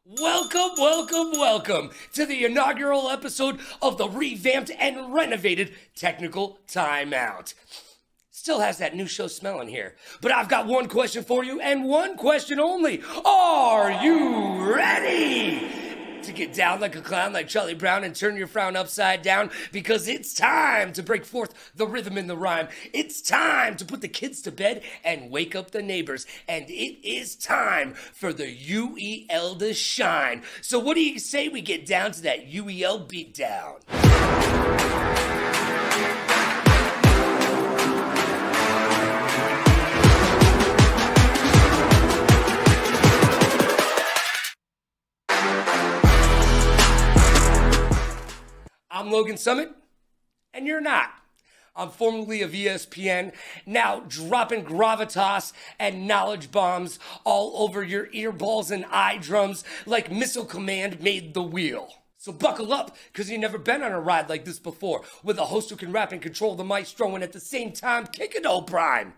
Welcome, welcome, welcome to the inaugural episode of the revamped and renovated Technical Timeout. Still has that new show smell in here, but I've got one question for you and one question only. Are you ready to get down like a clown like Charlie Brown and turn your frown upside down? Because it's time to break forth the rhythm in the rhyme. It's time to put the kids to bed and wake up the neighbors. And it is time for the UEL to shine. So what do you say we get down to that UEL beatdown? I'm Logan Summit, and you're not. I'm formerly of ESPN, now dropping gravitas and knowledge bombs all over your earballs and eye drums like Missile Command made the wheel. So buckle up, because you've never been on a ride like this before, with a host who can rap and control the maestro and at the same time kick it all prime.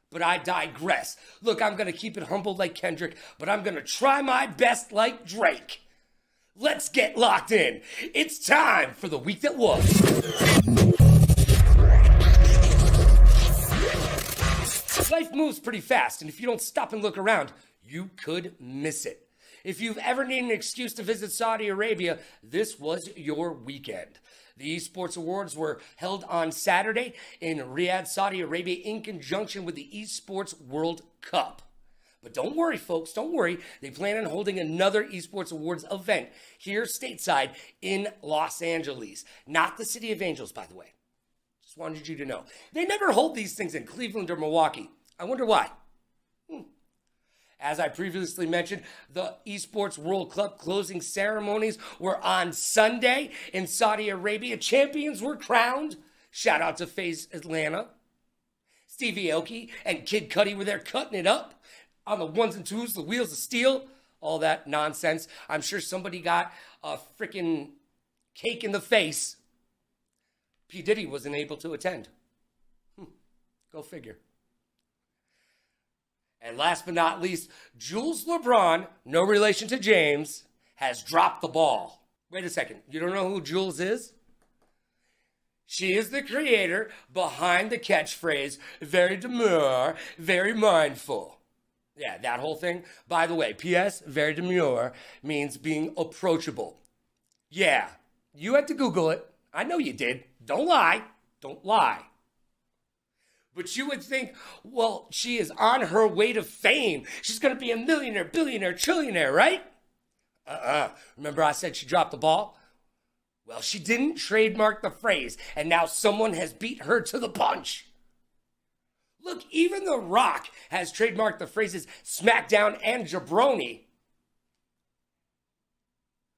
But I digress. Look, I'm going to keep it humble like Kendrick, but I'm going to try my best like Drake. Let's get locked in. It's time for the week that was. Life moves pretty fast, and if you don't stop and look around, you could miss it. If you've ever needed an excuse to visit Saudi Arabia, this was your weekend. The Esports Awards were held on Saturday in Riyadh, Saudi Arabia, in conjunction with the Esports World Cup. But don't worry, folks, don't worry. They plan on holding another Esports Awards event here stateside in Los Angeles. Not the City of Angels, by the way. Just wanted you to know. They never hold these things in Cleveland or Milwaukee. I wonder why. As I previously mentioned, the Esports World Cup closing ceremonies were on Sunday in Saudi Arabia. Champions were crowned. Shout out to FaZe Atlanta. Stevie Aoki and Kid Cudi were there cutting it up. On the ones and twos, the wheels of steel, all that nonsense. I'm sure somebody got a freaking cake in the face. P. Diddy wasn't able to attend. Go figure. And last but not least, Jules LeBron, no relation to James, has dropped the ball. Wait a second, you don't know who Jules is? She is the creator behind the catchphrase, very demure, very mindful. Yeah, that whole thing. By the way, P.S., very demure means being approachable. Yeah, you had to Google it. I know you did. Don't lie. Don't lie. But you would think, well, she is on her way to fame. She's going to be a millionaire, billionaire, trillionaire, right? Remember I said she dropped the ball? Well, she didn't trademark the phrase, and now someone has beat her to the punch. Look, even The Rock has trademarked the phrases SmackDown and jabroni.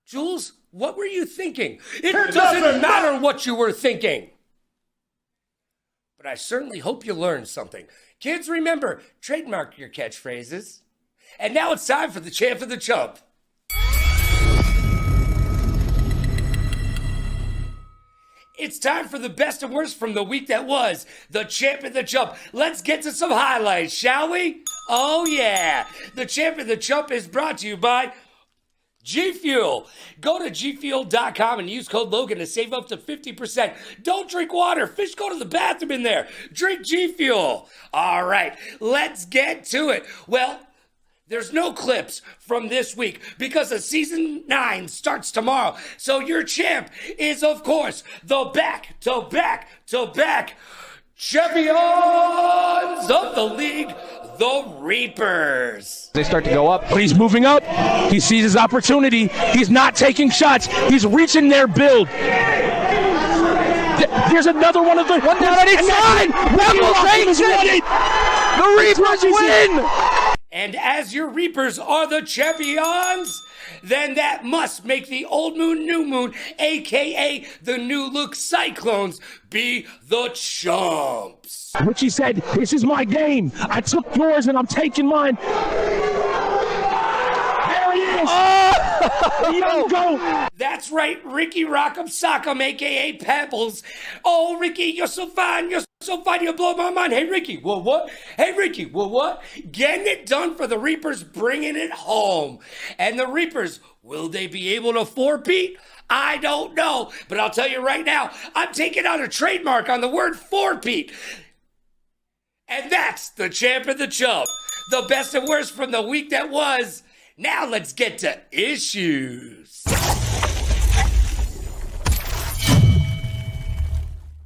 Jules, what were you thinking? It doesn't matter what you were thinking. But I certainly hope you learned something. Kids, remember, trademark your catchphrases. And now it's time for the champ of the chump. It's time for the best and worst from the week that was. The champ and the chump. Let's get to some highlights, shall we? Oh, yeah. The champ and the chump is brought to you by G Fuel. Go to gfuel.com and use code Logan to save up to 50%. Don't drink water. Fish go to the bathroom in there. Drink G Fuel. All right, let's get to it. Well, there's no clips from this week because the season 9 starts tomorrow. So your champ is, of course, the back-to-back champions of the league, the Reapers. They start to go up, but he's moving up. He sees his opportunity. He's not taking shots. He's reaching their build. There's another one of the... One down on each side! The Reapers win! And as your Reapers are the champions, then that must make the old moon, new moon, a.k.a. the new look Cyclones, be the chumps. Richie said, this is my game. I took yours and I'm taking mine. There he is. Oh! Young go. That's right, Ricky Rock'em Sock'em, a.k.a. Pebbles. Oh, Ricky, you're so fine. You're so fine. You blow my mind. Hey, Ricky, well, what? Hey, Ricky, well, what? Getting it done for the Reapers, bringing it home. And the Reapers, will they be able to four-peat? I don't know. But I'll tell you right now, I'm taking out a trademark on the word four-peat. And that's the champ and the chump. The best and worst from the week that was. Now let's get to issues.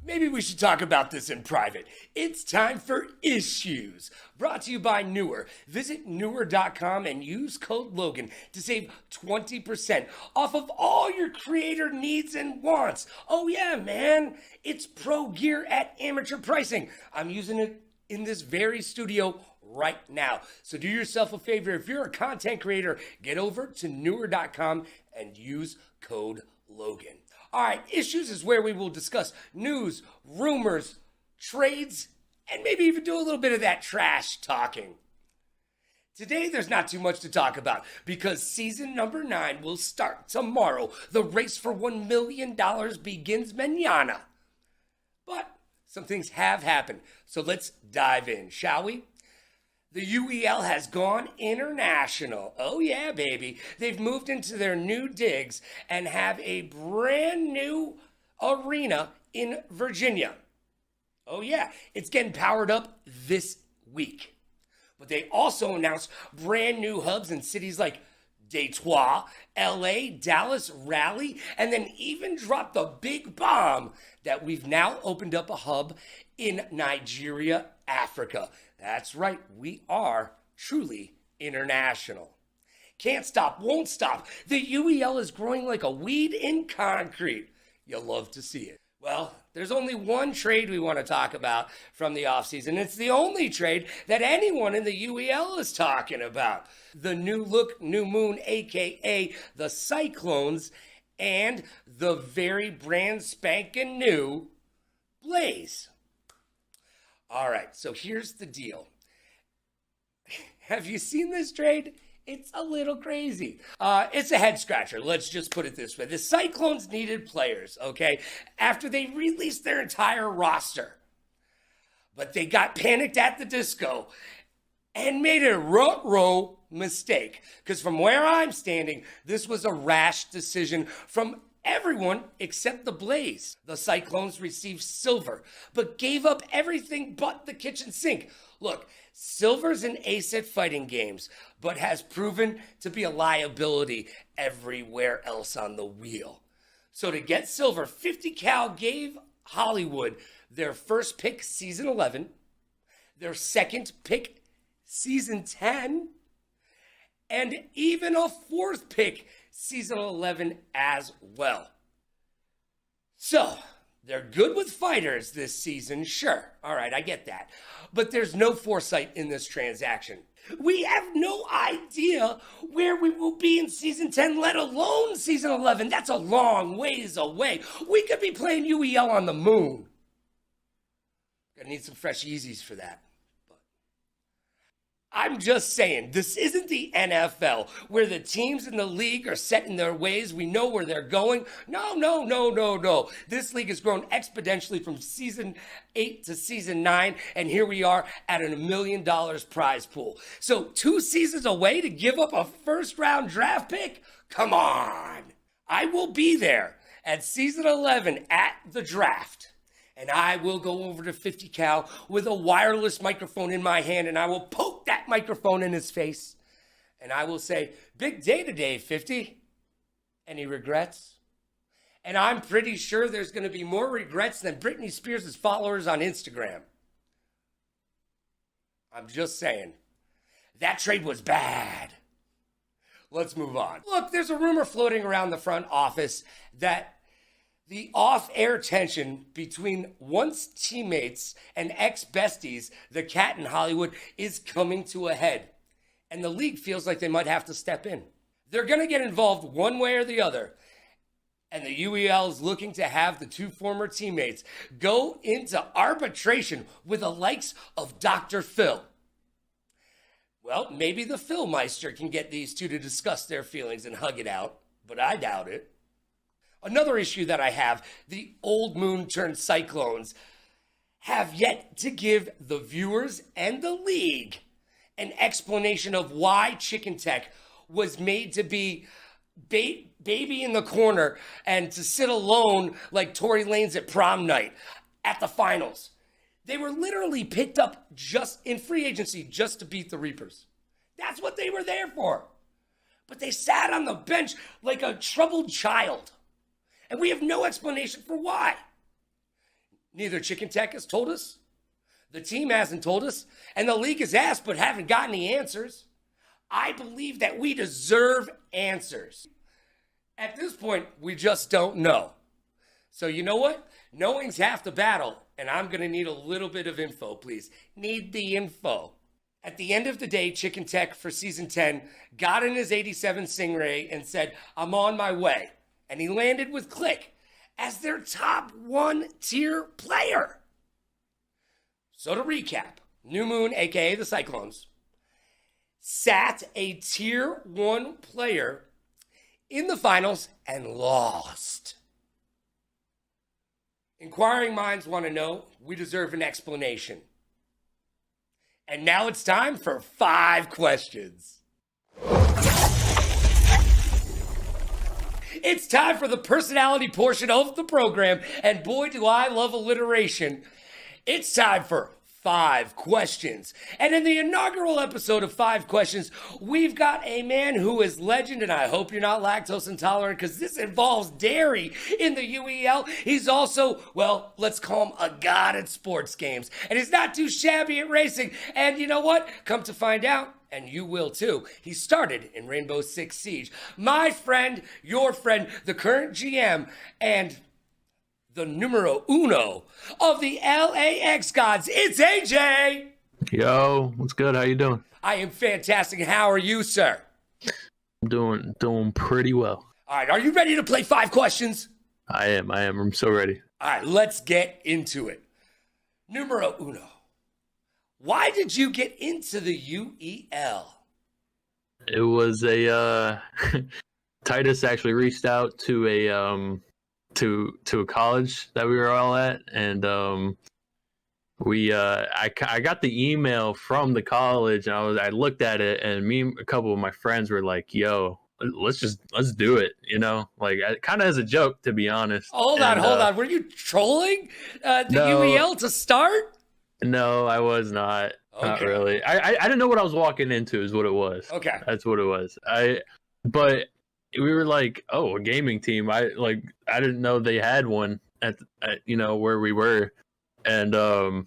Maybe we should talk about this in private. It's time for issues. Brought to you by Newer. Visit newer.com and use code Logan to save 20% off of all your creator needs and wants. Oh yeah, man. It's pro gear at amateur pricing. I'm using it in this very studio right now. So do yourself a favor. If you're a content creator, get over to newer.com and use code Logan. All right, issues is where we will discuss news, rumors, trades, and maybe even do a little bit of that trash talking. Today, there's not too much to talk about because season number 9 will start tomorrow. The race for $1 million begins mañana. But some things have happened, so let's dive in, shall we? The UEL has gone international. Oh yeah, baby. They've moved into their new digs and have a brand new arena in Virginia. Oh yeah, it's getting powered up this week. But they also announced brand new hubs in cities like Detroit, LA, Dallas, Raleigh, and then even dropped the big bomb that we've now opened up a hub in Nigeria, Africa. That's right, we are truly international. Can't stop, won't stop. The UEL is growing like a weed in concrete. You'll love to see it. Well, there's only one trade we want to talk about from the offseason. It's the only trade that anyone in the UEL is talking about. The new look, new moon, aka the Cyclones, and the very brand spanking new Blaze. All right, so here's the deal. Have you seen this trade? It's a little crazy. It's a head scratcher. Let's just put it this way. The Cyclones needed players, okay, after they released their entire roster. But they got panicked at the disco and made a ruh-roh mistake. Because from where I'm standing, this was a rash decision from everyone except the Blaze. The Cyclones received silver, but gave up everything but the kitchen sink. Look, silver's an ace at fighting games, but has proven to be a liability everywhere else on the wheel. So to get silver, 50 Cal gave Hollywood their first pick, season 11, their second pick, season 10, and even a fourth pick, season 11 as well. So, they're good with fighters this season, sure. All right, I get that. But there's no foresight in this transaction. We have no idea where we will be in season 10, let alone season 11. That's a long ways away. We could be playing UEL on the moon. Gonna need some fresh Yeezys for that. I'm just saying, this isn't the NFL where the teams in the league are set in their ways. We know where they're going. No. This league has grown exponentially from season 8 to season 9, and here we are at a $1 million prize pool. So 2 seasons away to give up a first-round draft pick? Come on. I will be there at season 11 at the draft. And I will go over to 50 Cal with a wireless microphone in my hand, and I will poke that microphone in his face. And I will say, big day today, 50. Any regrets? And I'm pretty sure there's going to be more regrets than Britney Spears' followers on Instagram. I'm just saying. That trade was bad. Let's move on. Look, there's a rumor floating around the front office that the off-air tension between once teammates and ex-besties, the Cat in Hollywood, is coming to a head. And the league feels like they might have to step in. They're going to get involved one way or the other. And the UEL is looking to have the 2 former teammates go into arbitration with the likes of Dr. Phil. Well, maybe the Filmmeister can get these two to discuss their feelings and hug it out, but I doubt it. Another issue that I have, the Old Moon turned Cyclones have yet to give the viewers and the league an explanation of why Chicken Tech was made to be baby in the corner and to sit alone like Tory Lanez at prom night at the finals. They were literally picked up just in free agency just to beat the Reapers. That's what they were there for. But they sat on the bench like a troubled child. And we have no explanation for why. Neither Chicken Tech has told us, the team hasn't told us, and the league has asked but haven't gotten the answers. I believe that we deserve answers. At this point, we just don't know. So you know what? Knowing's half the battle, and I'm going to need a little bit of info, please. Need the info. At the end of the day, Chicken Tech for season 10 got in his 87 Stingray and said, I'm on my way. And he landed with Click as their top 1 tier player. So to recap, New Moon, aka the Cyclones, sat a tier 1 player in the finals and lost. Inquiring minds want to know, we deserve an explanation. And now it's time for 5 questions. It's time for the personality portion of the program, and boy, do I love alliteration. It's time for 5 questions. And in the inaugural episode of 5 questions, we've got a man who is legend, and I hope you're not lactose intolerant because this involves dairy in the UEL. He's also, well, let's call him a god at sports games. And he's not too shabby at racing. And you know what? Come to find out, and you will too, he started in Rainbow Six Siege. My friend, your friend, the current GM, and the numero uno of the LAX gods, it's AJ! Yo, what's good? How you doing? I am fantastic. How are you, sir? I'm doing pretty well. All right, are you ready to play 5 questions? I am. I'm so ready. All right, let's get into it. Numero uno. Why did you get into the UEL? It was a Titus actually reached out to a to a college that we were all at, and I got the email from the college, and I looked at it, and me and a couple of my friends were like, "Yo, let's do it," like kind of as a joke, to be honest. Hold on. Were you trolling the UEL to start? No, I was not. Okay. Not really. I didn't know what I was walking into, is what it was. Okay. That's what it was. But we were like, oh, a gaming team. I didn't know they had one at where we were. And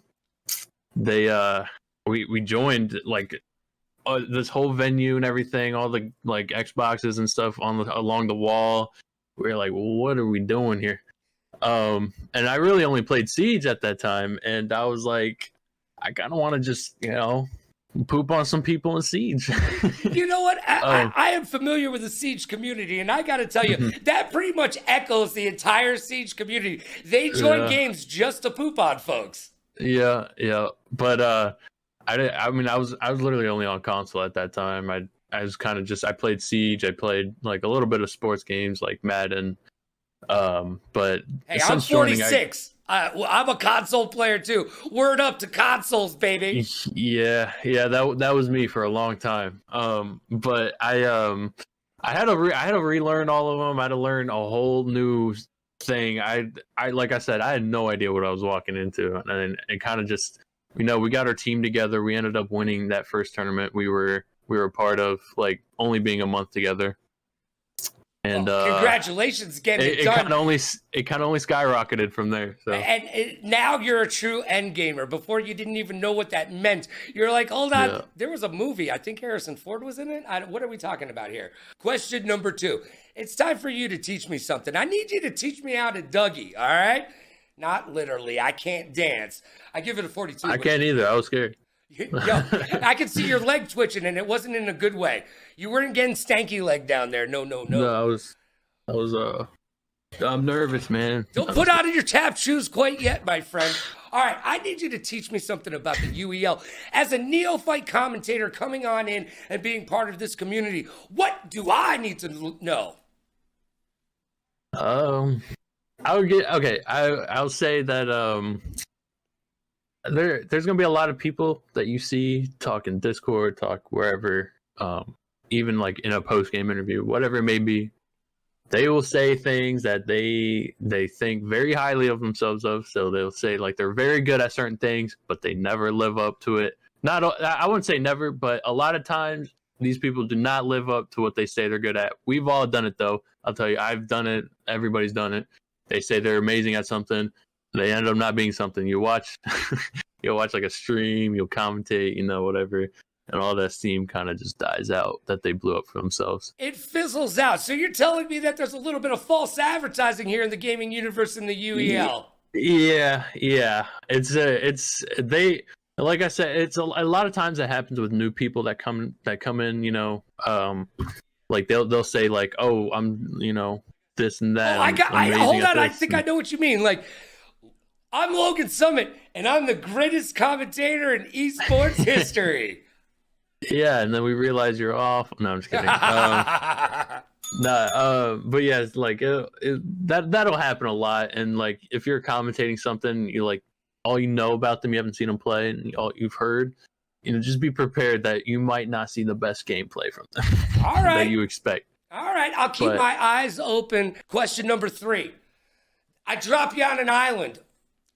we joined like this whole venue and everything, all the like Xboxes and stuff along the wall. We were like, well, what are we doing here? And I really only played Siege at that time, and I was like, I kind of want to just, poop on some people in Siege. You know what? I am familiar with the Siege community, and I got to tell you, that pretty much echoes the entire Siege community. They join games just to poop on folks. Yeah. But I was literally only on console at that time. I was kind of I played Siege. I played like a little bit of sports games like Madden. But hey, I'm 46. I'm a console player too. Word up to consoles, baby. Yeah, that was me for a long time. But I had to relearn all of them. I had to learn a whole new thing. I like I said, I had no idea what I was walking into, and kind of just, we got our team together. We ended up winning that first tournament we were a part of, like only being a month together. And congratulations getting it done. It kind of only skyrocketed from there. So now you're a true end gamer. Before, you didn't even know what that meant. You're like, hold on. Yeah. There was a movie. I think Harrison Ford was in it. What are we talking about here? Question number 2. It's time for you to teach me something. I need you to teach me how to Dougie. All right? Not literally. I can't dance. I give it a 42. I can't either. I was scared. Yo, I could see your leg twitching, and it wasn't in a good way. You weren't getting stanky leg down there. No. No, I'm nervous, man. Don't put on your tap shoes quite yet, my friend. All right, I need you to teach me something about the UEL. As a neophyte commentator coming on in and being part of this community, what do I need to know? I'll say that there's gonna be a lot of people that you see talk in Discord, talk wherever, even like in a post game interview, whatever it may be. They will say things that they think very highly of themselves of. So they'll say like they're very good at certain things, but they never live up to it. I wouldn't say never, but a lot of times these people do not live up to what they say they're good at. We've all done it though. I'll tell you, I've done it. Everybody's done it. They say they're amazing at something. They end up not being something. You watch, you'll watch like a stream, you'll commentate, whatever. And all that steam kind of just dies out that they blew up for themselves. It fizzles out. So you're telling me that there's a little bit of false advertising here in the gaming universe in the UEL. Yeah. It's they, like I said, it's a lot of times that happens with new people that come in, like they'll say like, oh, I'm, this and that. Hold on. I think I know what you mean. Like, I'm Logan Summit and I'm the greatest commentator in esports history. Yeah, and then we realize you're off. No, I'm just kidding. But yeah, it's like that'll happen a lot. And like, if you're commentating something, you like all you know about them, you haven't seen them play, and all you've heard, just be prepared that you might not see the best gameplay from them. All right, that you expect. All right, I'll keep my eyes open. Question number 3: I drop you on an island.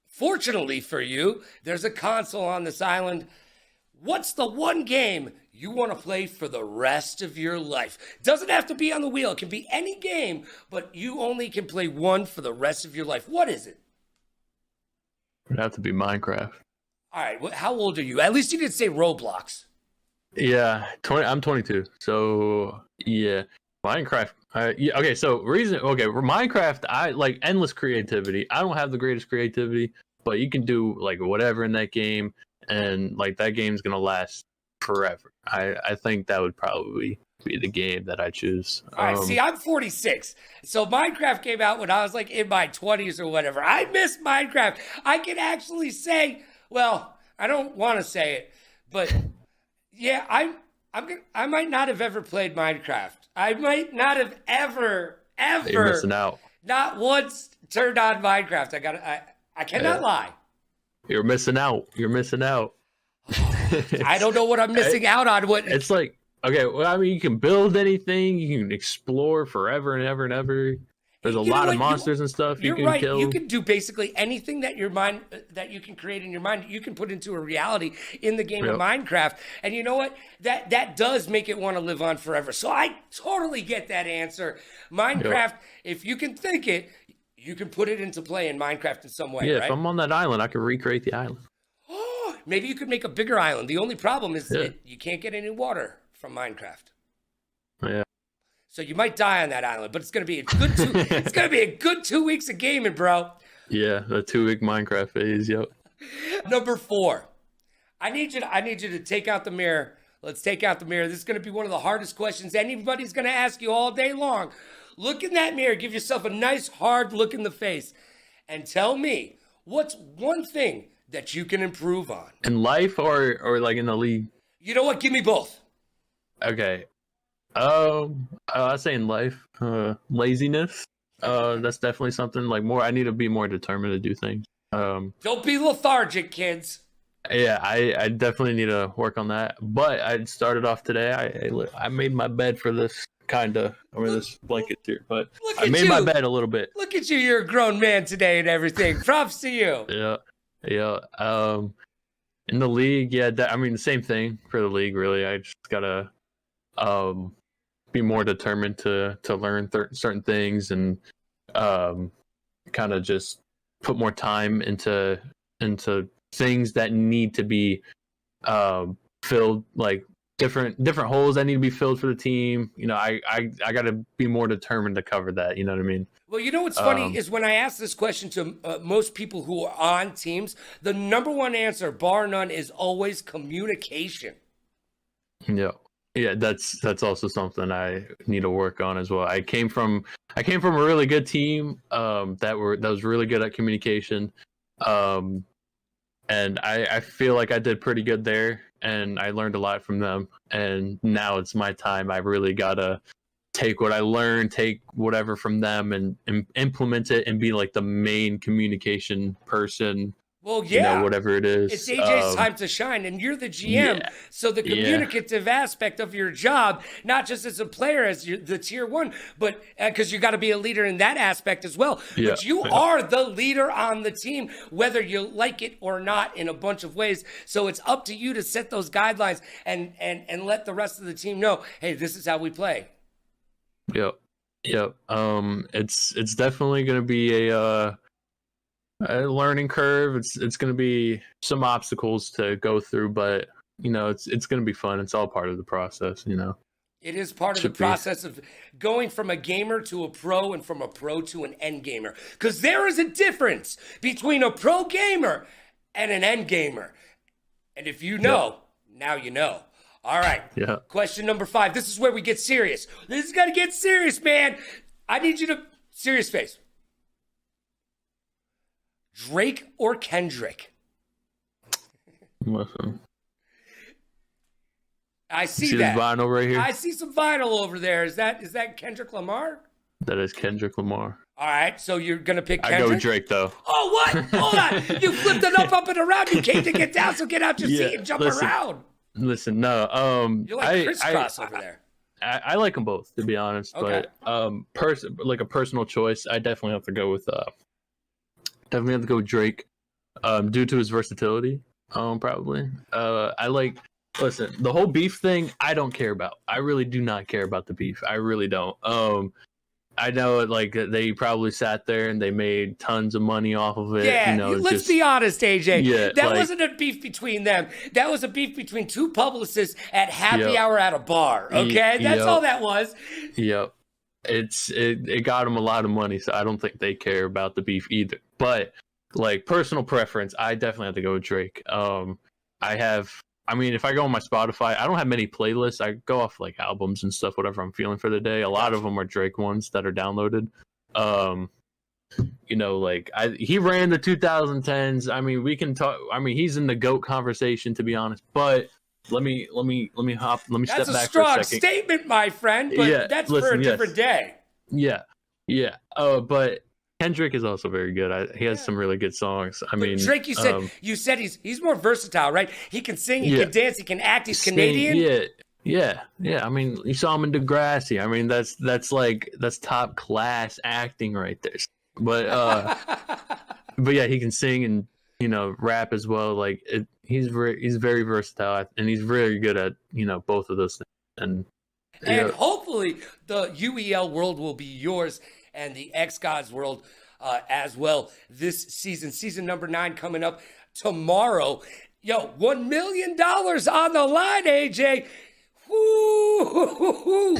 Fortunately for you, there's a console on this island. What's the one game you want to play for the rest of your life? Doesn't have to be on the wheel. It can be any game, but you only can play one for the rest of your life. What is it? It'd have to be Minecraft. All right. How old are you? At least you didn't say Roblox. Yeah, I'm 22. So yeah, Minecraft. Okay. So Minecraft. I like endless creativity. I don't have the greatest creativity, but you can do like whatever in that game. And like that game's gonna last forever. I think that would probably be the game that I choose. All right, see, I'm 46, so Minecraft came out when I was like in my 20s or whatever. I miss Minecraft. I can actually say, well, I don't want to say it, but yeah, I might not have ever played Minecraft. I might not have ever You're missing out. Not once turned on Minecraft. I cannot lie. You're missing out. I don't know what I'm missing out on. It's like, okay, well, I mean, you can build anything. You can explore forever and ever and ever. There's a lot of monsters and stuff you can kill. You can do basically anything that that you can create in your mind. You can put into a reality in the game of Minecraft. And you know what? That does make it want to live on forever. So I totally get that answer. Minecraft, if you can think it, you can put it into play in Minecraft in some way, right? If I'm on that island, I can recreate the island. Oh, maybe you could make a bigger island. The only problem is that you can't get any water from Minecraft. Yeah. So you might die on that island, but it's gonna be a good 2 weeks of gaming, bro. Yeah, the 2-week Minecraft phase. Yep. Number 4, I need you to take out the mirror. Let's take out the mirror. This is gonna be one of the hardest questions anybody's gonna ask you all day long. Look in that mirror, give yourself a nice hard look in the face, and tell me what's one thing that you can improve on. In life or like in the league? You know what? Give me both. Okay. I say in life, laziness. That's definitely something like more. I need to be more determined to do things. Don't be lethargic, kids. Yeah, I definitely need to work on that. But I started off today. I made my bed for this this blanket here, but I made my bed a little bit. Look at you, you're a grown man today and everything. Props to you. Yeah. In the league, the same thing for the league. Really, I just gotta be more determined to learn certain things and kind of just put more time into things that need to be filled, like different holes that need to be filled for the team. I gotta be more determined to cover that. You know what I mean? Well, you know what's funny is when I ask this question to most people who are on teams, the number one answer, bar none, is always communication. Yeah, that's also something I need to work on as well. I came from a really good team that was really good at communication. and I feel like I did pretty good there, and I learned a lot from them. And now it's my time. I really gotta take what I learned, take whatever from them, and implement it, and be like the main communication person. Well, yeah, whatever it is. It's AJ's time to shine, and you're the GM. Yeah, so the communicative aspect of your job, not just as a player, as the tier 1, but because you got to be a leader in that aspect as well. Yeah, but you are the leader on the team, whether you like it or not, in a bunch of ways. So it's up to you to set those guidelines and let the rest of the team know, hey, this is how we play. Yep. It's definitely going to be a learning curve. It's going to be some obstacles to go through, but it's going to be fun. It's all part of the process. It is part of the process of going from a gamer to a pro, and from a pro to an end gamer, because there is a difference between a pro gamer and an end gamer. And if you know, now you know. All right. Yeah. Question number 5. This is where we get serious. This is going to get serious, man. I need you to serious face. Drake or Kendrick? Listen. I see that. Some vinyl right here? I see some vinyl over there. Is that Kendrick Lamar? That is Kendrick Lamar. All right, so you're going to pick Kendrick? I go Drake, though. Oh, what? Hold on. You flipped it up and around. You came to get down, so get out your seat and jump around. Listen, no. You're like crisscross over there. I like them both, to be honest. Okay. But like a personal choice, I definitely have to go with Drake, due to his versatility. Probably. Listen, the whole beef thing, I don't care about. I really do not care about the beef. I really don't. I know like they probably sat there and they made tons of money off of it. Yeah, let's be honest, AJ. Yeah, that wasn't a beef between them. That was a beef between two publicists at happy hour at a bar. Okay, that's all that was. Yep. It got them a lot of money, so I don't think they care about the beef either. But like personal preference, I definitely have to go with Drake. If I go on my Spotify, I don't have many playlists. I go off like albums and stuff, whatever I'm feeling for the day. A lot of them are Drake ones that are downloaded. He ran the 2010s. I mean, we can talk. I mean, he's in the GOAT conversation, to be honest. But let me step back for a second. That's a strong statement, my friend. But that's for a different day. Yeah. But Kendrick is also very good. He has some really good songs. Drake, you said he's more versatile, right? He can sing, he can dance, he can act. He's Canadian. Yeah. I mean, you saw him in Degrassi. I mean, that's top class acting right there. But but yeah, he can sing and rap as well. Like he's very versatile, and he's very good at both of those things. And hopefully the UEL world will be yours, and the X Gods world as well this season number 9 coming up tomorrow. $1 million on the line, AJ. Woo!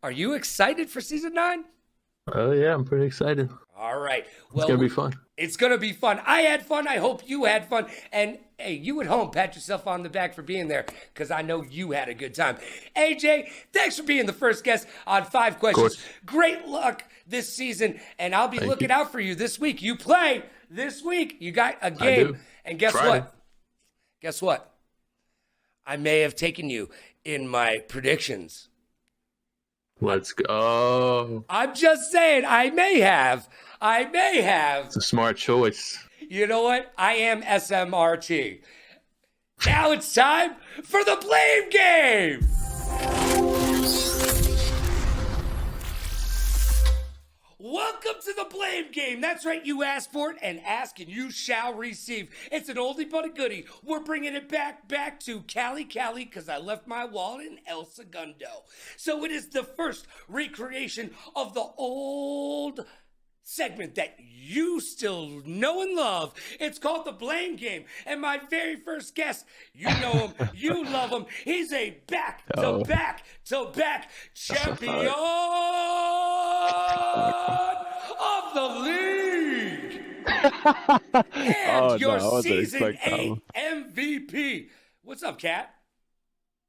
Are you excited for season 9? Oh yeah, I'm pretty excited. All right. Well, it's gonna be fun. It's gonna be fun. I had fun. I hope you had fun. And hey, you at home, pat yourself on the back for being there, because I know you had a good time. AJ, thanks for being the first guest on 5 Questions. Great luck this season, and I'll be looking out for you this week. You play this week. You got a game. And guess what? Guess what? I may have taken you in my predictions. Let's go. I'm just saying, I may have. It's a smart choice. You know what? I am SMRT. Now it's time for the blame game. Welcome to the blame game. That's right, you asked for it, and ask and you shall receive. It's an oldie but a goodie. We're bringing it back to Cali, because I left my wallet in El Segundo. So it is the first recreation of the old segment that you still know and love. It's called the blame game. And my very first guest, you know him, you love him. He's a back-to-back champion of the league. And your season 8 MVP. What's up, Cat?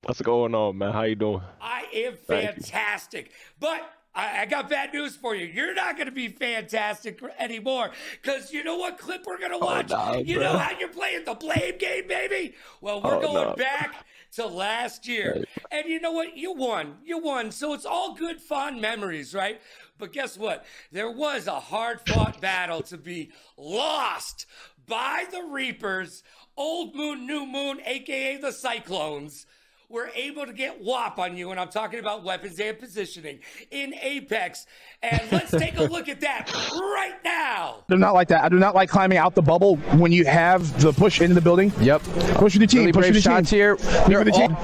What's going on, man? How you doing? I am fantastic. But I got bad news for you. You're not going to be fantastic anymore. Because you know what clip we're going to watch? You know how you're playing the blame game, baby? Well, we're going back to last year. Right. And you know what? You won. You won. So it's all good, fond memories, right? But guess what? There was a hard-fought battle to be lost by the Reapers. Old Moon, New Moon, a.k.a. the Cyclones, were able to get WAP on you, and I'm talking about weapons and positioning in Apex. And let's take a look at that right now. I do not like that. I do not like climbing out the bubble when you have the push into the building. Yep. Push for the team. Really Push for brave the team. shots here. They're for the team.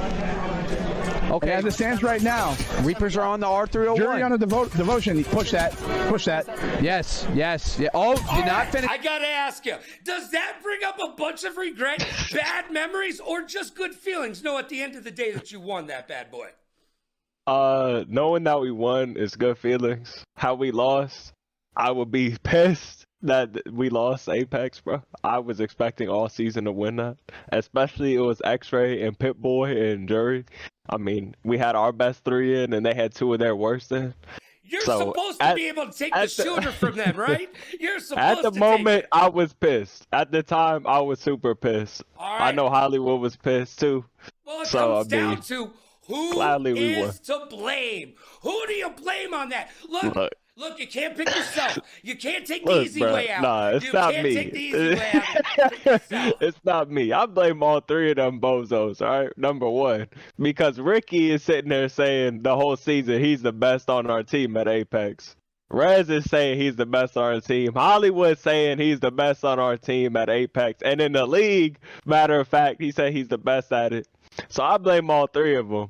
Okay. As it stands right now, Reapers are on the R301. jury on the devotion. Push that. Push that. Yes. Yes. Yeah. Oh, did not finish. I gotta ask you, does that bring up a bunch of regret, bad memories, or just good feelings? No, at the end of the day that you won that bad boy. Knowing that we won is good feelings. How we lost, I would be pissed that we lost Apex, bro. I was expecting all season to win that. Especially it was X-Ray and Pip-Boy and Jury. I mean, we had our best 3 in and they had 2 of their worst in. You're supposed to be able to take the shooter from them, right? You're supposed to At the moment, take I was pissed. At the time, I was super pissed. All right. I know Hollywood was pissed too. Well, it So, comes I mean, down to who gladly we is to blame. Who do you blame on that? Look, you can't pick yourself. You can't take the easy way out. Nah, it's you not can't me. take the easy way out. Pick yourself. It's not me. I blame all 3 of them bozos, all right? Number 1. Because Ricky is sitting there saying the whole season he's the best on our team at Apex. Rez is saying he's the best on our team. Hollywood saying he's the best on our team at Apex. And in the league, matter of fact, he said he's the best at it. So I blame all 3 of them.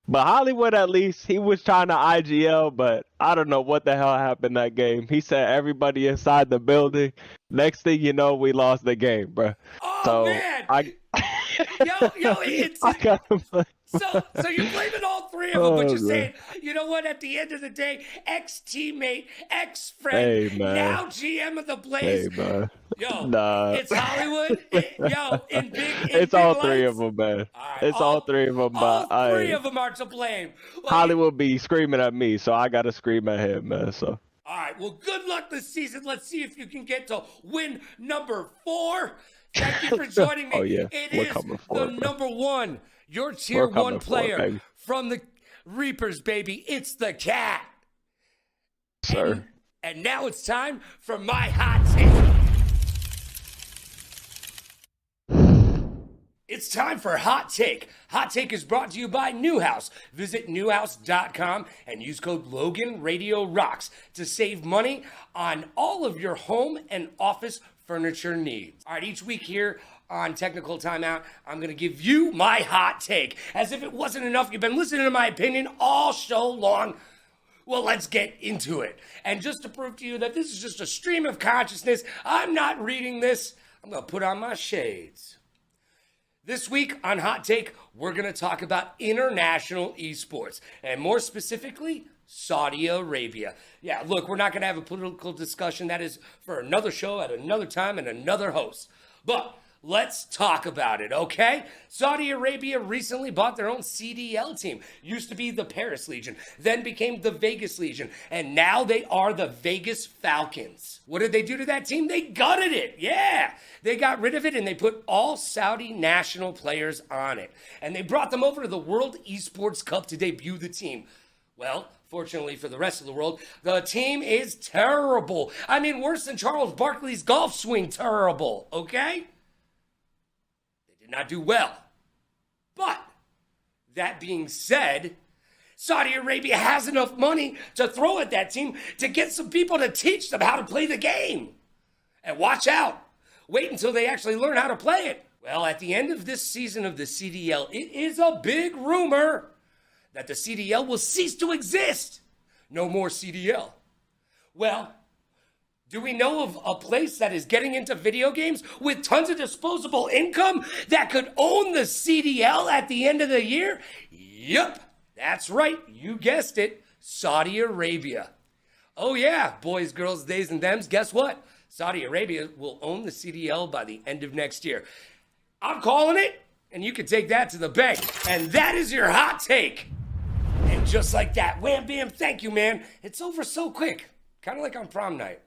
But Hollywood, at least, he was trying to IGL, but I don't know what the hell happened that game. He said everybody inside the building. Next thing you know, we lost the game, bro. Oh, So man. I got him. So you're blaming all 3 of them, but you're Oh, saying, you know what, at the end of the day, ex-teammate, ex-friend, Hey, man. now GM of the Blaze. Hey, man. Yo, Nah. it's Hollywood. In It's big all 3 lights. of them, man. All right, It's all 3 of them, All but 3 of them are to blame. Well, Hollywood be screaming at me, so I gotta scream at him, man. So all right, well, good luck this season. Let's see if you can get to win number 4. Thank you for joining me. Oh, yeah. It We're is coming for the it, bro. number 1, your tier We're coming 1 for it, player baby. from the Reapers, baby. It's the Cat. sir. And now it's time for my hot take. It's time for Hot Take. Hot Take is brought to you by Newhouse. Visit newhouse.com and use code LoganRadioRocks to save money on all of your home and office furniture needs. All right, each week here on Technical Timeout, I'm going to give you my hot take. As if it wasn't enough, you've been listening to my opinion all show long. Well, let's get into it. And just to prove to you that this is just a stream of consciousness, I'm not reading this. I'm going to put on my shades. This week on Hot Take, we're going to talk about international esports, and more specifically, Saudi Arabia. Yeah, look, we're not going to have a political discussion. That is for another show at another time and another host. But let's talk about it, okay? Saudi Arabia recently bought their own CDL team. Used to be the Paris Legion, then became the Vegas Legion, and now they are the Vegas Falcons. What did they do to that team? They gutted it, yeah. They got rid of it and they put all Saudi national players on it. And they brought them over to the World Esports Cup to debut the team. Well, fortunately for the rest of the world, the team is terrible. I mean, worse than Charles Barkley's golf swing terrible, okay? Did not do well. But that being said, Saudi Arabia has enough money to throw at that team to get some people to teach them how to play the game. And watch out. Wait until they actually learn how to play it. Well, at the end of this season of the CDL, it is a big rumor that the CDL will cease to exist. No more CDL. Well, do we know of a place that is getting into video games with tons of disposable income that could own the CDL at the end of the year? Yup, that's right. You guessed it. Saudi Arabia. Oh yeah, boys, girls, theys, and thems. Guess what? Saudi Arabia will own the CDL by the end of next year. I'm calling it, and you can take that to the bank. And that is your hot take. Enjoy. Just like that. Wham bam, thank you, man. It's over so quick. Kind of like on prom night.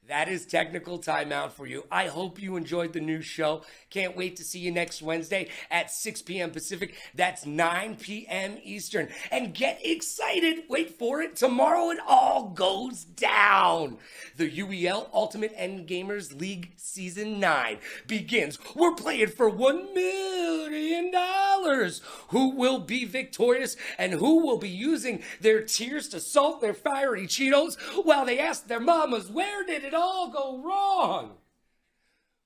That is Technical Timeout for you. I hope you enjoyed the new show. Can't wait to see you next Wednesday at 6 p.m. Pacific. That's 9 p.m. Eastern. And get excited. Wait for it. Tomorrow it all goes down. The UEL Ultimate Endgamers League Season 9 begins. We're playing for $1 million. Who will be victorious and who will be using their tears to salt their fiery Cheetos while they ask their mamas, where did it all go wrong?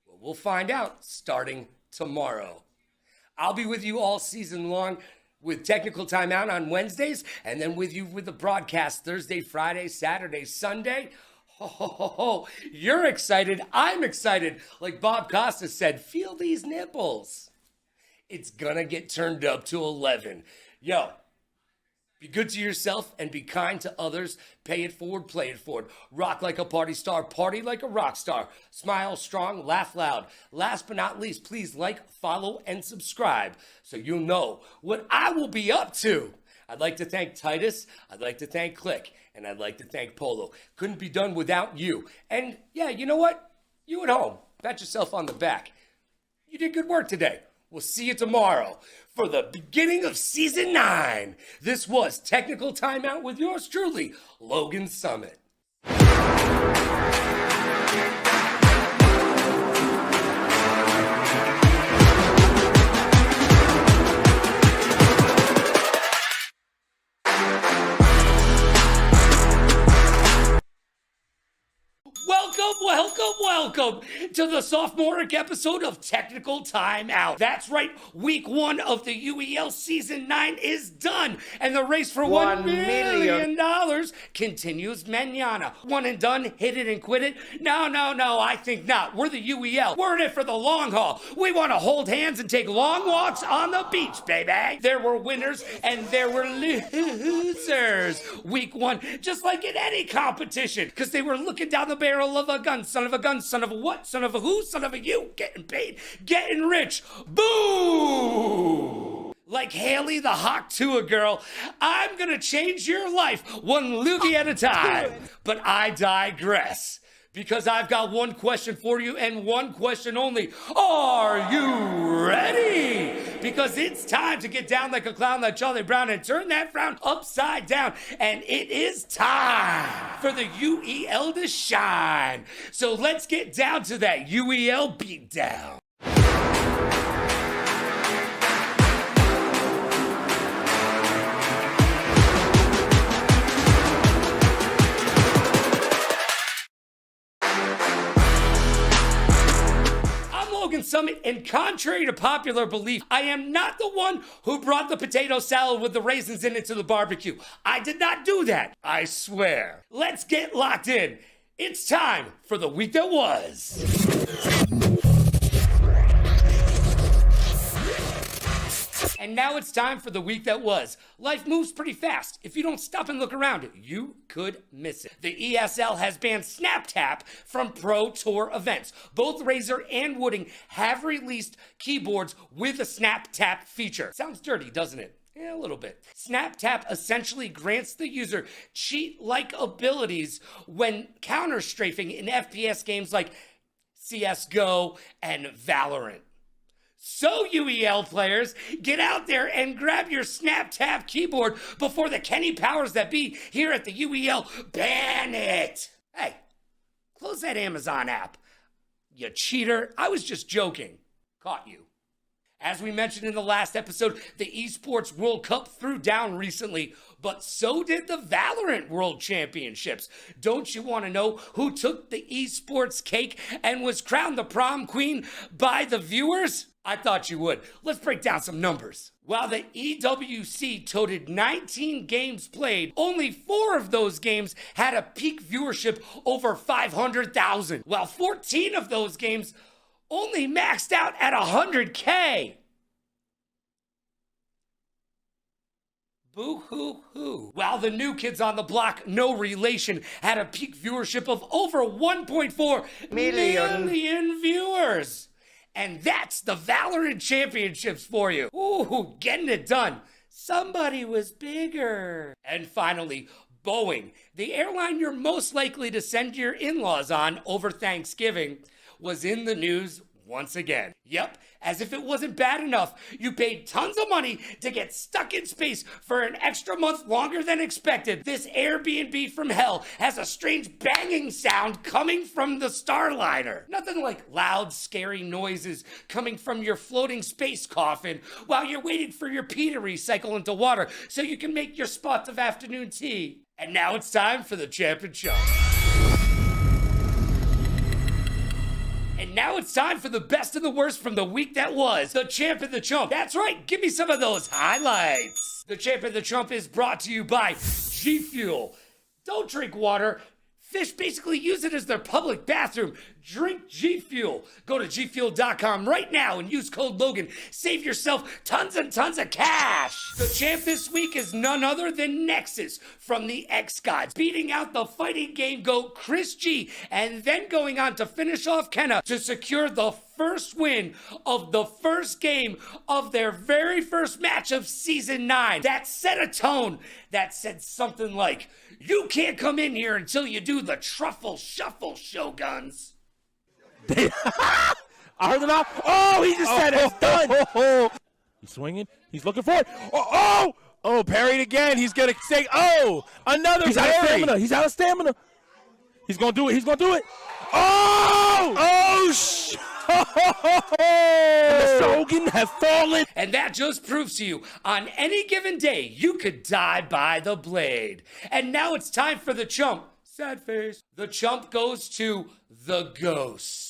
Well, we'll find out starting tomorrow. I'll be with you all season long with Technical Timeout on Wednesdays, and then with you with the broadcast Thursday, Friday, Saturday, Sunday. Oh, you're excited. I'm excited. Like Bob Costa said, feel these nipples. It's gonna get turned up to 11. Yo, be good to yourself and be kind to others. Pay it forward, play it forward. Rock like a party star, party like a rock star. Smile strong, laugh loud. Last but not least, please like, follow, and subscribe so you'll know what I will be up to. I'd like to thank Titus, I'd like to thank Click, and I'd like to thank Polo. Couldn't be done without you. And yeah, you know what? You at home, pat yourself on the back. You did good work today. We'll see you tomorrow for the beginning of Season 9. This was Technical Timeout with yours truly, Logan Summit. Welcome to the sophomoric episode of Technical Timeout. That's right, week 1 of the UEL Season 9 is done, and the race for $1 million continues mañana. One and done, hit it and quit it? No, I think not. We're the UEL. We're in it for the long haul. We want to hold hands and take long walks on the beach, baby. There were winners and there were losers. Week 1, just like in any competition, because they were looking down the barrel of a gun, son of a gun, son of a what, son of a who, son of a you, getting paid, getting rich, boom! Like Haley the Hawk to a girl, I'm gonna change your life one loogie at a time. But I digress, because I've got one question for you and one question only. Are you ready? Because it's time to get down like a clown like Charlie Brown and turn that frown upside down. And it is time for the UEL to shine. So let's get down to that UEL beatdown. Summit, and contrary to popular belief, I am not the one who brought the potato salad with the raisins in it to the barbecue. I did not do that, I swear. Let's get locked in. It's time for the week that was. And now it's time for the week that was. Life moves pretty fast. If you don't stop and look around, you could miss it. The ESL has banned SnapTap from Pro Tour events. Both Razer and Wooding have released keyboards with a SnapTap feature. Sounds dirty, doesn't it? Yeah, a little bit. SnapTap essentially grants the user cheat-like abilities when counter-strafing in FPS games like CSGO and Valorant. So, UEL players, get out there and grab your SnapTap keyboard before the Kenny powers that be here at the UEL ban it. Hey, close that Amazon app. You cheater. I was just joking. Caught you. As we mentioned in the last episode, the Esports World Cup threw down recently, but so did the Valorant World Championships. Don't you want to know who took the esports cake and was crowned the prom queen by the viewers? I thought you would. Let's break down some numbers. While the EWC toted 19 games played, only 4 of those games had a peak viewership over 500,000, while 14 of those games only maxed out at 100K. Boo-hoo-hoo. While the New Kids on the Block, no relation, had a peak viewership of over 1.4 million viewers. And that's the Valorant Championships for you. Ooh, getting it done. Somebody was bigger. And finally, Boeing, the airline you're most likely to send your in-laws on over Thanksgiving, was in the news once again. Yep, as if it wasn't bad enough, you paid tons of money to get stuck in space for an extra month longer than expected. This Airbnb from hell has a strange banging sound coming from the Starliner. Nothing like loud, scary noises coming from your floating space coffin while you're waiting for your pee to recycle into water so you can make your spots of afternoon tea. And now it's time for the championship. And now it's time for the best and the worst from the week that was. The Champ and the Chump. That's right, give me some of those highlights. The Champ and the Chump is brought to you by G Fuel. Don't drink water. Fish basically use it as their public bathroom. Drink G Fuel. Go to gfuel.com right now and use code Logan. Save yourself tons and tons of cash. The champ this week is none other than Nexus from the X Gods, beating out the fighting game GOAT Chris G, and then going on to finish off Kenna to secure the first win of the first game of their very first match of Season 9. That set a tone that said something like, "You can't come in here until you do the truffle shuffle, Shoguns." I heard it off. Oh, he just said it's done. He's swinging. He's looking for it. Oh, parried again. He's going to say, another He's parry. out of stamina. He's out of stamina. He's going to do it. He's going to do it. Oh, the Shogun has fallen. And that just proves to you, on any given day, you could die by the blade. And now it's time for the Chump. Sad face. The Chump goes to the Ghost.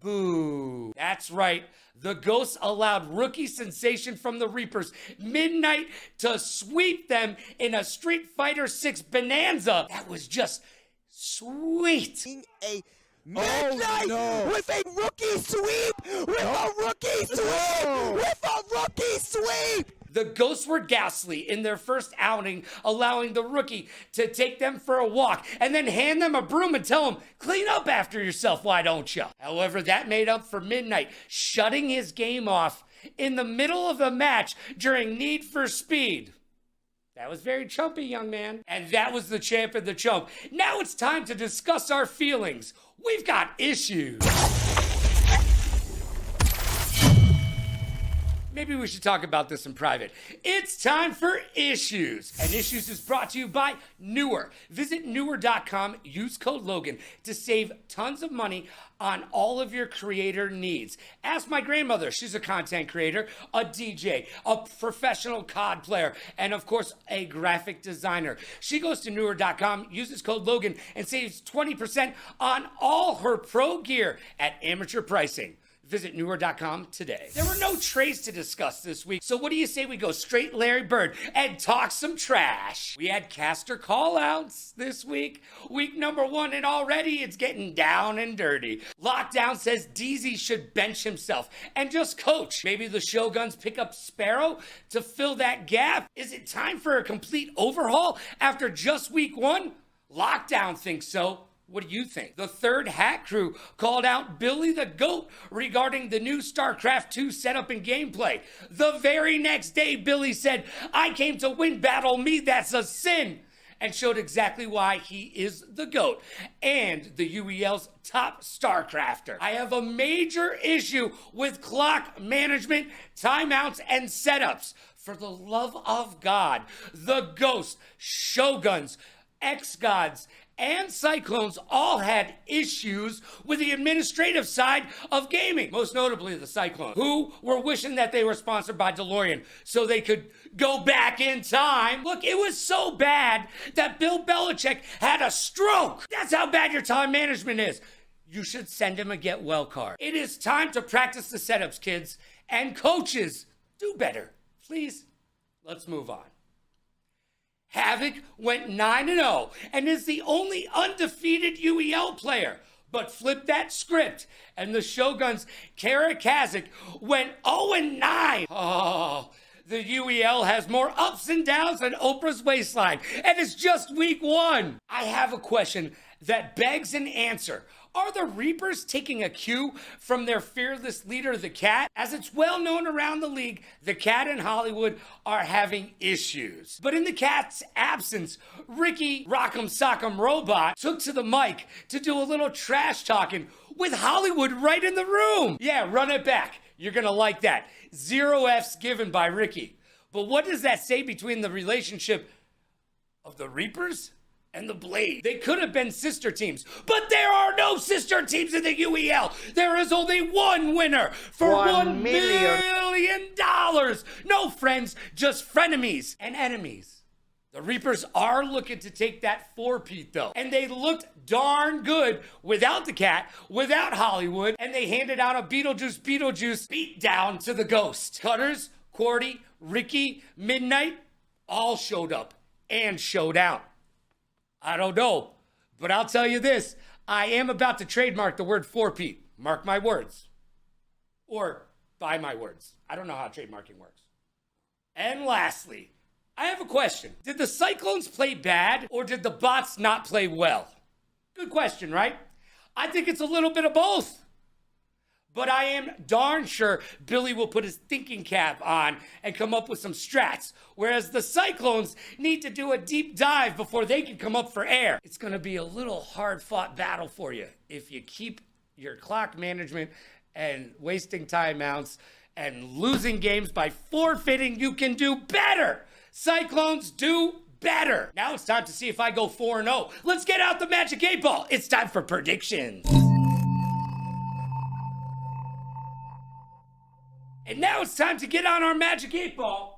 Boo. That's right. The Ghosts allowed rookie sensation from the Reapers, Midnight, to sweep them in a Street Fighter 6 bonanza. That was just sweet. A Midnight with a rookie sweep! With a rookie sweep! With a rookie sweep! The Ghosts were ghastly in their first outing, allowing the rookie to take them for a walk and then hand them a broom and tell them, "Clean up after yourself, why don't you?" However, that made up for Midnight shutting his game off in the middle of a match during Need for Speed. That was very chumpy, young man. And that was the Champ and the Chump. Now it's time to discuss our feelings. We've got issues. Maybe we should talk about this in private. It's time for Issues. And Issues is brought to you by Newer. Visit newer.com, use code Logan to save tons of money on all of your creator needs. Ask my grandmother. She's a content creator, a DJ, a professional COD player, and of course, a graphic designer. She goes to newer.com, uses code Logan, and saves 20% on all her pro gear at amateur pricing. Visit newer.com today. There were no trades to discuss this week, so what do you say we go straight Larry Bird and talk some trash? We had caster call-outs this week. Week number 1, and already it's getting down and dirty. Lockdown says DZ should bench himself and just coach. Maybe the Shoguns pick up Sparrow to fill that gap. Is it time for a complete overhaul after just week 1? Lockdown thinks so. What do you think? The third Hat Crew called out Billy the Goat regarding the new StarCraft 2 setup and gameplay. The very next day, Billy said, "I came to win, battle me, that's a sin," and showed exactly why he is the GOAT and the UEL's top StarCrafter. I have a major issue with clock management, timeouts, and setups. For the love of God, the Ghost, Shoguns, X-Gods, and Cyclones all had issues with the administrative side of gaming, most notably the Cyclones, who were wishing that they were sponsored by DeLorean so they could go back in time. Look, it was so bad that Bill Belichick had a stroke. That's how bad your time management is. You should send him a get well card. It is time to practice the setups, kids, and coaches, do better. Please, let's move on. Havoc went 9-0 and is the only undefeated UEL player. But flip that script, and the Shoguns' Kara Kazik went 0-9. Oh, The UEL has more ups and downs than Oprah's waistline, and it's just week 1. I have a question that begs an answer. Are the Reapers taking a cue from their fearless leader, the Cat? As it's well known around the league, the Cat and Hollywood are having issues. But in the Cat's absence, Ricky Rock'em Sock'em Robot took to the mic to do a little trash talking with Hollywood right in the room. Yeah, run it back. You're gonna like that. 0 F's given by Ricky. But what does that say between the relationship of the Reapers and the Blade? They could have been sister teams, but there are no sister teams in the UEL. There is only one winner for $1 million. No friends, just frenemies and enemies. The Reapers are looking to take that 4-peat though, and they looked darn good without the Cat, without Hollywood, and they handed out a Beetlejuice beat down to the Ghost. Cutters, Cordy, Ricky, Midnight, all showed up and showed out. I don't know, but I'll tell you this. I am about to trademark the word 4-peat. Mark my words. Or buy my words. I don't know how trademarking works. And lastly, I have a question. Did the Cyclones play bad or did the bots not play well? Good question, right? I think it's a little bit of both. But I am darn sure Billy will put his thinking cap on and come up with some strats, whereas the Cyclones need to do a deep dive before they can come up for air. It's going to be a little hard-fought battle for you if you keep your clock management and wasting timeouts and losing games by forfeiting. You can do better. Cyclones do better. Now it's time to see if I go 4-0. Let's get out the Magic 8 Ball. It's time for predictions. And now it's time to get on our Magic 8 Ball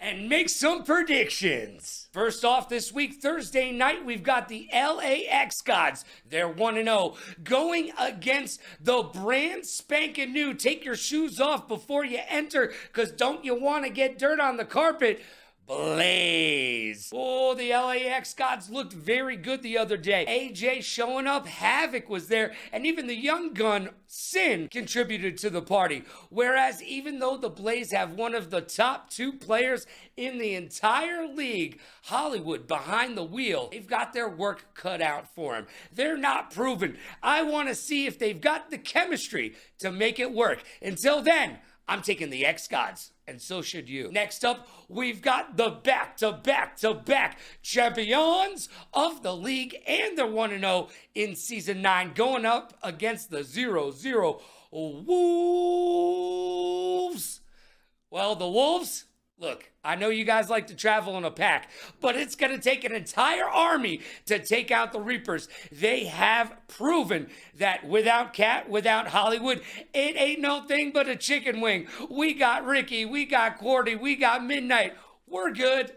and make some predictions. First off this week, Thursday night, we've got the LAX Gods. They're 1-0, going against the brand spanking new. Take your shoes off before you enter, because don't you want to get dirt on the carpet? Blaze. Oh, the LAX Gods looked very good the other day. AJ showing up, Havoc was there, and even the young gun, Sin, contributed to the party. Whereas even though the Blaze have one of the top 2 players in the entire league, Hollywood behind the wheel, they've got their work cut out for them. They're not proven. I want to see if they've got the chemistry to make it work. Until then, I'm taking the X-Gods, and so should you. Next up, we've got the back-to-back-to-back champions of the league, and they're 1-0 in Season 9, going up against the 0-0 Wolves. Well, the Wolves, look, I know you guys like to travel in a pack, but it's going to take an entire army to take out the Reapers. They have proven that without Cat, without Hollywood, it ain't no thing but a chicken wing. We got Ricky, we got Cordy, we got Midnight. We're good.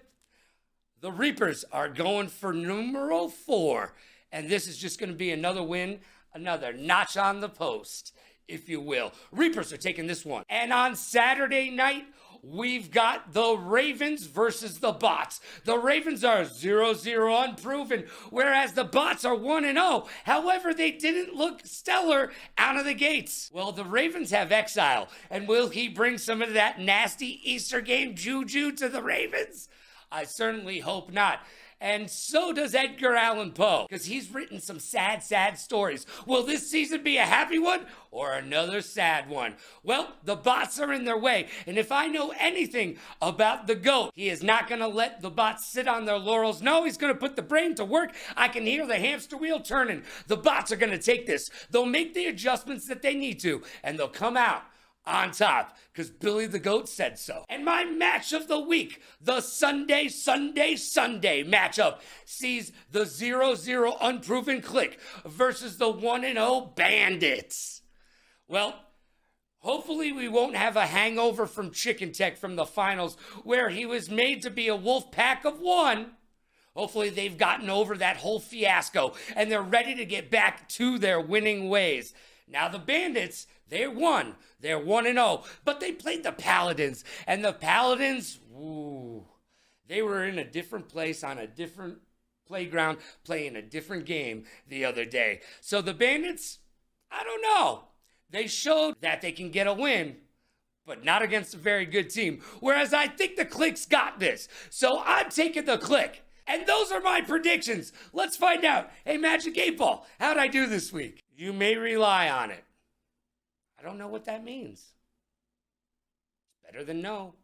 The Reapers are going for numero 4, and this is just going to be another win, another notch on the post, if you will. Reapers are taking this one. And on Saturday night, we've got the Ravens versus the Bots. The Ravens are 0-0 unproven, whereas the Bots are 1-0. However, they didn't look stellar out of the gates. Well, the Ravens have Exile, and will he bring some of that nasty Easter game juju to the Ravens? I certainly hope not. And so does Edgar Allan Poe, because he's written some sad, sad stories. Will this season be a happy one or another sad one? Well, the Bots are in their way, and if I know anything about the GOAT, he is not going to let the Bots sit on their laurels. No, he's going to put the brain to work. I can hear the hamster wheel turning. The Bots are going to take this. They'll make the adjustments that they need to, and they'll come out on top, because Billy the Goat said so. And my match of the week, the Sunday matchup, sees the 0-0 unproven Click versus the 1-0 Bandits. Well, hopefully we won't have a hangover from Chicken Tech from the finals, where he was made to be a wolf pack of one. Hopefully they've gotten over that whole fiasco, and they're ready to get back to their winning ways. Now the Bandits, they won. They're 1-0. But they played the Paladins. And the Paladins, they were in a different place on a different playground playing a different game the other day. So the Bandits, I don't know. They showed that they can get a win, but not against a very good team. Whereas I think the Click's got this. So I'm taking the Click. And those are my predictions. Let's find out. Hey, Magic 8 Ball, how'd I do this week? You may rely on it. I don't know what that means. Better than no.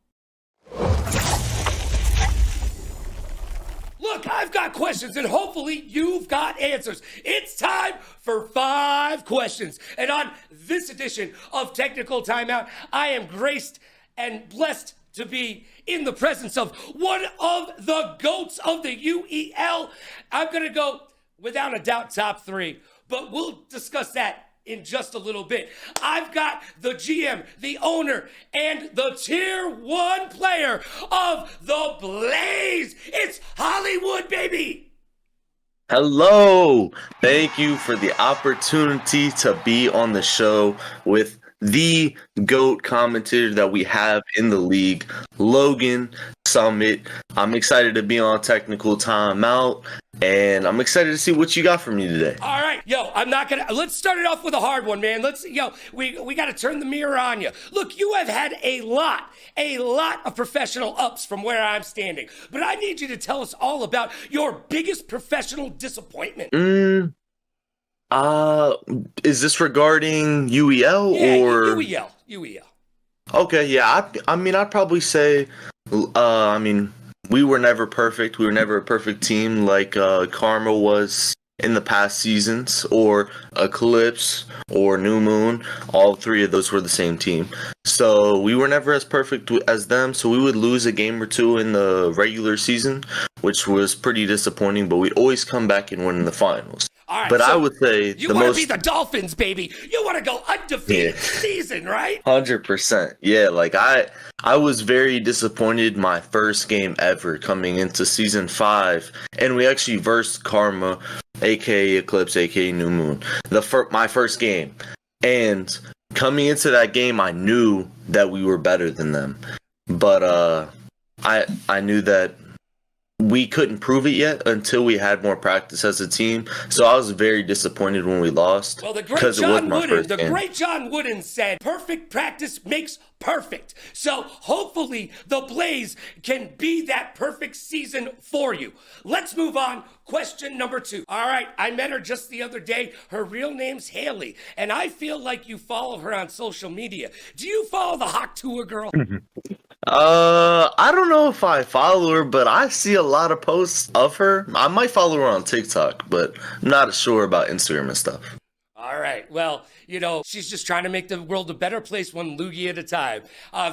Look, I've got questions, and hopefully you've got answers. It's time for 5 questions. And on this edition of Technical Timeout, I am graced and blessed to be in the presence of one of the GOATs of the UEL. I'm going to go, without a doubt, top 3, but we'll discuss that in just a little bit. I've got the GM, the owner, and the tier 1 player of the Blaze. It's Hollywood, baby. Hello. Thank you for the opportunity to be on the show with the GOAT commentator that we have in the league, Logan Summit. I'm excited to be on Technical Timeout, and I'm excited to see what you got for me today. All right, let's start it off with a hard one, man. We got to turn the mirror on you. Look, you have had a lot of professional ups from where I'm standing, but I need you to tell us all about your biggest professional disappointment. Is this regarding UEL or UEL? Okay, yeah. I'd probably say, we were never perfect. We were never a perfect team like Karma was in the past seasons, or Eclipse, or New Moon. All 3 of those were the same team. So we were never as perfect as them, so we would lose a game or 2 in the regular season, which was pretty disappointing, but we'd always come back and win in the finals. All right, but so I would say you want to be the Dolphins, baby. You want to go undefeated season, right? 100%. Yeah, like I was very disappointed my first game ever coming into season 5, and we actually versed Karma, aka Eclipse, aka New Moon, my first game. And coming into that game, I knew that we were better than them, but I knew that we couldn't prove it yet until we had more practice as a team. So I was very disappointed when we lost. Well, the great John Wooden said, perfect practice makes perfect. So hopefully the Blaze can be that perfect season for you. Let's move on. Question number 2. All right, I met her just the other day. Her real name's Haley, and I feel like you follow her on social media. Do you follow the Hawk Tour girl? I don't know if I follow her, but I see a lot of posts of her. I might follow her on TikTok, but I'm not sure about Instagram and stuff. All right. Well, she's just trying to make the world a better place, one loogie at a time.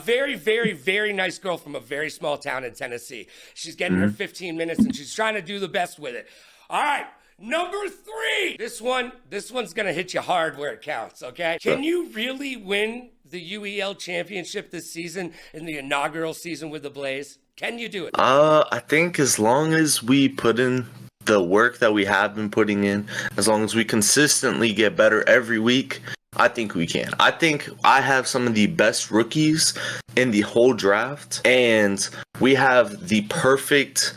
Very, very, very nice girl from a very small town in Tennessee. She's getting her 15 minutes, and she's trying to do the best with it. All right. Number 3. This one's going to hit you hard where it counts, okay? Can you really win the UEL championship this season in the inaugural season with the Blaze? Can you do it? I think as long as we put in the work that we have been putting in, as long as we consistently get better every week, I think we can. I think I have some of the best rookies in the whole draft, and we have the perfect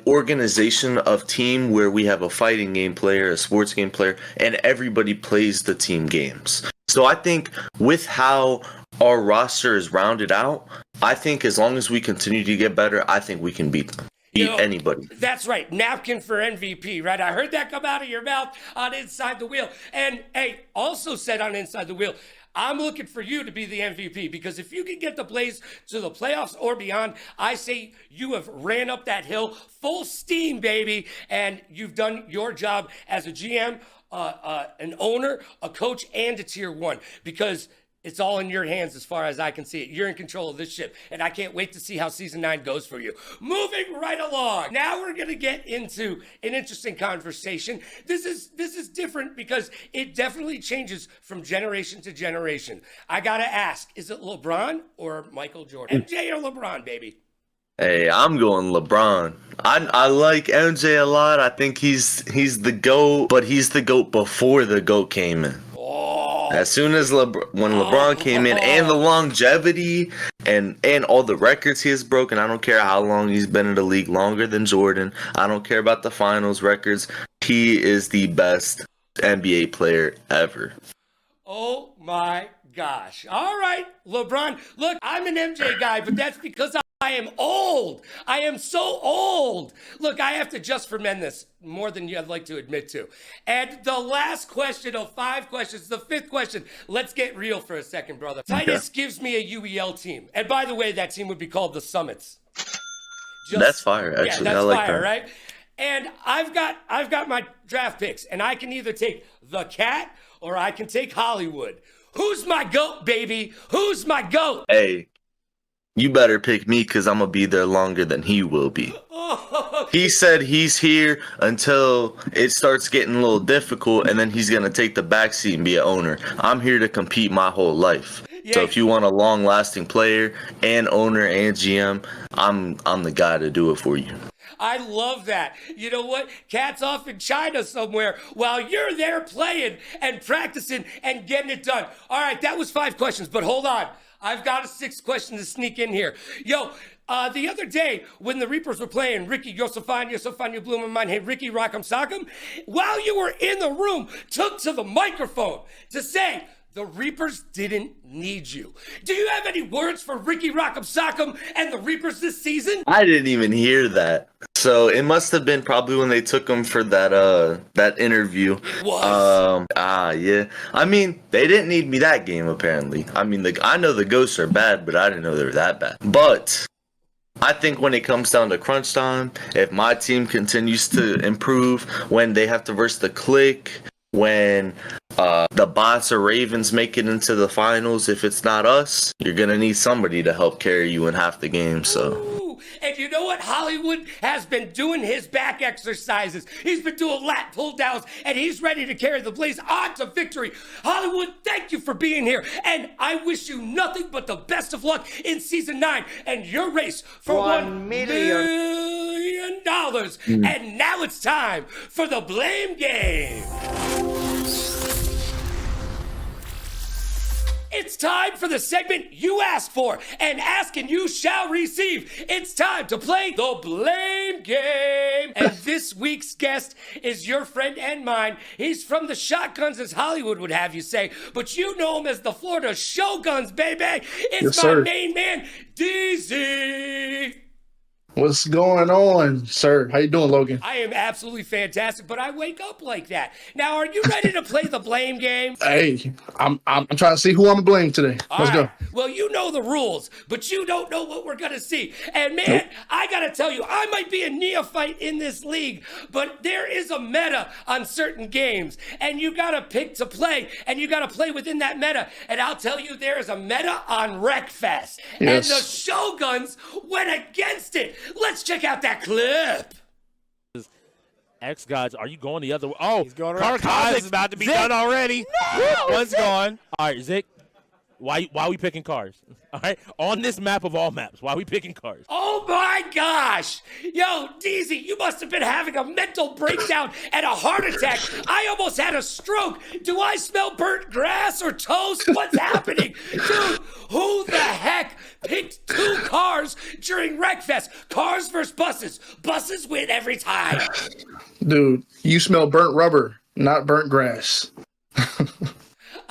organization of team where we have a fighting game player, a sports game player, and everybody plays the team games. So I think with how our roster is rounded out, I think as long as we continue to get better, I think we can beat them. Anybody. That's right. Napkin for MVP, right? I heard that come out of your mouth on Inside the Wheel. And hey, also said on Inside the Wheel, I'm looking for you to be the MVP, because if you can get the Blaze to the playoffs or beyond, I say you have ran up that hill full steam, baby, and you've done your job as a GM, an owner, a coach, and a tier 1, because it's all in your hands as far as I can see it. You're in control of this ship, and I can't wait to see how Season 9 goes for you. Moving right along. Now we're going to get into an interesting conversation. This is different because it definitely changes from generation to generation. I got to ask, is it LeBron or Michael Jordan? MJ or LeBron, baby? Hey, I'm going LeBron. I like MJ a lot. I think he's the GOAT, but he's the GOAT before the GOAT came in. As soon as when LeBron came in, and the longevity and all the records he has broken, I don't care how long he's been in the league, longer than Jordan. I don't care about the finals records. He is the best NBA player ever. Oh my gosh. All right, LeBron. Look, I'm an MJ guy, but that's because I am old. I am so old. Look, I have to just for men this more than I'd like to admit to. And the last question of 5 questions, the 5th question. Let's get real for a second, brother. Titus gives me a UEL team. And by the way, that team would be called the Summits. That's fire, actually. Yeah, that's I like fire, that. right? And I've got my draft picks, and I can either take the Cat or I can take Hollywood. Who's my GOAT, baby? Who's my GOAT? Hey, you better pick me because I'm going to be there longer than he will be. He said he's here until it starts getting a little difficult, and then he's going to take the backseat and be an owner. I'm here to compete my whole life. Yeah. So if you want a long-lasting player and owner and GM, I'm the guy to do it for you. I love that. You know what? Cat's off in China somewhere while you're there playing and practicing and getting it done. All right, that was 5 questions, but hold on. I've got a 6th question to sneak in here. Yo, the other day when the Reapers were playing Ricky Yosefania blew my mind. Hey, Ricky Rock'em Sock'em, while you were in the room, took to the microphone to say the Reapers didn't need you. Do you have any words for Ricky Rock'em Sock'em and the Reapers this season? I didn't even hear that. So it must have been probably when they took him for that interview. It was. Yeah. I mean, they didn't need me that game, apparently. I mean, I know the Ghosts are bad, but I didn't know they were that bad. But I think when it comes down to crunch time, if my team continues to improve, when they have to verse the Click, when the bots or Ravens make it into the finals, if it's not us, you're going to need somebody to help carry you in half the game, so... Ooh, and you know what? Hollywood has been doing his back exercises. He's been doing lat pull downs, and he's ready to carry the Blaze on to victory. Hollywood, thank you for being here, and I wish you nothing but the best of luck in Season 9 and your race for $1 million. And now it's time for the Blame Game. It's time for the segment you asked for, and asking you shall receive. It's time to play the Blame Game. And this week's guest is your friend and mine. He's from the Shotguns, as Hollywood would have you say, but you know him as the Florida Shoguns, baby. It's Yes, my sir. main man, DZ. What's going on, sir? How you doing, Logan? I am absolutely fantastic, but I wake up like that. Now, are you ready to play the Blame Game? Hey, I'm trying to see who I'm gonna blame today. Let's go. Well, you know the rules, but you don't know what we're going to see. And man, I got to tell you, I might be a neophyte in this league, but there is a meta on certain games, and you got to pick to play, and you got to play within that meta. And I'll tell you, there is a meta on Wreckfest, and Yes. the Shoguns went against it. Let's check out that clip. X guys, are you going the other way? Oh, He's going around. Kaz Kaz is about to be Zick. done already. One's gone. All right, Zick. Why we picking cars? All right, on this map of all maps, why we picking cars? Oh my gosh! Yo, DZ, you must have been having a mental breakdown and a heart attack. I almost had a stroke. Do I smell burnt grass or toast? What's happening? Dude, who the heck picked 2 cars during Wreckfest? Cars versus buses. Buses win every time. Dude, you smell burnt rubber, not burnt grass.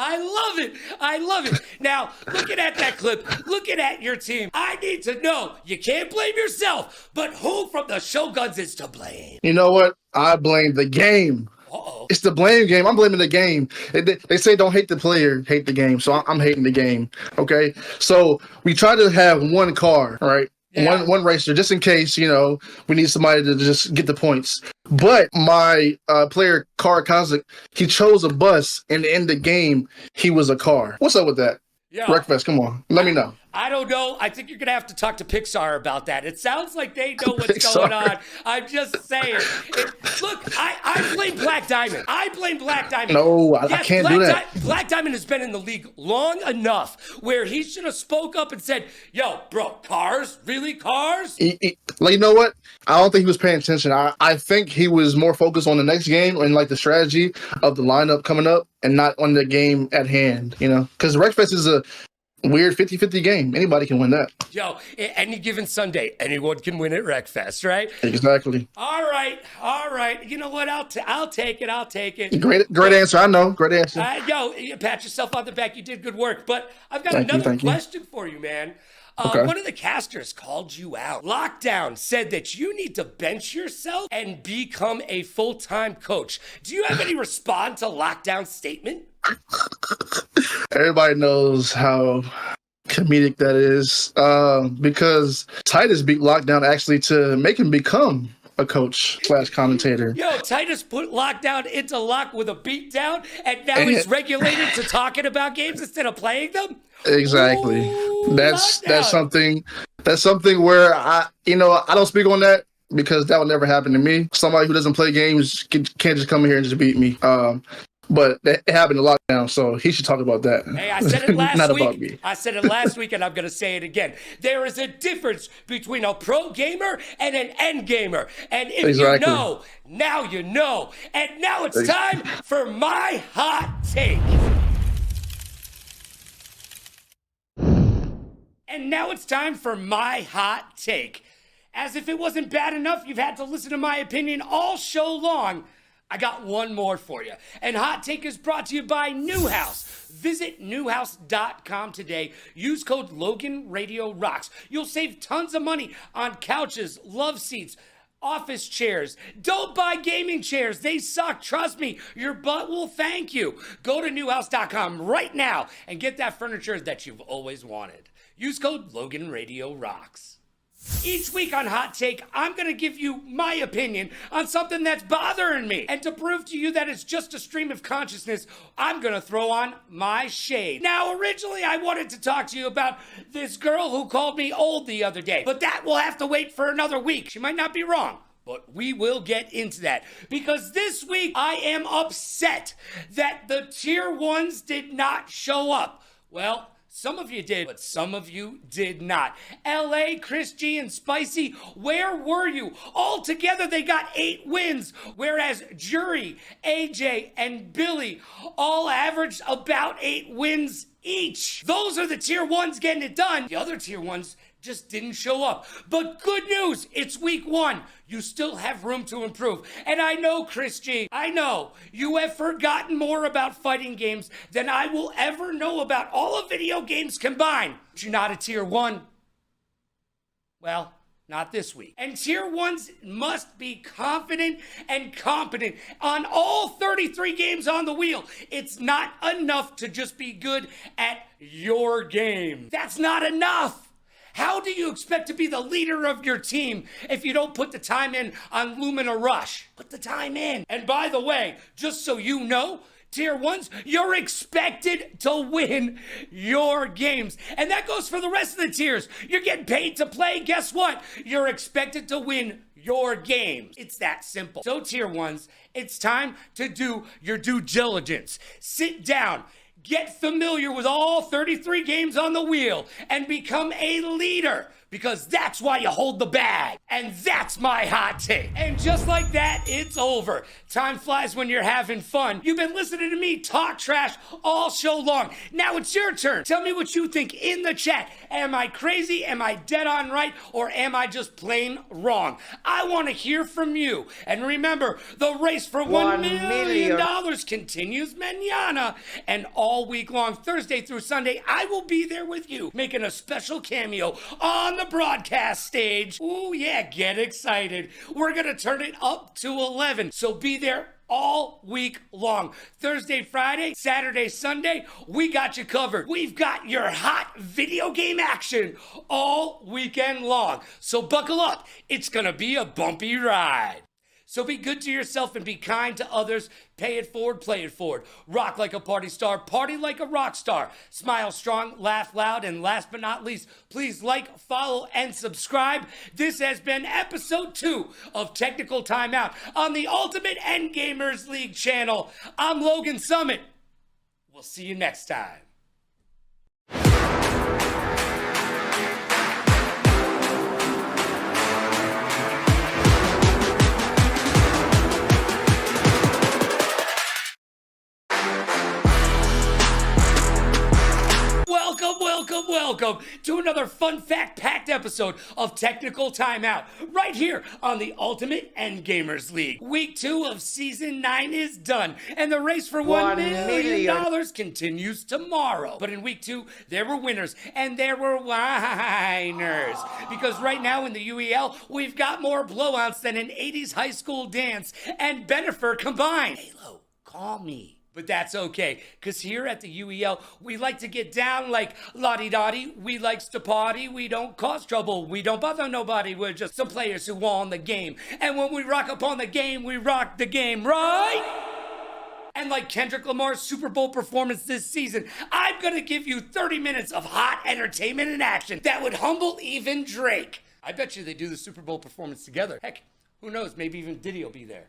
I love it. I love it. Now, looking at that clip, looking at your team, I need to know, you can't blame yourself, but who from the Shoguns is to blame? You know what? I blame the game. Uh-oh. It's the blame game. I'm blaming the game. They say don't hate the player, hate the game. So I'm hating the game. Okay. So we try to have one car, right? Yeah. One racer, just in case, we need somebody to just get the points. But my player, Car Kozik, he chose a bus, and in the game, he was a car. What's up with that? Yeah. Wreckfest, come on. Let me know. I don't know. I think you're going to have to talk to Pixar about that. It sounds like they know what's Pixar. going on. I'm just saying. Look, I blame Black Diamond. I blame Black Diamond. No, I can't do that. Black Diamond has been in the league long enough where he should have spoke up and said, yo, bro, cars? Really, cars? Like, you know what? I don't think he was paying attention. I think he was more focused on the next game and like the strategy of the lineup coming up and not on the game at hand, Because Wreckfest is weird 50-50 game. Anybody can win that. Yo, any given Sunday, anyone can win at Wreckfest, right? Exactly. All right. You know what? I'll take it. I'll take it. Great answer. I know. Great answer. Yo, you pat yourself on the back. You did good work. But I've got Thank another you. question for you, man. Okay. One of the casters called you out. Lockdown said that you need to bench yourself and become a full-time coach. Do you have any response to Lockdown's statement? Everybody knows how comedic that is, because Titus beat Lockdown actually to make him become a coach / commentator. Yo, Titus put Lockdown into lock with a beatdown, and now he's regulated to talking about games instead of playing them? Exactly. Ooh, that's Lockdown. something where I don't speak on that because that would never happen to me. Somebody who doesn't play games can't just come in here and just beat me. But it happened to Lockdown, so he should talk about that. Hey, I said it last Not week. about me. I said it last week, and I'm going to say it again. There is a difference between a pro gamer and an end gamer. And if you know, now you know. And now it's time for my hot take. And now it's time for my hot take. As if it wasn't bad enough, you've had to listen to my opinion all show long. I got one more for you. And Hot Take is brought to you by Newhouse. Visit newhouse.com today. Use code LoganRadioRocks. You'll save tons of money on couches, love seats, office chairs. Don't buy gaming chairs. They suck. Trust me, your butt will thank you. Go to newhouse.com right now and get that furniture that you've always wanted. Use code LoganRadioRocks. Each week on Hot Take, I'm going to give you my opinion on something that's bothering me. And to prove to you that it's just a stream of consciousness, I'm going to throw on my shade. Now, originally, I wanted to talk to you about this girl who called me old the other day, but that will have to wait for another week. She might not be wrong, but we will get into that. Because this week, I am upset that the tier 1s did not show up. Well, some of you did, but some of you did not. LA, Chris G, and Spicy, where were you? All together, they got 8 wins, whereas Jury, AJ, and Billy all averaged about 8 wins each. Those are the tier 1s getting it done. The other tier 1s just didn't show up. But good news, it's week 1. You still have room to improve. And I know, Chris G, I know you have forgotten more about fighting games than I will ever know about all of video games combined. But you're not a tier 1. Well, not this week. And tier 1s must be confident and competent on all 33 games on the wheel. It's not enough to just be good at your game. That's not enough. How do you expect to be the leader of your team if you don't put the time in on Lumina Rush? Put the time in. And by the way, just so you know, tier 1s, you're expected to win your games. And that goes for the rest of the tiers. You're getting paid to play. Guess what? You're expected to win your games. It's that simple. So tier 1s, it's time to do your due diligence. Sit down. Get familiar with all 33 games on the wheel and become a leader, because that's why you hold the bag. And that's my hot take. And just like that, it's over. Time flies when you're having fun. You've been listening to me talk trash all show long. Now it's your turn. Tell me what you think in the chat. Am I crazy? Am I dead on right? Or am I just plain wrong? I want to hear from you. And remember, the race for $1 million continues mañana. And all week long, Thursday through Sunday, I will be there with you, making a special cameo on the broadcast stage. Ooh, yeah, get excited. We're going to turn it up to 11. So be there all week long. Thursday, Friday, Saturday, Sunday, we got you covered. We've got your hot video game action all weekend long. So buckle up. It's going to be a bumpy ride. So be good to yourself and be kind to others. Pay it forward, play it forward. Rock like a party star, party like a rock star. Smile strong, laugh loud, and last but not least, please like, follow, and subscribe. This has been episode 2 of Technical Timeout on the Ultimate Endgamers League channel. I'm Logan Summit. We'll see you next time. welcome to another fun fact-packed episode of Technical Timeout, right here on the Ultimate Endgamers League. Week 2 of Season 9 is done, and the race for $1 million continues tomorrow. But in Week 2, there were winners, and there were whiners. Because right now in the UEL, we've got more blowouts than an 80s high school dance and Bennifer combined. Halo, call me. But that's okay, because here at the UEL, we like to get down like lottie-dottie. We likes to party. We don't cause trouble. We don't bother nobody. We're just some players who won the game. And when we rock up on the game, we rock the game, right? And like Kendrick Lamar's Super Bowl performance this season, I'm going to give you 30 minutes of hot entertainment and action that would humble even Drake. I bet you they do the Super Bowl performance together. Heck, who knows? Maybe even Diddy will be there.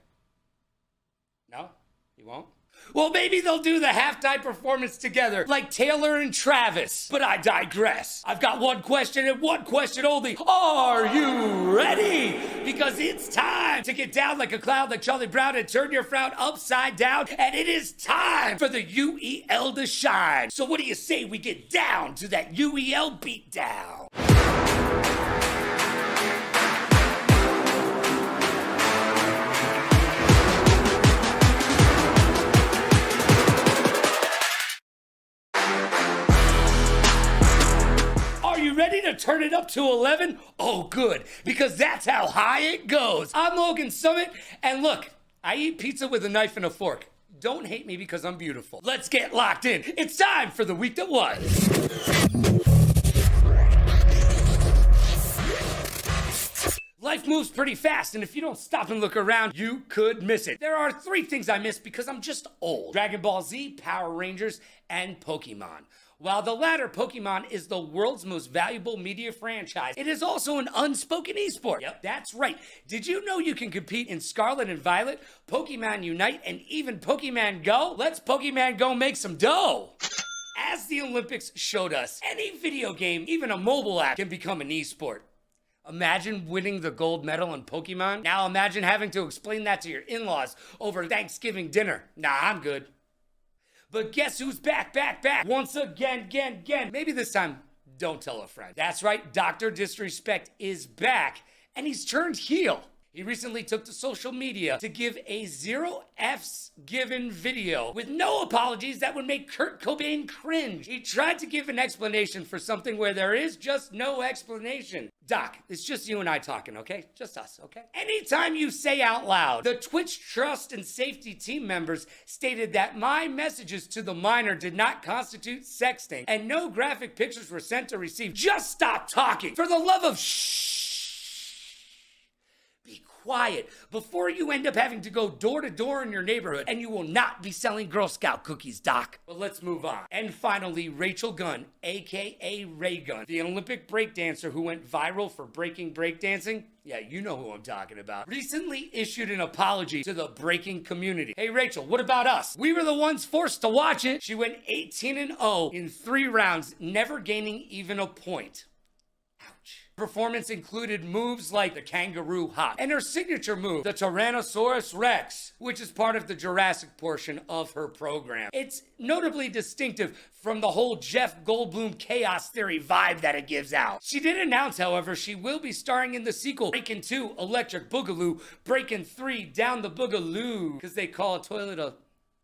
No? He won't? Well, maybe they'll do the halftime performance together, like Taylor and Travis. But I digress. I've got one question and one question only. Are you ready? Because it's time to get down like a cloud like Charlie Brown and turn your frown upside down. And it is time for the UEL to shine. So what do you say we get down to that UEL beatdown? Ready to turn it up to 11? Oh, good, because that's how high it goes. I'm Logan Summit, and look, I eat pizza with a knife and a fork. Don't hate me because I'm beautiful. Let's get locked in. It's time for the week that was. Life moves pretty fast, and if you don't stop and look around, you could miss it. There are 3 things I miss because I'm just old. Dragon Ball Z, Power Rangers, and Pokemon. While the latter, Pokemon, is the world's most valuable media franchise, it is also an unspoken esport. Yep, that's right. Did you know you can compete in Scarlet and Violet, Pokemon Unite, and even Pokemon Go? Let's Pokemon Go make some dough! As the Olympics showed us, any video game, even a mobile app, can become an esport. Imagine winning the gold medal in Pokemon. Now imagine having to explain that to your in-laws over Thanksgiving dinner. Nah, I'm good. But guess who's back? Once again. Maybe this time, don't tell a friend. That's right, Dr. Disrespect is back, and he's turned heel. He recently took to social media to give a 0 F's given video with no apologies that would make Kurt Cobain cringe. He tried to give an explanation for something where there is just no explanation. Doc, it's just you and I talking, okay? Just us, okay? Anytime you say out loud, the Twitch Trust and Safety team members stated that my messages to the minor did not constitute sexting and no graphic pictures were sent to receive. Just stop talking. For the love of be quiet before you end up having to go door to door in your neighborhood, and you will not be selling Girl Scout cookies, Doc. But let's move on. And finally, Rachel Gunn, aka Ray Gunn, the Olympic breakdancer who went viral for breaking breakdancing. Yeah, you know who I'm talking about. Recently issued an apology to the breaking community. Hey, Rachel, what about us? We were the ones forced to watch it. She went 18-0 in 3 rounds, never gaining even a point. Performance included moves like the kangaroo hop and her signature move, the Tyrannosaurus Rex, which is part of the Jurassic portion of her program. It's notably distinctive from the whole Jeff Goldblum chaos theory vibe that it gives out. She did announce, however, she will be starring in the sequel Breakin' 2 Electric Boogaloo, Breakin' 3 Down the Boogaloo, because they call a toilet a...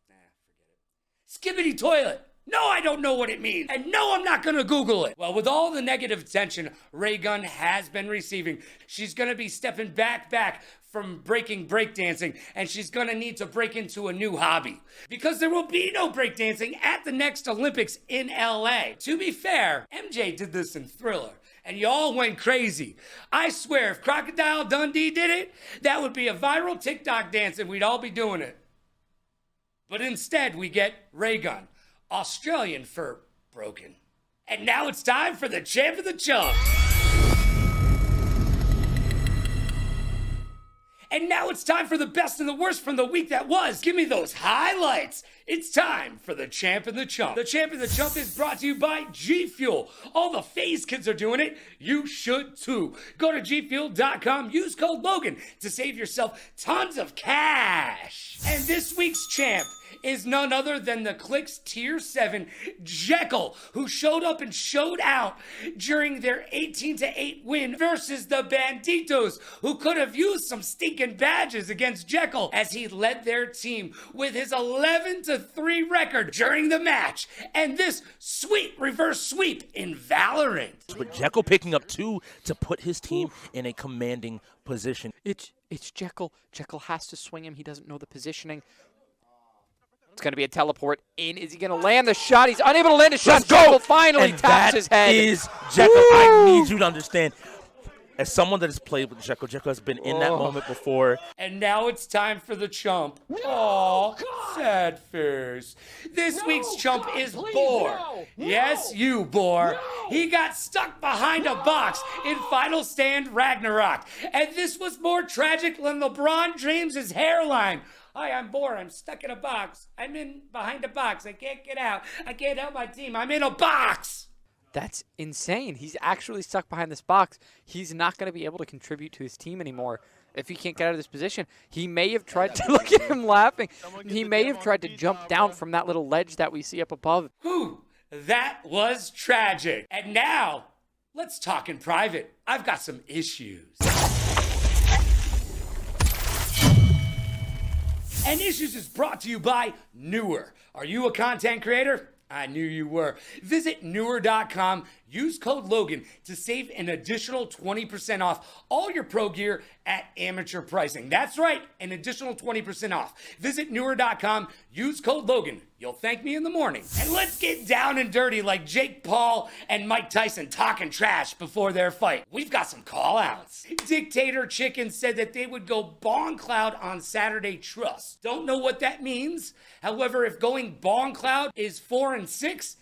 forget it. Skibbity toilet. No, I don't know what it means. And no, I'm not gonna Google it. Well, with all the negative attention Ray Gunn has been receiving, she's gonna be stepping back from breaking breakdancing, and she's gonna need to break into a new hobby. Because there will be no breakdancing at the next Olympics in LA. To be fair, MJ did this in Thriller, and y'all went crazy. I swear, if Crocodile Dundee did it, that would be a viral TikTok dance and we'd all be doing it. But instead, we get Ray Gunn, Australian for broken. And now it's time for the champ of the chump. And now it's time for the best and the worst from the week that was. Give me those highlights. It's time for the champ and the chump. The champ and the chump is brought to you by G Fuel. All the phase kids are doing it. You should too. Go to gfuel.com, use code Logan to save yourself tons of cash. And this week's champ is none other than the Click's Tier 7 Jekyll, who showed up and showed out during their 18-8 win versus the Banditos, who could have used some stinking badges against Jekyll as he led their team with his 11-3 record during the match, and this sweet reverse sweep in Valorant. With Jekyll picking up 2 to put his team in a commanding position. It's Jekyll. Jekyll has to swing him. He doesn't know the positioning. It's going to be a teleport in. Is he going to land the shot? He's unable to land a shot. Let's go! Jekyll finally And taps that his head. is Jekyll. I need you to understand. As someone that has played with Jekyll, Jekyll has been in that moment before. And now it's time for the chump. Aww, sad face. This week's chump is Boar. Yes, you, Boar. He got stuck behind a box in Final Stand Ragnarok. And this was more tragic than LeBron James' hairline. Hi, I'm Boar. I'm stuck in a box. I'm in behind a box. I can't get out. I can't help my team. I'm in a box. That's insane. He's actually stuck behind this box. He's not going to be able to contribute to his team anymore if he can't get out of this position. He may have tried to, look at him laughing. He may have tried to jump down from that little ledge that we see up above. Whew, that was tragic. And now, let's talk in private. I've got some issues. And Issues is brought to you by Newer. Are you a content creator? I knew you were. Visit newer.com, use code Logan to save an additional 20% off all your pro gear at amateur pricing. That's right, an additional 20% off. Visit newer.com, use code Logan. You'll thank me in the morning. And let's get down and dirty like Jake Paul and Mike Tyson talking trash before their fight. We've got some call-outs. Dictator Chicken said that they would go Bong Cloud on Saturday Trust. Don't know what that means. However, if going Bong Cloud is 4-6,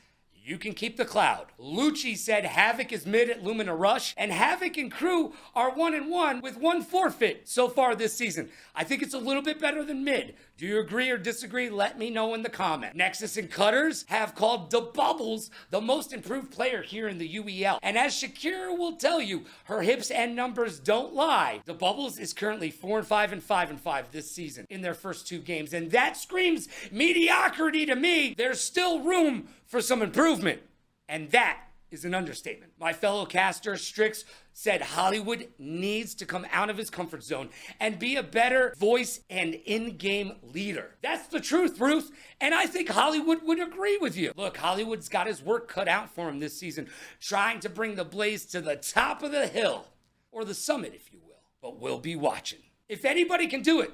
you can keep the cloud. Lucci said Havoc is mid at Lumina Rush, and Havoc and crew are 1-1 with 1 forfeit so far this season. I think it's a little bit better than mid. Do you agree or disagree? Let me know in the comment. Nexus and Cutters have called the Bubbles the most improved player here in the UEL. And as Shakira will tell you, her hips and numbers don't lie. The Bubbles is currently 4-5 and 5-5 this season in their first 2 games. And that screams mediocrity to me. There's still room for some improvement. And that is an understatement. My fellow caster, Strix, said Hollywood needs to come out of his comfort zone and be a better voice and in-game leader. That's the truth, Ruth, and I think Hollywood would agree with you. Look, Hollywood's got his work cut out for him this season, trying to bring the Blaze to the top of the hill, or the summit, if you will. But we'll be watching. If anybody can do it,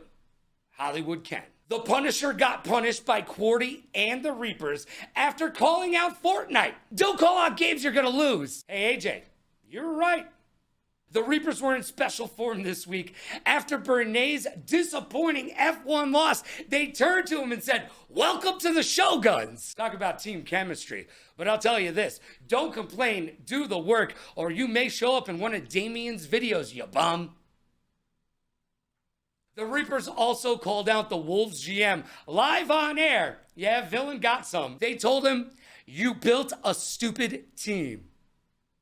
Hollywood can. The Punisher got punished by Quarty and the Reapers after calling out Fortnite. Don't call out games you're gonna lose. Hey, AJ, you're right. The Reapers were in special form this week. After Bernays' disappointing F1 loss, they turned to him and said, "Welcome to the Shoguns." Talk about team chemistry. But I'll tell you this, don't complain, do the work, or you may show up in one of Damien's videos, you bum. The Reapers also called out the Wolves GM live on air. Yeah, Villain got some. They told him, "You built a stupid team."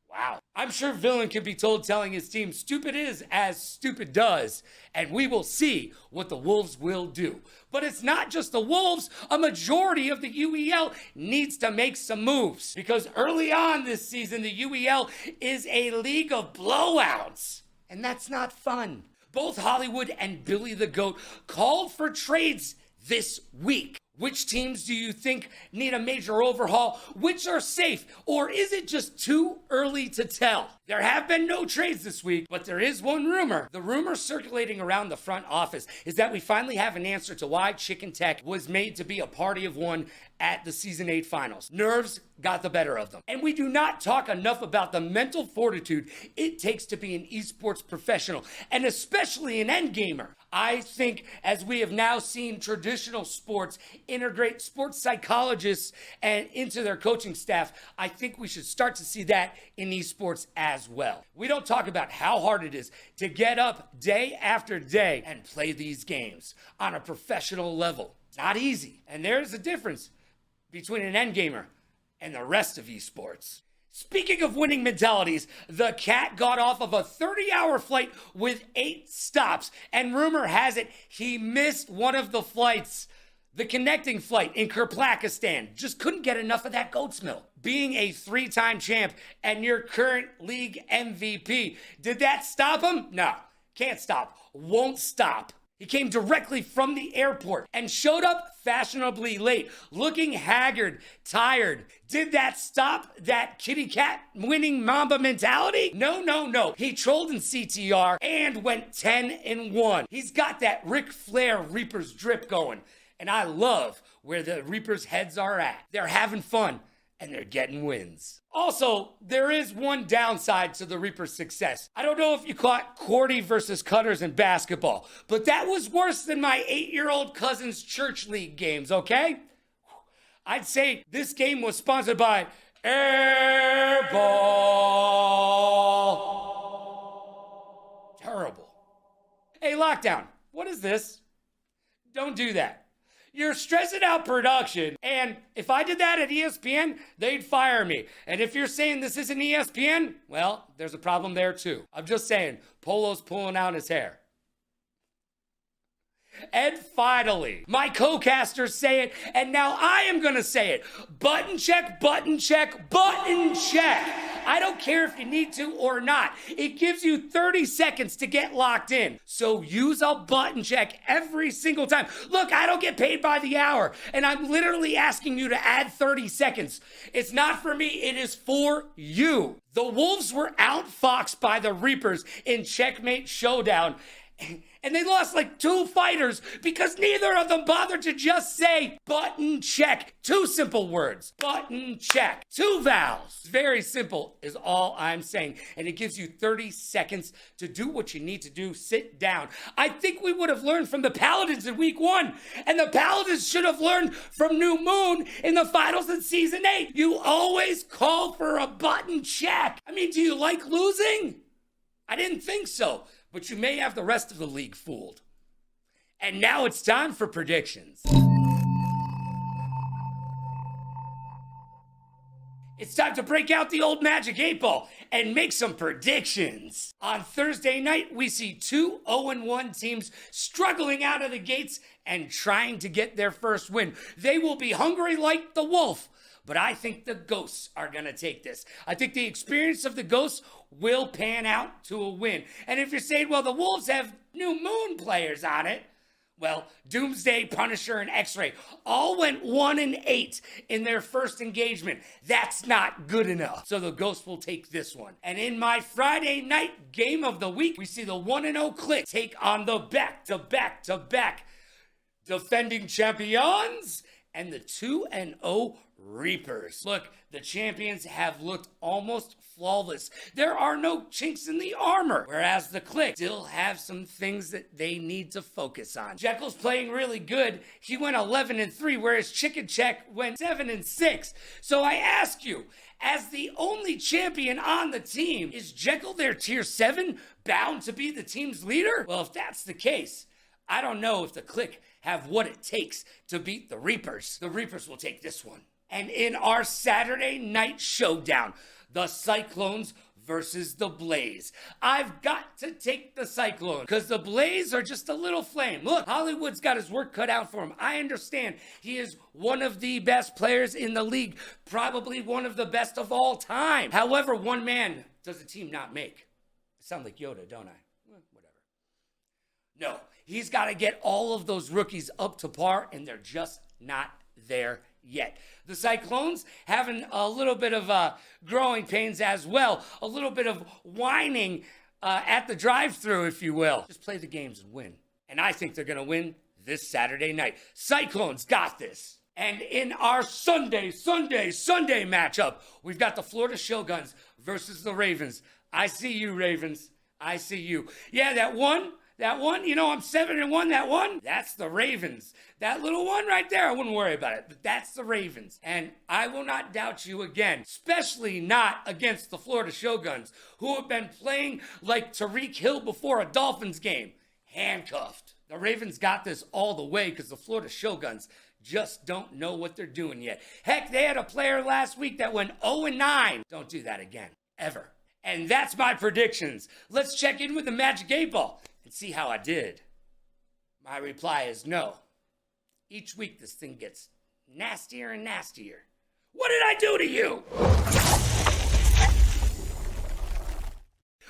Wow. I'm sure Villain can be told telling his team stupid is as stupid does, and we will see what the Wolves will do. But it's not just the Wolves. A majority of the UEL needs to make some moves, because early on this season, the UEL is a league of blowouts, and that's not fun. Both Hollywood and Billy the Goat called for trades this week. Which teams do you think need a major overhaul? Which are safe? Or is it just too early to tell? There have been no trades this week, but there is one rumor. The rumor circulating around the front office is that we finally have an answer to why Chicken Tech was made to be a party of one at the Season 8 finals. Nerves got the better of them. And we do not talk enough about the mental fortitude it takes to be an esports professional, and especially an endgamer. I think as we have now seen traditional sports integrate sports psychologists and into their coaching staff, I think we should start to see that in esports as well. We don't talk about how hard it is to get up day after day and play these games on a professional level. It's not easy. And there's a difference between an endgamer and the rest of esports. Speaking of winning mentalities, the Cat got off of a 30-hour flight with 8 stops, and rumor has it he missed one of the flights. The connecting flight in Kirplakistan just couldn't get enough of that goat's milk. Being a 3-time champ and your current league MVP, did that stop him? No, can't stop, won't stop. He came directly from the airport and showed up fashionably late, looking haggard, tired. Did that stop that kitty cat winning Mamba mentality? No, no, no. He trolled in CTR and went 10-1. He's got that Ric Flair Reaper's drip going. And I love where the Reapers' heads are at. They're having fun and they're getting wins. Also, there is one downside to the Reapers' success. I don't know if you caught Cordy versus Cutters in basketball, but that was worse than my 8-year-old cousin's church league games, okay? I'd say this game was sponsored by Airball. Terrible. Hey, Lockdown, what is this? Don't do that. You're stressing out production, and if I did that at ESPN, they'd fire me. And if you're saying this isn't ESPN, well, there's a problem there too. I'm just saying, Polo's pulling out his hair. And finally, my co-casters say it, and now I am gonna say it. Button check, button check, button check. I don't care if you need to or not. It gives you 30 seconds to get locked in. So use a button check every single time. Look, I don't get paid by the hour, and I'm literally asking you to add 30 seconds. It's not for me, it is for you. The Wolves were outfoxed by the Reapers in Checkmate Showdown. And they lost like 2 fighters because neither of them bothered to just say button check. 2 simple words. Button check. 2 vowels. Very simple is all I'm saying. And it gives you 30 seconds to do what you need to do. Sit down. I think we would have learned from the Paladins in week 1. And the Paladins should have learned from New Moon in the finals in season 8. You always call for a button check. I mean, do you like losing? I didn't think so. But you may have the rest of the league fooled. And now it's time for predictions. It's time to break out the old Magic 8 Ball and make some predictions. On Thursday night, we see 2 0-1 teams struggling out of the gates and trying to get their first win. They will be hungry like the wolf. But I think the Ghosts are going to take this. I think the experience of the Ghosts will pan out to a win. And if you're saying, well, the Wolves have New Moon players on it, well, Doomsday, Punisher, and X-Ray all went 1-8 in their first engagement. That's not good enough. So the Ghosts will take this one. And in my Friday night game of the week, we see the 1-0 Click take on the back-to-back defending champions and the 2-0 Reapers. Look, the champions have looked almost flawless. There are no chinks in the armor, whereas the Click still have some things that they need to focus on. Jekyll's playing really good. He went 11-3, whereas Chicken Check went 7-6. So I ask you, as the only champion on the team, is Jekyll their tier 7 bound to be the team's leader? Well, if that's the case, I don't know if the Click have what it takes to beat the Reapers. The Reapers will take this one. And in our Saturday night showdown, the Cyclones versus the Blaze. I've got to take the Cyclones because the Blaze are just a little flame. Look, Hollywood's got his work cut out for him. I understand. He is one of the best players in the league, probably one of the best of all time. However, one man does a team not make. I sound like Yoda, don't I? Well, whatever. No, he's got to get all of those rookies up to par, and they're just not there yet. The Cyclones having a little bit of growing pains as well, a little bit of whining at the drive-thru, if you will. Just play the games and win. And I think they're going to win this Saturday night. Cyclones got this. And in our Sunday matchup, we've got the Florida Shoguns versus the Ravens. I see you, Ravens. I see you. Yeah, that one, you know, I'm 7-1, that one, that's the Ravens. That little one right there, I wouldn't worry about it, but that's the Ravens. And I will not doubt you again, especially not against the Florida Shoguns, who have been playing like Tyreek Hill before a Dolphins game, handcuffed. The Ravens got this all the way because the Florida Shoguns just don't know what they're doing yet. Heck, they had a player last week that went 0-9. Don't do that again, ever. And that's my predictions. Let's check in with the Magic 8 Ball and see how I did. My reply is no. Each week, this thing gets nastier and nastier. What did I do to you?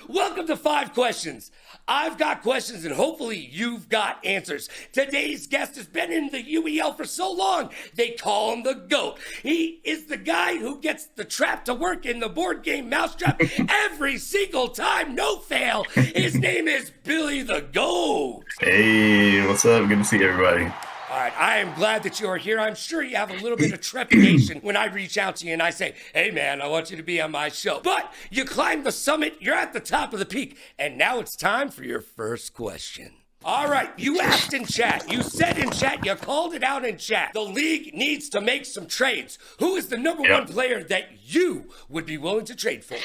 Welcome to 5 Questions. I've got questions and hopefully you've got answers. Today's guest has been in the UEL for so long, they call him the GOAT. He is the guy who gets the trap to work in the board game Mousetrap every single time, no fail. His name is Billy the GOAT. Hey, what's up? Good to see everybody. All right, I am glad that you are here. I'm sure you have a little bit of trepidation when I reach out to you and I say, hey man, I want you to be on my show. But you climbed the summit, you're at the top of the peak, and now it's time for your first question. All right, you asked in chat, you said in chat, you called it out in chat. The league needs to make some trades. Who is the number one player that you would be willing to trade for?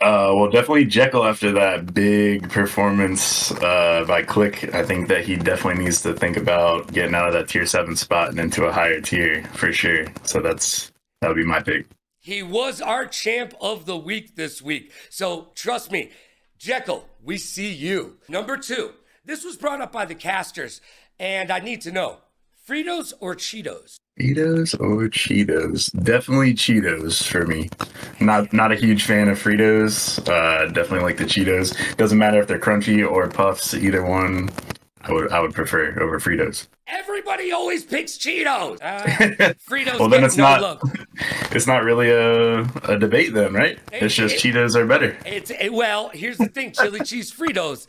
Well, definitely Jekyll after that big performance by Click. I think that he definitely needs to think about getting out of that tier 7 spot and into a higher tier for sure. So that would be my pick. He was our champ of the week this week. So trust me, Jekyll, we see you. Number 2. This was brought up by the casters, and I need to know, Fritos or Cheetos? Fritos or Cheetos? Definitely Cheetos for me. Not a huge fan of Fritos. Definitely like the Cheetos. Doesn't matter if they're crunchy or puffs, either one I would prefer over Fritos. Everybody always picks Cheetos. Fritos well, then get it's no not. love. It's not really a debate then, right? It's just Cheetos are better. Well, here's the thing: chili cheese Fritos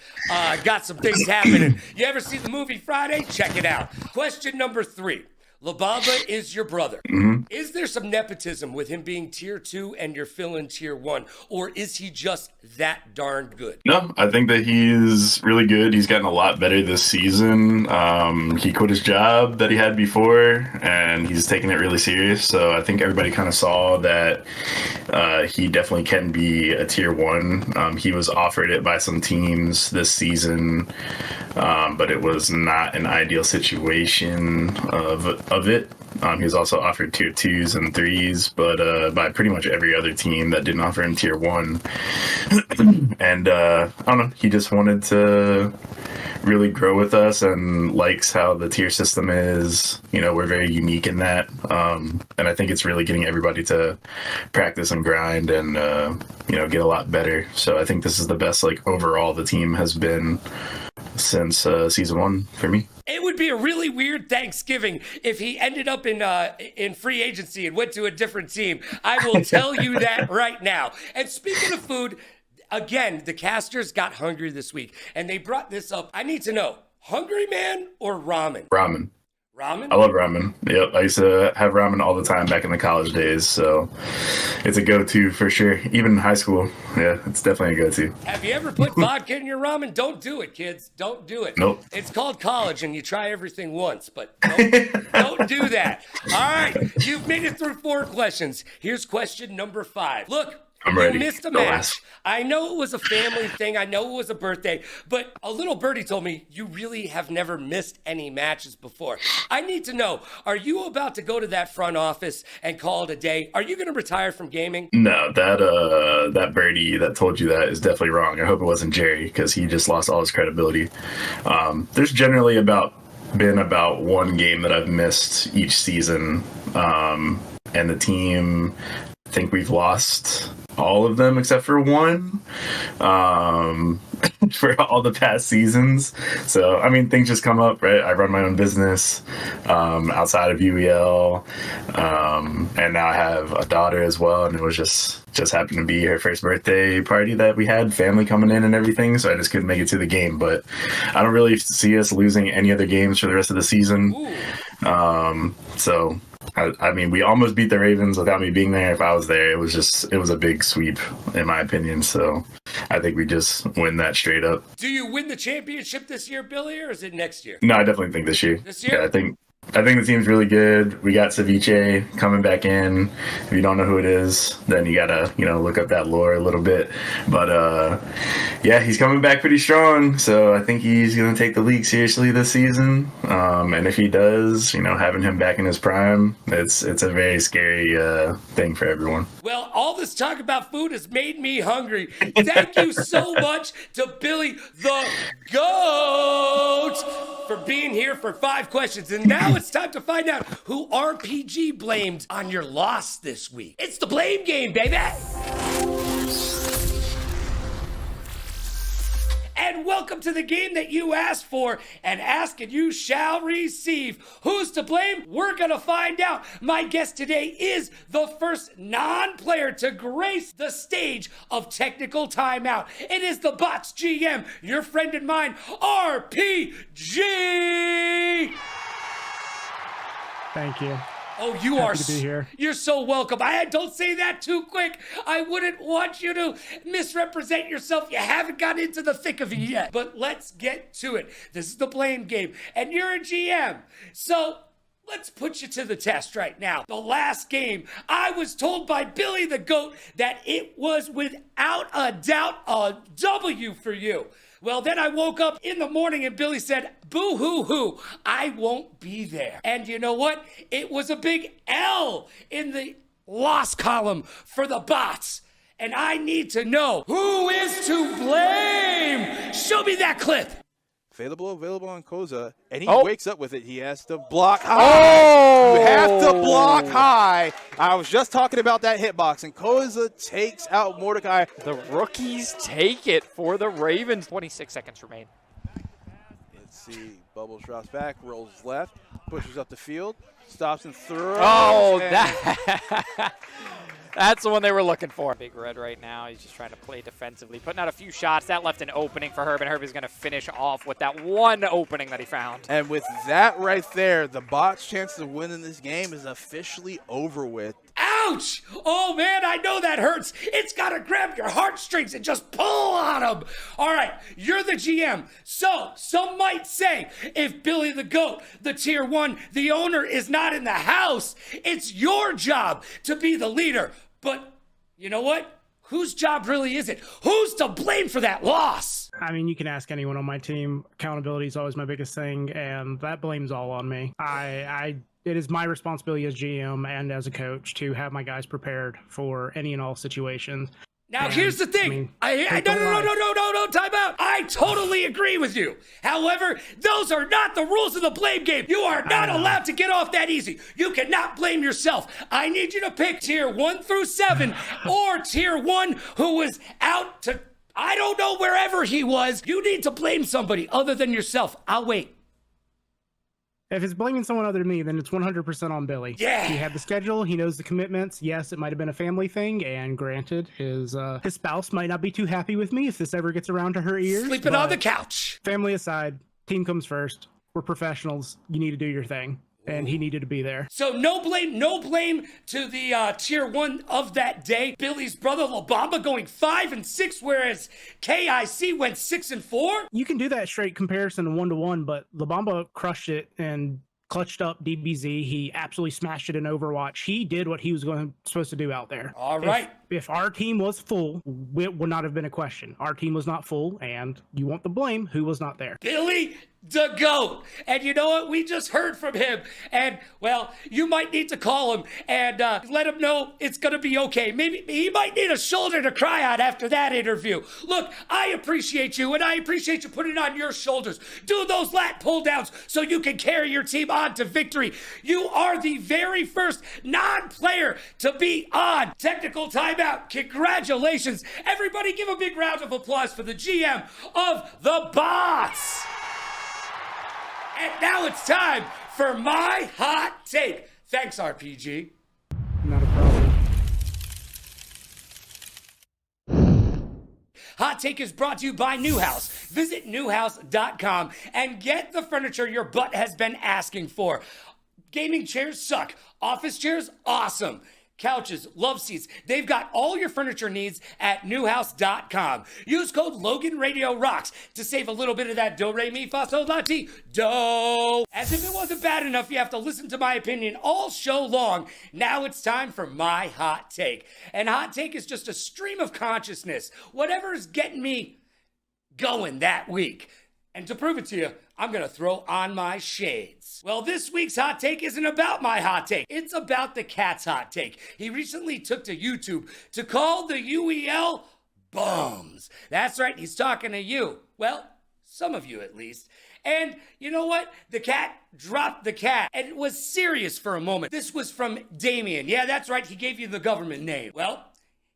got some things happening. You ever see the movie Friday? Check it out. Question number 3. La Bamba is your brother. Mm-hmm. Is there some nepotism with him being tier 2 and you're filling tier 1? Or is he just that darn good? No, I think that he's really good. He's gotten a lot better this season. He quit his job that he had before, and he's taking it really serious. So I think everybody kind of saw that he definitely can be a tier 1. He was offered it by some teams this season, but it was not an ideal situation of it. He was also offered tier 2s and 3s, but by pretty much every other team that didn't offer him tier 1. And I don't know, he just wanted to really grow with us and likes how the tier system is. You know, we're very unique in that. And I think it's really getting everybody to practice and grind and, get a lot better. So I think this is the best, overall the team has been since season 1 for me. It would be a really weird Thanksgiving if he ended up in free agency and went to a different team. I will tell you that right now. And speaking of food, again, the casters got hungry this week, and they brought this up. I need to know, Hungry Man or ramen? Ramen. Ramen? I love ramen. Yep, I used to have ramen all the time back in the college days, so it's a go-to for sure. Even in high school, yeah, it's definitely a go-to. Have you ever put vodka in your ramen? Don't do it, kids. Don't do it. Nope. It's called college, and you try everything once, but don't do that. All right, you've made it through 4 questions. Here's question number 5. Look. I'm ready. You missed a Go match. last. I know it was a family thing. I know it was a birthday, but a little birdie told me you really have never missed any matches before. I need to know, are you about to go to that front office and call it a day? Are you going to retire from gaming? No, that birdie that told you that is definitely wrong. I hope it wasn't Jerry, because he just lost all his credibility. There's generally been about 1 game that I've missed each season, and the team, I think we've lost all of them except for 1 for all the past seasons. So I mean, things just come up, right? I run my own business outside of UEL, and now I have a daughter as well, and it was just happened to be her first birthday party that we had, family coming in and everything, so I just couldn't make it to the game. But I don't really see us losing any other games for the rest of the season. So I mean, we almost beat the Ravens without me being there. If I was there, it was a big sweep, in my opinion. So I think we just win that straight up. Do you win the championship this year, Billy, or is it next year? No, I definitely think this year. This year? Yeah, I think the team's really good. We got Ceviche coming back in. If you don't know who it is, then you gotta, look up that lore a little bit. But yeah, he's coming back pretty strong. So I think he's gonna take the league seriously this season. And if he does, having him back in his prime, it's a very scary thing for everyone. Well, all this talk about food has made me hungry. Thank you so much to Billy the GOAT both for being here for 5 questions. And now it's time to find out who RPG blamed on your loss this week. It's the blame game, baby. And welcome to the game that you asked for, and ask and you shall receive. Who's to blame? We're gonna find out. My guest today is the first non-player to grace the stage of technical timeout. It is the Bots GM, your friend and mine, RPG. Thank you. Oh, you are. Happy to be here. You're so welcome. Don't say that too quick. I wouldn't want you to misrepresent yourself. You haven't got into the thick of it yet. But let's get to it. This is the blame game, and you're a GM. So let's put you to the test right now. The last game, I was told by Billy the GOAT that it was without a doubt a W for you. Well, then I woke up in the morning and Billy said, boo-hoo-hoo, I won't be there. And you know what? It was a big L in the loss column for the Bots. And I need to know, who is to blame? Show me that clip. Available on Koza, and he wakes up with it. He has to block high. Oh! You have to block high. I was just talking about that hitbox, and Koza takes out Mordecai. The rookies take it for the Ravens. 26 seconds remain. Let's see. Bubbles drops back, rolls left, pushes up the field, stops and throws. Oh, and that's the one they were looking for. Big Red right now. He's just trying to play defensively, putting out a few shots. That left an opening for Herb, and Herb is going to finish off with that one opening that he found. And with that right there, the Bots' chance of winning this game is officially over with. Ouch! Oh, man, I know that hurts. It's got to grab your heartstrings and just pull on them. All right, you're the GM. So, some might say, if Billy the GOAT, the Tier 1, the owner is not in the house, it's your job to be the leader. But you know what? Whose job really is it? Who's to blame for that loss? I mean, you can ask anyone on my team. Accountability is always my biggest thing, and that blame's all on me. It is my responsibility as GM and as a coach to have my guys prepared for any and all situations. Now, here's the thing. No, time out. I totally agree with you. However, those are not the rules of the blame game. You are not allowed to get off that easy. You cannot blame yourself. I need you to pick Tier 1 through 7 or Tier 1 who was out to, I don't know, wherever he was. You need to blame somebody other than yourself. I'll wait. If it's blaming someone other than me, then it's 100% on Billy. Yeah. He had the schedule. He knows the commitments. Yes, it might have been a family thing, and granted, his spouse might not be too happy with me if this ever gets around to her ears. Sleeping on the couch. Family aside, team comes first. We're professionals. You need to do your thing. And he needed to be there. So no blame to the Tier 1 of that day. Billy's brother Labamba going 5-6, whereas KIC went 6-4. You can do that straight comparison 1-to-1, but Labamba crushed it and clutched up DBZ. He absolutely smashed it in Overwatch. He did what he was supposed to do out there. All right. If our team was full, it would not have been a question. Our team was not full, and you want the blame. Who was not there? Billy the GOAT. And you know what? We just heard from him. And, well, you might need to call him and let him know it's going to be okay. Maybe he might need a shoulder to cry on after that interview. Look, I appreciate you, and I appreciate you putting it on your shoulders. Do those lat pull downs so you can carry your team on to victory. You are the very first non-player to be on Technical Timeout. Congratulations. Everybody give a big round of applause for the GM of the Bots. And now it's time for my hot take. Thanks, RPG. Not a problem. Hot Take is brought to you by Newhouse. Visit newhouse.com and get the furniture your butt has been asking for. Gaming chairs suck. Office chairs, awesome. Couches, love seats. They've got all your furniture needs at newhouse.com. Use code LoganRadioRocks to save a little bit of that do-re-mi-fa-sol-la-ti dough. As if it wasn't bad enough, you have to listen to my opinion all show long. Now it's time for my hot take. And hot take is just a stream of consciousness. Whatever's getting me going that week. And to prove it to you, I'm going to throw on my shades. Well, this week's hot take isn't about my hot take. It's about the cat's hot take. He recently took to YouTube to call the UEL bums. That's right, he's talking to you. Well, some of you at least. And you know what? The cat dropped the cat. And it was serious for a moment. This was from Damien. Yeah, that's right. He gave you the government name. Well,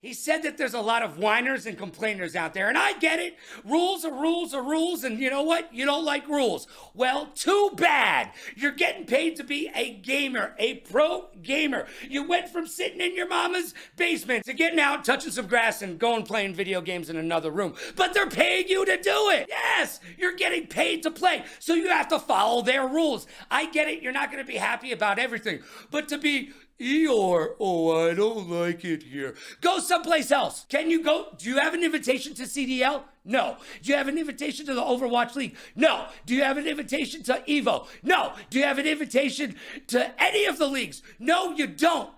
he said that there's a lot of whiners and complainers out there, and I get it. Rules are rules are rules, and you know what? You don't like rules. Well, too bad. You're getting paid to be a gamer, a pro gamer. You went from sitting in your mama's basement to getting out, touching some grass, and going playing video games in another room. But they're paying you to do it. Yes, you're getting paid to play, so you have to follow their rules. I get it. You're not going to be happy about everything, but to be Eeyore, oh, I don't like it here. Go someplace else. Can you go? Do you have an invitation to CDL? No. Do you have an invitation to the Overwatch League? No. Do you have an invitation to EVO? No. Do you have an invitation to any of the leagues? No, you don't.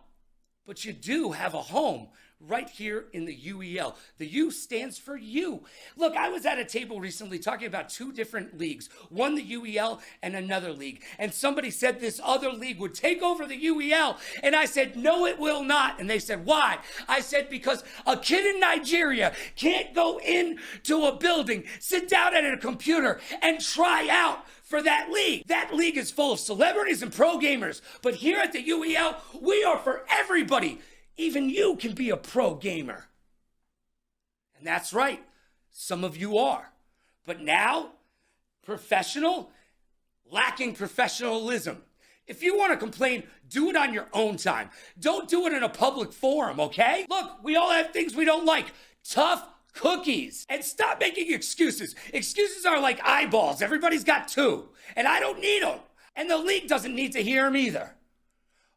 But you do have a home right here in the UEL. The U stands for you. Look, I was at a table recently talking about two different leagues, one the UEL and another league. And somebody said this other league would take over the UEL. And I said, no, it will not. And they said, why? I said, because a kid in Nigeria can't go into a building, sit down at a computer, and try out for that league. That league is full of celebrities and pro gamers. But here at the UEL, we are for everybody. Even you can be a pro gamer. And that's right. Some of you are. But now, professional, lacking professionalism. If you want to complain, do it on your own time. Don't do it in a public forum, okay? Look, we all have things we don't like. Tough cookies. And stop making excuses. Excuses are like eyeballs. Everybody's got two. And I don't need them. And the league doesn't need to hear them either.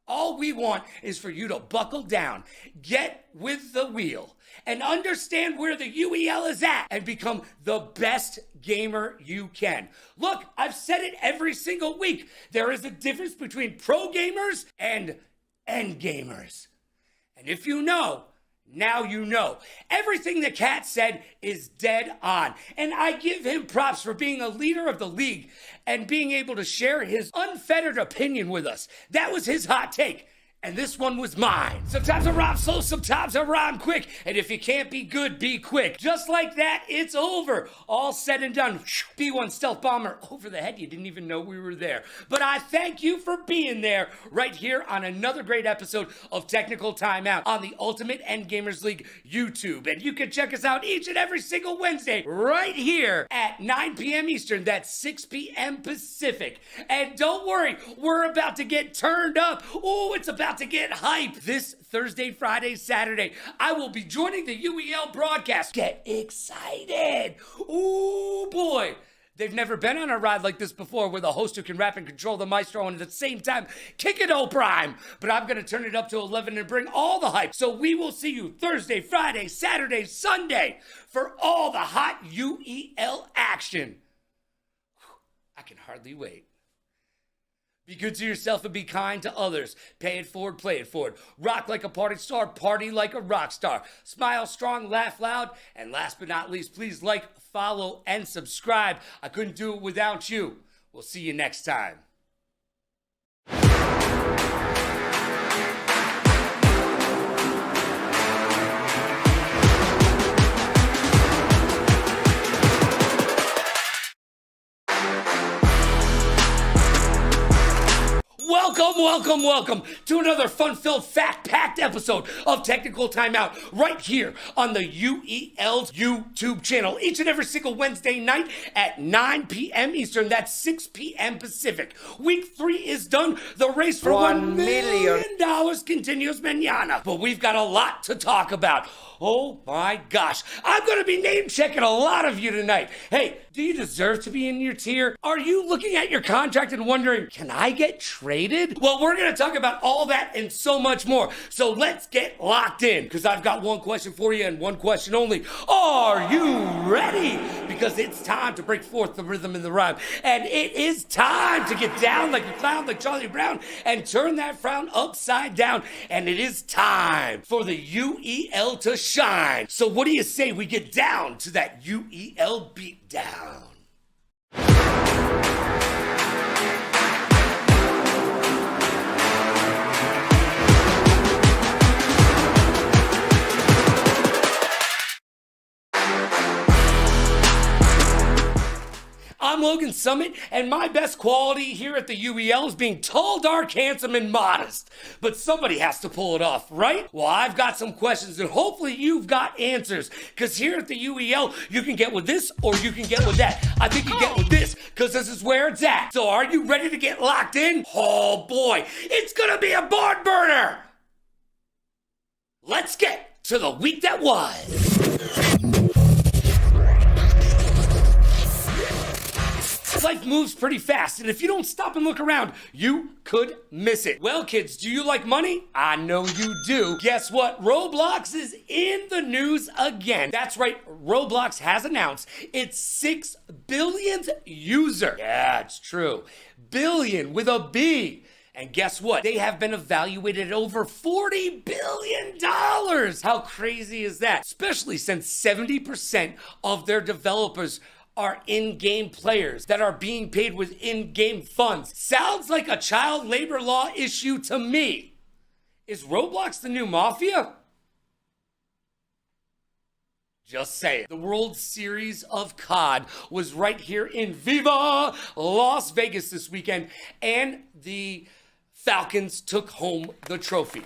All we want is for you to buckle down, get with the wheel, and understand where the UEL is at and become the best gamer you can. Look, I've said it every single week. There is a difference between pro gamers and end gamers. And if you know, now you know. Everything the cat said is dead on. And I give him props for being a leader of the league and being able to share his unfettered opinion with us. That was his hot take. And this one was mine. Sometimes I rhyme slow, sometimes I rhyme quick. And if you can't be good, be quick. Just like that, it's over. All said and done. B1 stealth bomber over the head. You didn't even know we were there. But I thank you for being there right here on another great episode of Technical Timeout on the Ultimate End Gamers League YouTube. And you can check us out each and every single Wednesday right here at 9 p.m. Eastern. That's 6 p.m. Pacific. And don't worry, we're about to get turned up. Oh, it's about to get hype. This Thursday, Friday, Saturday, I will be joining the UEL broadcast. Get excited. Ooh, boy. They've never been on a ride like this before with a host who can rap and control the maestro and at the same time kick it all prime. But I'm going to turn it up to 11 and bring all the hype. So we will see you Thursday, Friday, Saturday, Sunday for all the hot UEL action. I can hardly wait. Be good to yourself and be kind to others. Pay it forward, play it forward. Rock like a party star, party like a rock star. Smile strong, laugh loud, and last but not least, please like, follow, and subscribe. I couldn't do it without you. We'll see you next time. Welcome to another fun-filled, fact-packed episode of Technical Timeout right here on the UEL's YouTube channel. Each and every single Wednesday night at 9 p.m. Eastern. That's 6 p.m. Pacific. Week 3 is done. The race for $1 million continues mañana. But we've got a lot to talk about. Oh my gosh. I'm going to be name-checking a lot of you tonight. Hey, do you deserve to be in your tier? Are you looking at your contract and wondering, can I get traded? Well, we're going to talk about all that and so much more. So let's get locked in, because I've got one question for you and one question only. Are you ready? Because it's time to break forth the rhythm and the rhyme. And it is time to get down like a clown, like Charlie Brown, and turn that frown upside down. And it is time for the UEL to shine. So what do you say we get down to that UEL beatdown? Logan Summit, and my best quality here at the UEL is being tall, dark, handsome, and modest. But somebody has to pull it off, right? Well, I've got some questions, and hopefully you've got answers. Because here at the UEL, you can get with this or you can get with that. I think you get with this, because this is where it's at. So are you ready to get locked in? Oh boy, it's gonna be a barn burner! Let's get to the week that was. Life moves pretty fast, and if you don't stop and look around, you could miss it. Well, kids, do you like money? I know you do. Guess what? Roblox is in the news again. That's right, Roblox has announced its 6 billionth user. Yeah, it's true. Billion with a B. And guess what? They have been evaluated at over $40 billion. How crazy is that? Especially since 70% of their developers are in-game players that are being paid with in-game funds. Sounds like a child labor law issue to me. Is Roblox the new mafia? Just say it. The World Series of COD was right here in Viva Las Vegas this weekend, and the Falcons took home the trophy.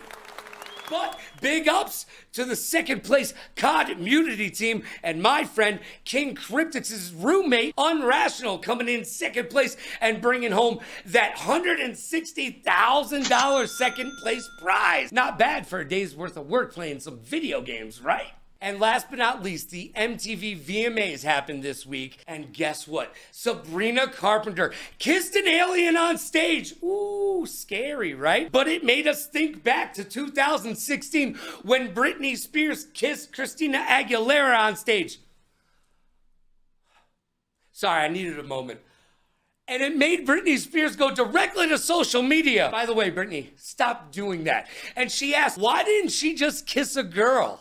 But big ups to the second place COD Immunity team and my friend King Cryptix's roommate Unrational coming in second place and bringing home that $160,000 second place prize. Not bad for a day's worth of work playing some video games, right? And last but not least, the MTV VMAs happened this week. And guess what? Sabrina Carpenter kissed an alien on stage. Ooh, scary, right? But it made us think back to 2016 when Britney Spears kissed Christina Aguilera on stage. Sorry, I needed a moment. And it made Britney Spears go directly to social media. By the way, Britney, stop doing that. And she asked, why didn't she just kiss a girl?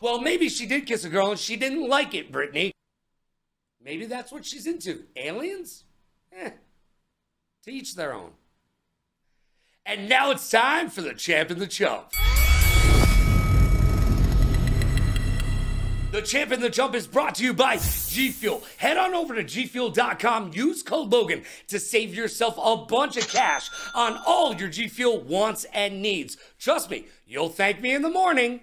Well, maybe she did kiss a girl and she didn't like it, Brittany. Maybe that's what she's into. Aliens? To each their own. And now it's time for the Champ and the Chump. The Champ and the Chump is brought to you by G Fuel. Head on over to gfuel.com. Use code Logan to save yourself a bunch of cash on all your G Fuel wants and needs. Trust me, you'll thank me in the morning.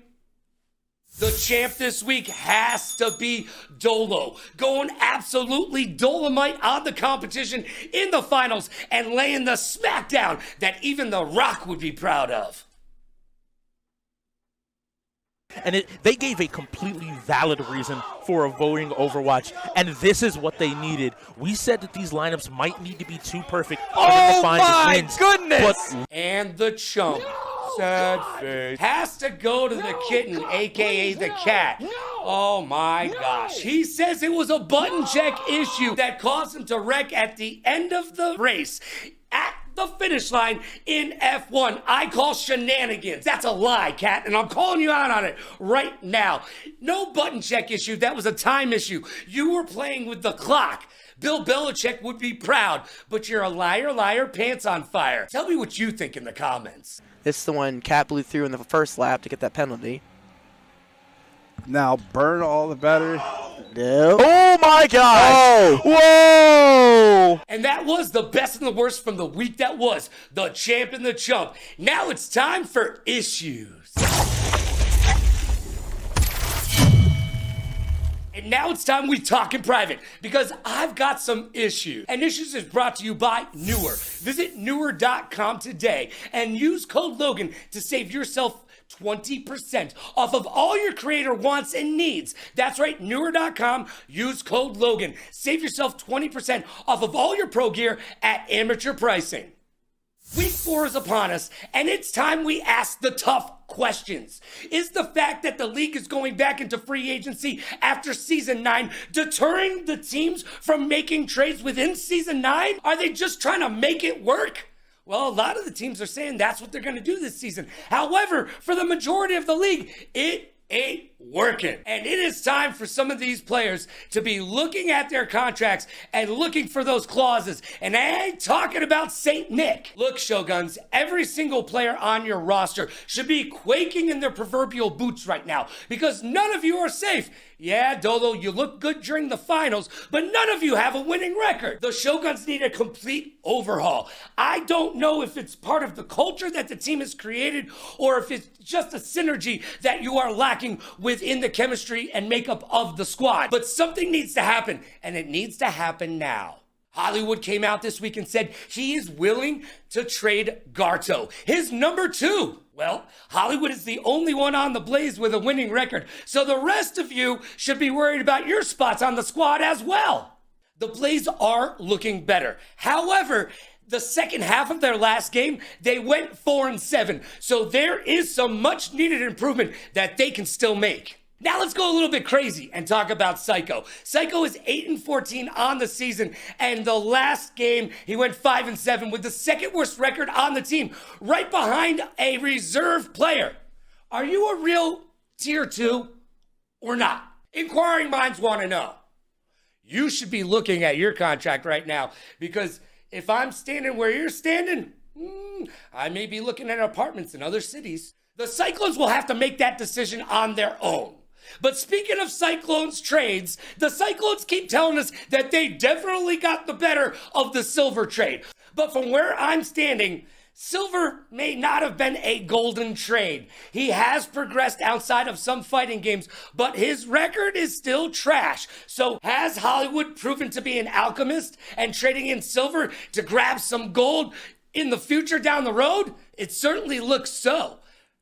The champ this week has to be Dolo, going absolutely Dolomite on the competition in the finals and laying the smackdown that even The Rock would be proud of. And they gave a completely valid reason for avoiding Overwatch, and this is what they needed. We said that these lineups might need to be too perfect for them to find my wins, goodness! And the chump, sad face, has to go to the kitten, aka the cat. Oh my gosh. He says it was a button check issue that caused him to wreck at the end of the race. At the finish line in F1. I call shenanigans. That's a lie, Cat, and I'm calling you out on it right now. No button check issue. That was a time issue. You were playing with the clock. Bill Belichick would be proud, but you're a liar, liar, pants on fire. Tell me what you think in the comments. This is the one Cat blew through in the first lap to get that penalty. Now burn all the better. No. Oh my God! Oh. Whoa! And that was the best and the worst from the week that was. The champ and the chump. Now it's time for issues. And now it's time we talk in private because I've got some issues. And Issues is brought to you by Newer. Visit newer.com today and use code Logan to save yourself 20% off of all your creator wants and needs. That's right, newer.com. Use code Logan. Save yourself 20% off of all your pro gear at amateur pricing. Week 4 is upon us, and it's time we ask the tough questions. Is the fact that the league is going back into free agency after Season 9 deterring the teams from making trades within Season 9? Are they just trying to make it work? Well, a lot of the teams are saying that's what they're going to do this season. However, for the majority of the league, it ain't working. And it is time for some of these players to be looking at their contracts and looking for those clauses. And I ain't talking about St. Nick. Look, Shoguns, every single player on your roster should be quaking in their proverbial boots right now because none of you are safe. Yeah, Dolo, you look good during the finals, but none of you have a winning record. The Shoguns need a complete overhaul. I don't know if it's part of the culture that the team has created or if it's just a synergy that you are lacking within the chemistry and makeup of the squad. But something needs to happen, and it needs to happen now. Hollywood came out this week and said he is willing to trade Garto, his number 2. Well, Hollywood is the only one on the Blaze with a winning record, so the rest of you should be worried about your spots on the squad as well. The Blaze are looking better. However, the second half of their last game, they went 4-7, so there is some much needed improvement that they can still make. Now let's go a little bit crazy and talk about Psycho. Psycho is 8-14 on the season, and the last game he went 5-7 with the second worst record on the team, right behind a reserve player. Are you a real tier 2 or not? Inquiring minds want to know. You should be looking at your contract right now because if I'm standing where you're standing, I may be looking at apartments in other cities. The Cyclones will have to make that decision on their own. But speaking of Cyclones trades, the Cyclones keep telling us that they definitely got the better of the Silver trade. But from where I'm standing, Silver may not have been a golden trade. He has progressed outside of some fighting games, but his record is still trash. So has Hollywood proven to be an alchemist and trading in Silver to grab some gold in the future down the road? It certainly looks so.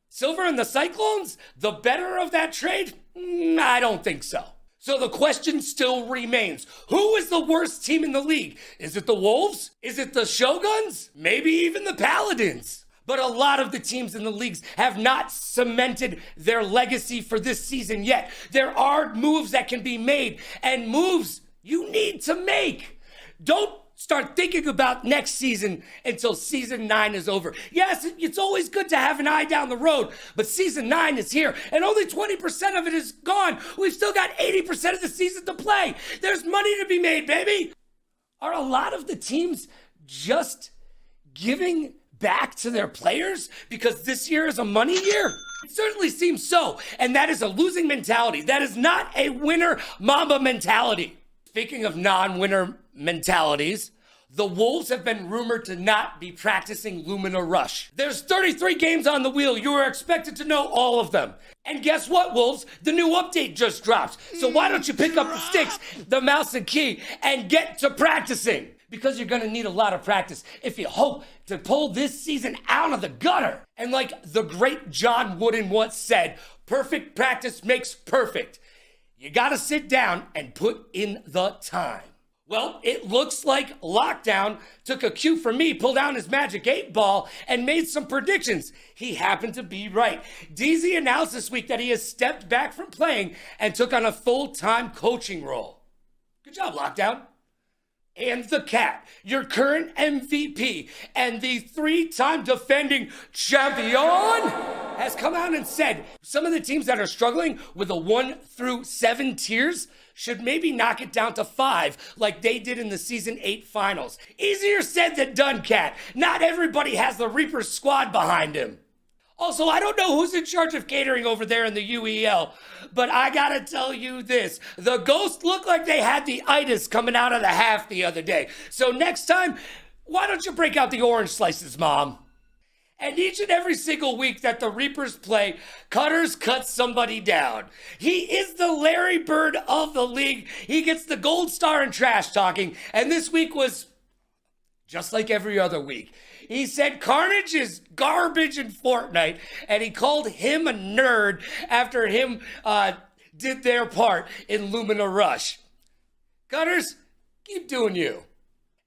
Silver and the Cyclones, the better of that trade? I don't think so. So the question still remains, who is the worst team in the league? Is it the Wolves? Is it the Shoguns? Maybe even the Paladins? But a lot of the teams in the leagues have not cemented their legacy for this season yet. There are moves that can be made, and moves you need to make. Don't start thinking about next season until season 9 is over. Yes, it's always good to have an eye down the road, but season 9 is here and only 20% of it is gone. We've still got 80% of the season to play. There's money to be made, baby. Are a lot of the teams just giving back to their players because this year is a money year? It certainly seems so, and that is a losing mentality. That is not a winner Mamba mentality. Speaking of non-winner mentalities, the Wolves have been rumored to not be practicing Lumina Rush. There's 33 games on the wheel. You are expected to know all of them. And guess what, Wolves? The new update just dropped. So why don't you pick up the sticks, the mouse and key, and get to practicing? Because you're gonna need a lot of practice if you hope to pull this season out of the gutter. And like the great John Wooden once said, perfect practice makes perfect. You gotta sit down and put in the time. Well, it looks like Lockdown took a cue from me, pulled down his magic 8-ball, and made some predictions. He happened to be right. DZ announced this week that he has stepped back from playing and took on a full-time coaching role. Good job, Lockdown. And the Cat, your current MVP and the 3-time defending champion, has come out and said some of the teams that are struggling with the 1 through 7 tiers should maybe knock it down to 5 like they did in the Season 8 finals. Easier said than done, Cat. Not everybody has the Reaper squad behind him. Also, I don't know who's in charge of catering over there in the UEL, but I gotta tell you this. The Ghosts look like they had the itis coming out of the half the other day. So next time, why don't you break out the orange slices, Mom? And each and every single week that the Reapers play, Cutters cuts somebody down. He is the Larry Bird of the league. He gets the gold star in trash talking, and this week was just like every other week. He said Carnage is garbage in Fortnite, and he called him a nerd after him did their part in Lumina Rush. Cutters, keep doing you.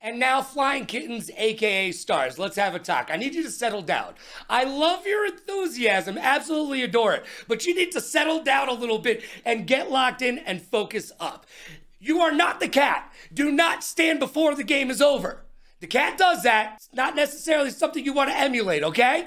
And now Flying Kittens, aka Stars, let's have a talk. I need you to settle down. I love your enthusiasm, absolutely adore it, but you need to settle down a little bit and get locked in and focus up. You are not the Cat. Do not stand before the game is over. The Cat does that. It's not necessarily something you want to emulate, okay?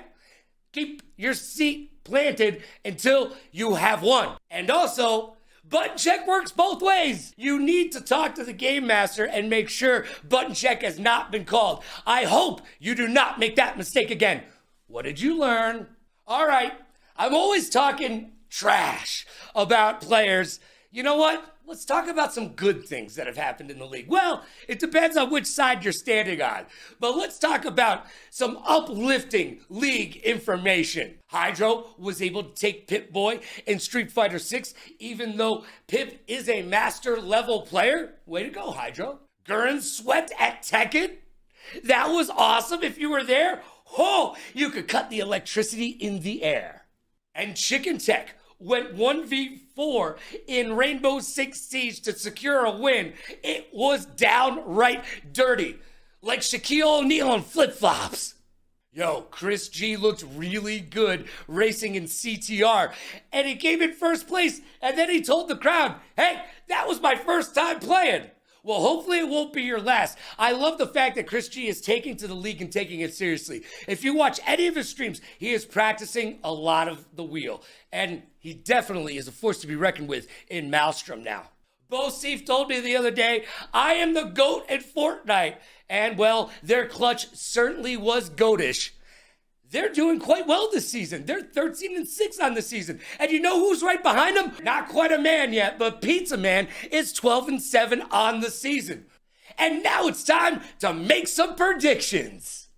Keep your seat planted until you have won. And also, button check works both ways. You need to talk to the game master and make sure button check has not been called. I hope you do not make that mistake again. What did you learn? All right, I'm always talking trash about players. You know what? Let's talk about some good things that have happened in the league. Well, it depends on which side you're standing on. But let's talk about some uplifting league information. Hydro was able to take Pip-Boy in Street Fighter 6, even though Pip is a master level player. Way to go, Hydro. Gurren swept at Tekken. That was awesome. If you were there, you could cut the electricity in the air. And Chicken Tech went 1v4 in Rainbow Six Siege to secure a win. It was downright dirty, like Shaquille O'Neal on flip-flops. Yo, Chris G looked really good racing in CTR, and he came in first place, and then he told the crowd, hey, that was my first time playing. Well, hopefully it won't be your last. I love the fact that Chris G is taking to the league and taking it seriously. If you watch any of his streams, he is practicing a lot of the wheel. And he definitely is a force to be reckoned with in Maelstrom now. Bo Seif told me the other day, I am the GOAT at Fortnite. And well, their clutch certainly was goatish. They're doing quite well this season. They're 13-6 on the season. And you know who's right behind them? Not quite a man yet, but Pizza Man is 12-7 on the season. And now it's time to make some predictions.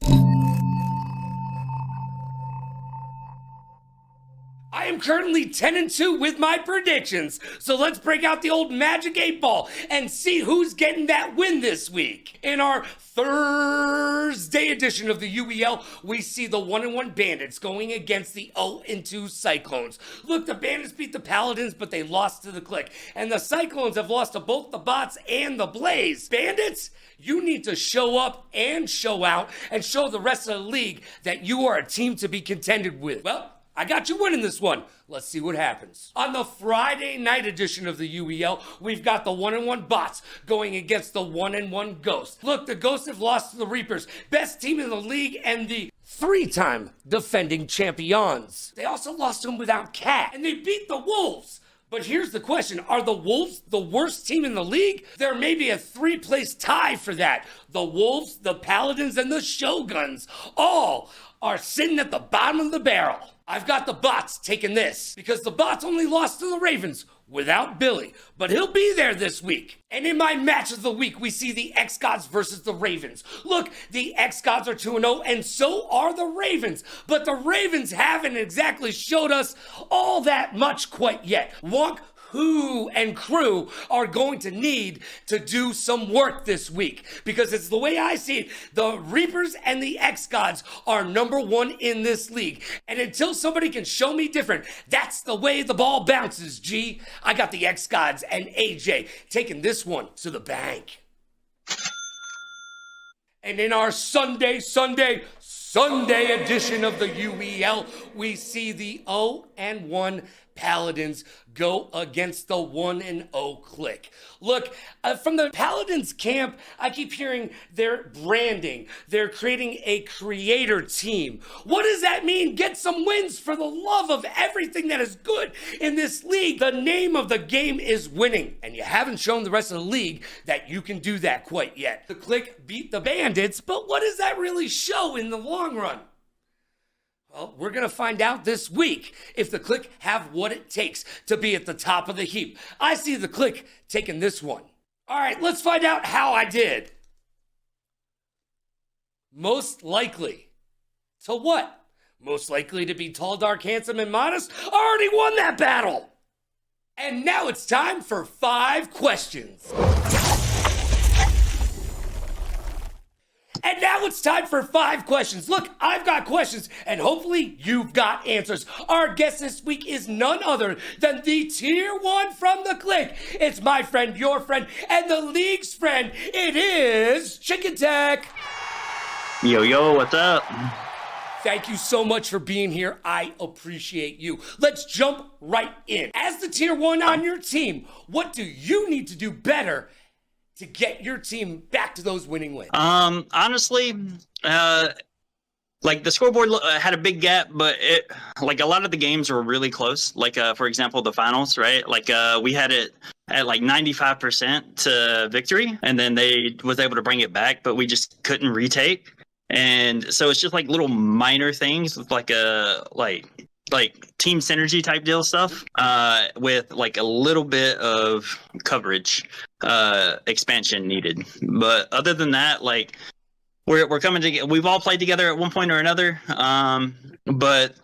I am currently 10-2 with my predictions, so let's break out the old Magic 8-Ball and see who's getting that win this week. In our Thursday edition of the UEL, we see the 1-1 Bandits going against the 0-2 Cyclones. Look, the Bandits beat the Paladins, but they lost to the Click, and the Cyclones have lost to both the Bots and the Blaze. Bandits, you need to show up and show out and show the rest of the league that you are a team to be contended with. Well, I got you winning this one. Let's see what happens. On the Friday night edition of the UEL, we've got the 1-1 Bots going against the 1-1 Ghosts. Look, the Ghosts have lost to the Reapers, best team in the league and the 3-time defending champions. They also lost to them without Cat, and they beat the Wolves. But here's the question, are the Wolves the worst team in the league? There may be a 3-place tie for that. The Wolves, the Paladins, and the Shoguns all are sitting at the bottom of the barrel. I've got the Bots taking this because the Bots only lost to the Ravens without Billy, but he'll be there this week. And in my match of the week, we see the X-Gods versus the Ravens. Look, the X-Gods are 2-0, and so are the Ravens. But the Ravens haven't exactly showed us all that much quite yet. Wonk, who and crew are going to need to do some work this week because it's the way I see it. The Reapers and the X-Gods are #1 in this league. And until somebody can show me different, that's the way the ball bounces, G. I got the X-Gods and AJ taking this one to the bank. And in our Sunday edition of the UEL, we see the 0-1 Paladins go against the 1-0 Click. Look, from the Paladins camp, I keep hearing they're branding. They're creating a creator team. What does that mean? Get some wins for the love of everything that is good in this league. The name of the game is winning, and you haven't shown the rest of the league that you can do that quite yet. The Click beat the Bandits, but what does that really show in the long run? Well, we're going to find out this week if the Click have what it takes to be at the top of the heap. I see the Click taking this one. All right, let's find out how I did. Most likely to what? Most likely to be tall, dark, handsome, and modest? I already won that battle. And now it's time for 5 questions. And now it's time for 5 questions. Look, I've got questions, and hopefully you've got answers. Our guest this week is none other than the Tier 1 from the Click. It's my friend, your friend, and the league's friend. It is Chicken Tech. Yo, what's up? Thank you so much for being here. I appreciate you. Let's jump right in. As the Tier 1 on your team, what do you need to do better to get your team back to those winning ways? Honestly, like the scoreboard had a big gap, but like a lot of the games were really close. Like for example, the finals, right? Like we had it at like 95% to victory, and then they was able to bring it back, but we just couldn't retake. And so it's just like little minor things with like a like team synergy type deal stuff with like a little bit of coverage expansion needed. But other than that, like we're coming together. We've all played together at one point or another, but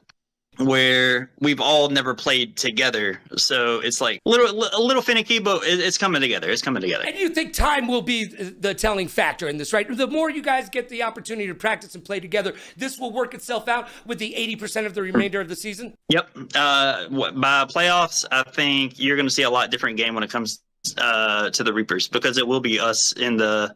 where we've all never played together, so it's like a little finicky, but it's coming together. It's coming together. And you think time will be the telling factor in this, right? The more you guys get the opportunity to practice and play together, this will work itself out with the 80% of the remainder of the season? Yep. By playoffs, I think you're going to see a lot different game when it comes to the Reapers, because it will be us in the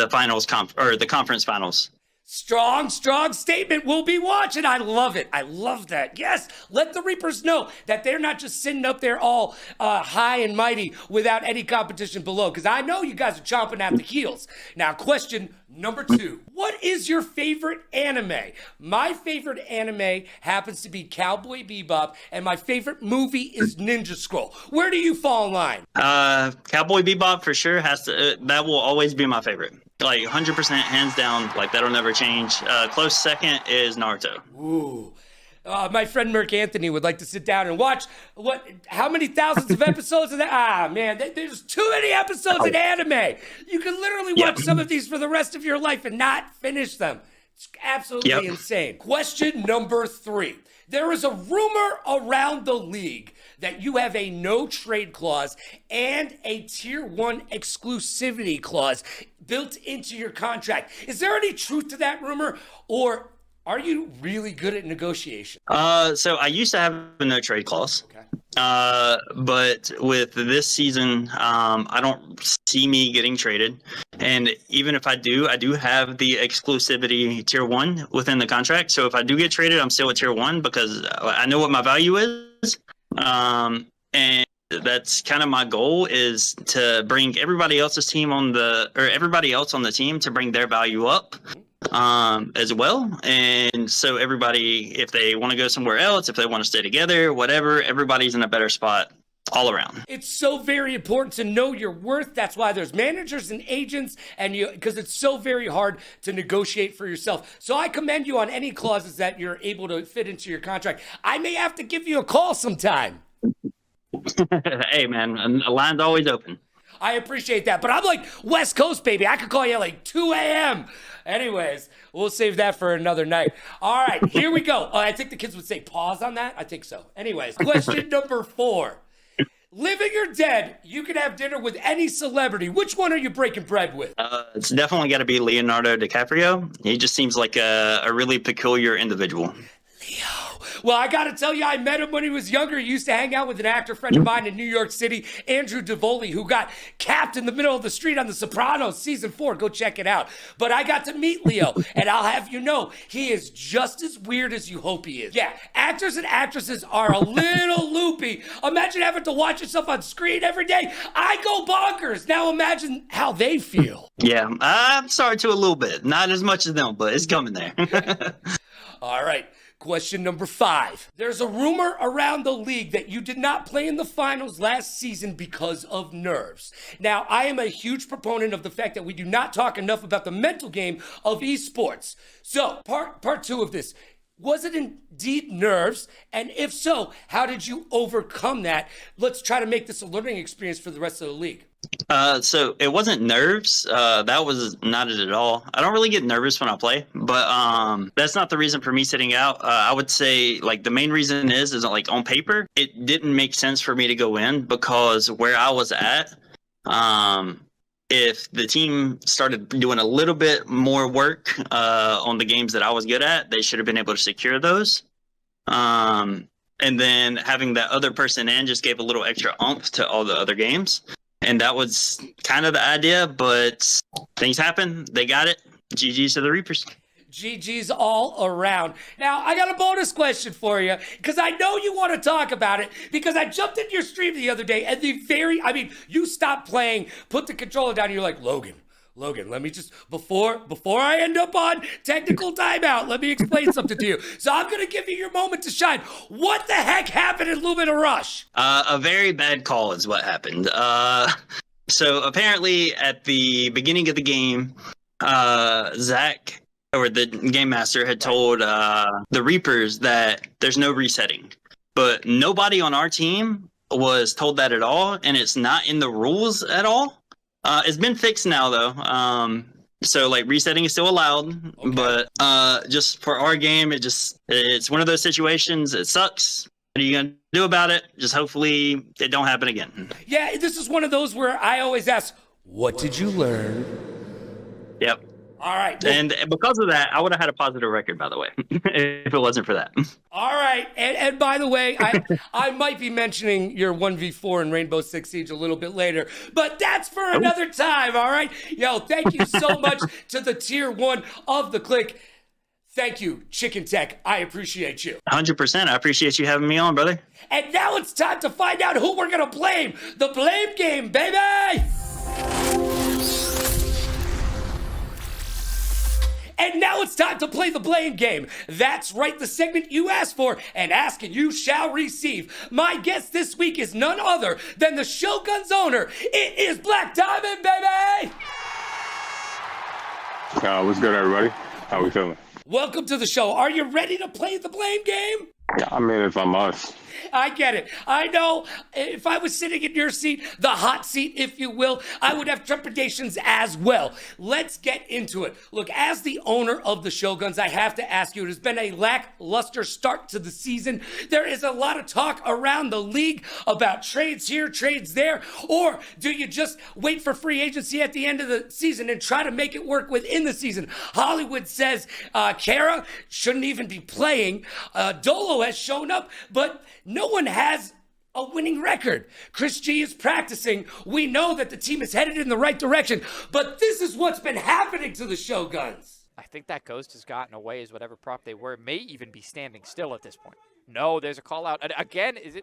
finals or the conference finals. Strong statement. We'll be watching. I love it. I love that. Yes, let the Reapers know that they're not just sitting up there all high and mighty without any competition below, because I know you guys are chomping at the heels. Now, question number 2. What is your favorite anime? My favorite anime happens to be Cowboy Bebop, and my favorite movie is Ninja Scroll. Where do you fall in line? Cowboy Bebop for sure has to. That will always be my favorite. Like 100% hands down. Like that'll never change. Close second is Naruto. Ooh. My friend Merc Anthony would like to sit down and watch how many thousands of episodes of that? Man, there's too many episodes in anime. You can literally watch some of these for the rest of your life and not finish them. It's absolutely insane. Question number 3. There is a rumor around the league that you have a no trade clause and a tier 1 exclusivity clause built into your contract. Is there any truth to that rumor, or are you really good at negotiation? So I used to have a no trade clause. Okay. But with this season, I don't see me getting traded. And even if I do have the exclusivity tier 1 within the contract. So if I do get traded, I'm still at tier 1 because I know what my value is. And that's kind of my goal, is to bring everybody else's team everybody else on the team to bring their value up as well. And so everybody, if they want to go somewhere else, if they want to stay together, whatever, everybody's in a better spot all around. It's so very important to know your worth. That's why there's managers and agents, and because it's so very hard to negotiate for yourself. So I commend you on any clauses that you're able to fit into your contract. I may have to give you a call sometime. Hey man, a line's always open. I appreciate that, but I'm like West Coast, baby. I could call you at like 2 a.m. Anyways, we'll save that for another night. All right, here we go. I think the kids would say pause on that. I think so. Anyways, question number 4. Living or dead, you can have dinner with any celebrity. Which one are you breaking bread with? It's definitely got to be Leonardo DiCaprio. He just seems like a really peculiar individual. Leo. Well, I got to tell you, I met him when he was younger. He used to hang out with an actor friend of mine in New York City, Andrew Davoli, who got capped in the middle of the street on The Sopranos season 4. Go check it out. But I got to meet Leo, and I'll have you know, he is just as weird as you hope he is. Yeah, actors and actresses are a little loopy. Imagine having to watch yourself on screen every day. I go bonkers. Now imagine how they feel. Yeah, I'm sorry to a little bit. Not as much as them, but it's coming there. All right. Question number 5. There's a rumor around the league that you did not play in the finals last season because of nerves. Now, I am a huge proponent of the fact that we do not talk enough about the mental game of esports. So, part 2 of this. Was it indeed nerves? And if so, how did you overcome that? Let's try to make this a learning experience for the rest of the league. So it wasn't nerves. That was not it at all. I don't really get nervous when I play, but that's not the reason for me sitting out. I would say like the main reason is like on paper, it didn't make sense for me to go in because where I was at, if the team started doing a little bit more work on the games that I was good at, they should have been able to secure those. And then having that other person in just gave a little extra oomph to all the other games. And that was kind of the idea, but things happen. They got it. GG's to the Reapers. GG's all around. Now, I got a bonus question for you, because I know you want to talk about it, because I jumped into your stream the other day, and you stopped playing, put the controller down, and you're like, Logan, Logan, let me just, before I end up on technical timeout, let me explain something to you. So I'm going to give you your moment to shine. What the heck happened in Lumina Rush? A very bad call is what happened. So apparently at the beginning of the game, Zach, or the game master, had told the Reapers that there's no resetting. But nobody on our team was told that at all, and it's not in the rules at all. It's been fixed now, though. So, like, resetting is still allowed. Okay. But just for our game, it's one of those situations. It sucks. What are you going to do about it? Just hopefully it don't happen again. Yeah, this is one of those where I always ask, what did you learn? Yep. All right. And because of that, I would have had a positive record, by the way, if it wasn't for that. All right. And by the way, I might be mentioning your 1v4 in Rainbow Six Siege a little bit later, but that's for another time, all right? Yo, thank you so much to the tier 1 of the click. Thank you, Chicken Tech. I appreciate you. 100%. I appreciate you having me on, brother. And now it's time to find out who we're going to blame. The blame game, baby! And now it's time to play the blame game. That's right, the segment you asked for, and ask and you shall receive. My guest this week is none other than the Shogun's owner. It is Black Diamond, baby! What's good, everybody? How we feeling? Welcome to the show. Are you ready to play the blame game? Yeah, I mean, if I must. I get it. I know if I was sitting in your seat, the hot seat, if you will, I would have trepidations as well. Let's get into it. Look, as the owner of the Shoguns, I have to ask you, it has been a lackluster start to the season. There is a lot of talk around the league about trades here, trades there, or do you just wait for free agency at the end of the season and try to make it work within the season? Hollywood says Kara shouldn't even be playing. Dolo has shown up, but no one has a winning record. Chris G is practicing. We know that the team is headed in the right direction, but this is what's been happening to the Shoguns. I think that ghost has gotten away as whatever prop they were. May even be standing still at this point. No, there's a call out. Again, is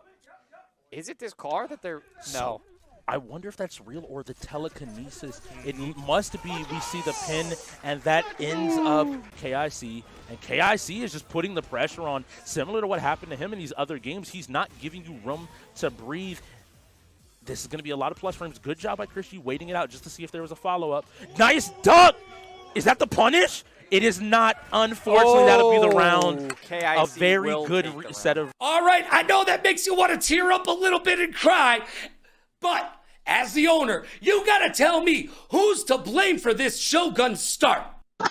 it this car that they're... No. I wonder if that's real or the telekinesis. It must be. We see the pin, and that ends up KIC. And KIC is just putting the pressure on, similar to what happened to him in these other games. He's not giving you room to breathe. This is going to be a lot of plus frames. Good job by Christy waiting it out just to see if there was a follow-up. Nice dunk! Is that the punish? It is not. Unfortunately, that'll be the round. KIC a very good set of... All right, I know that makes you want to tear up a little bit and cry, but... as the owner, you gotta tell me who's to blame for this Shogun start.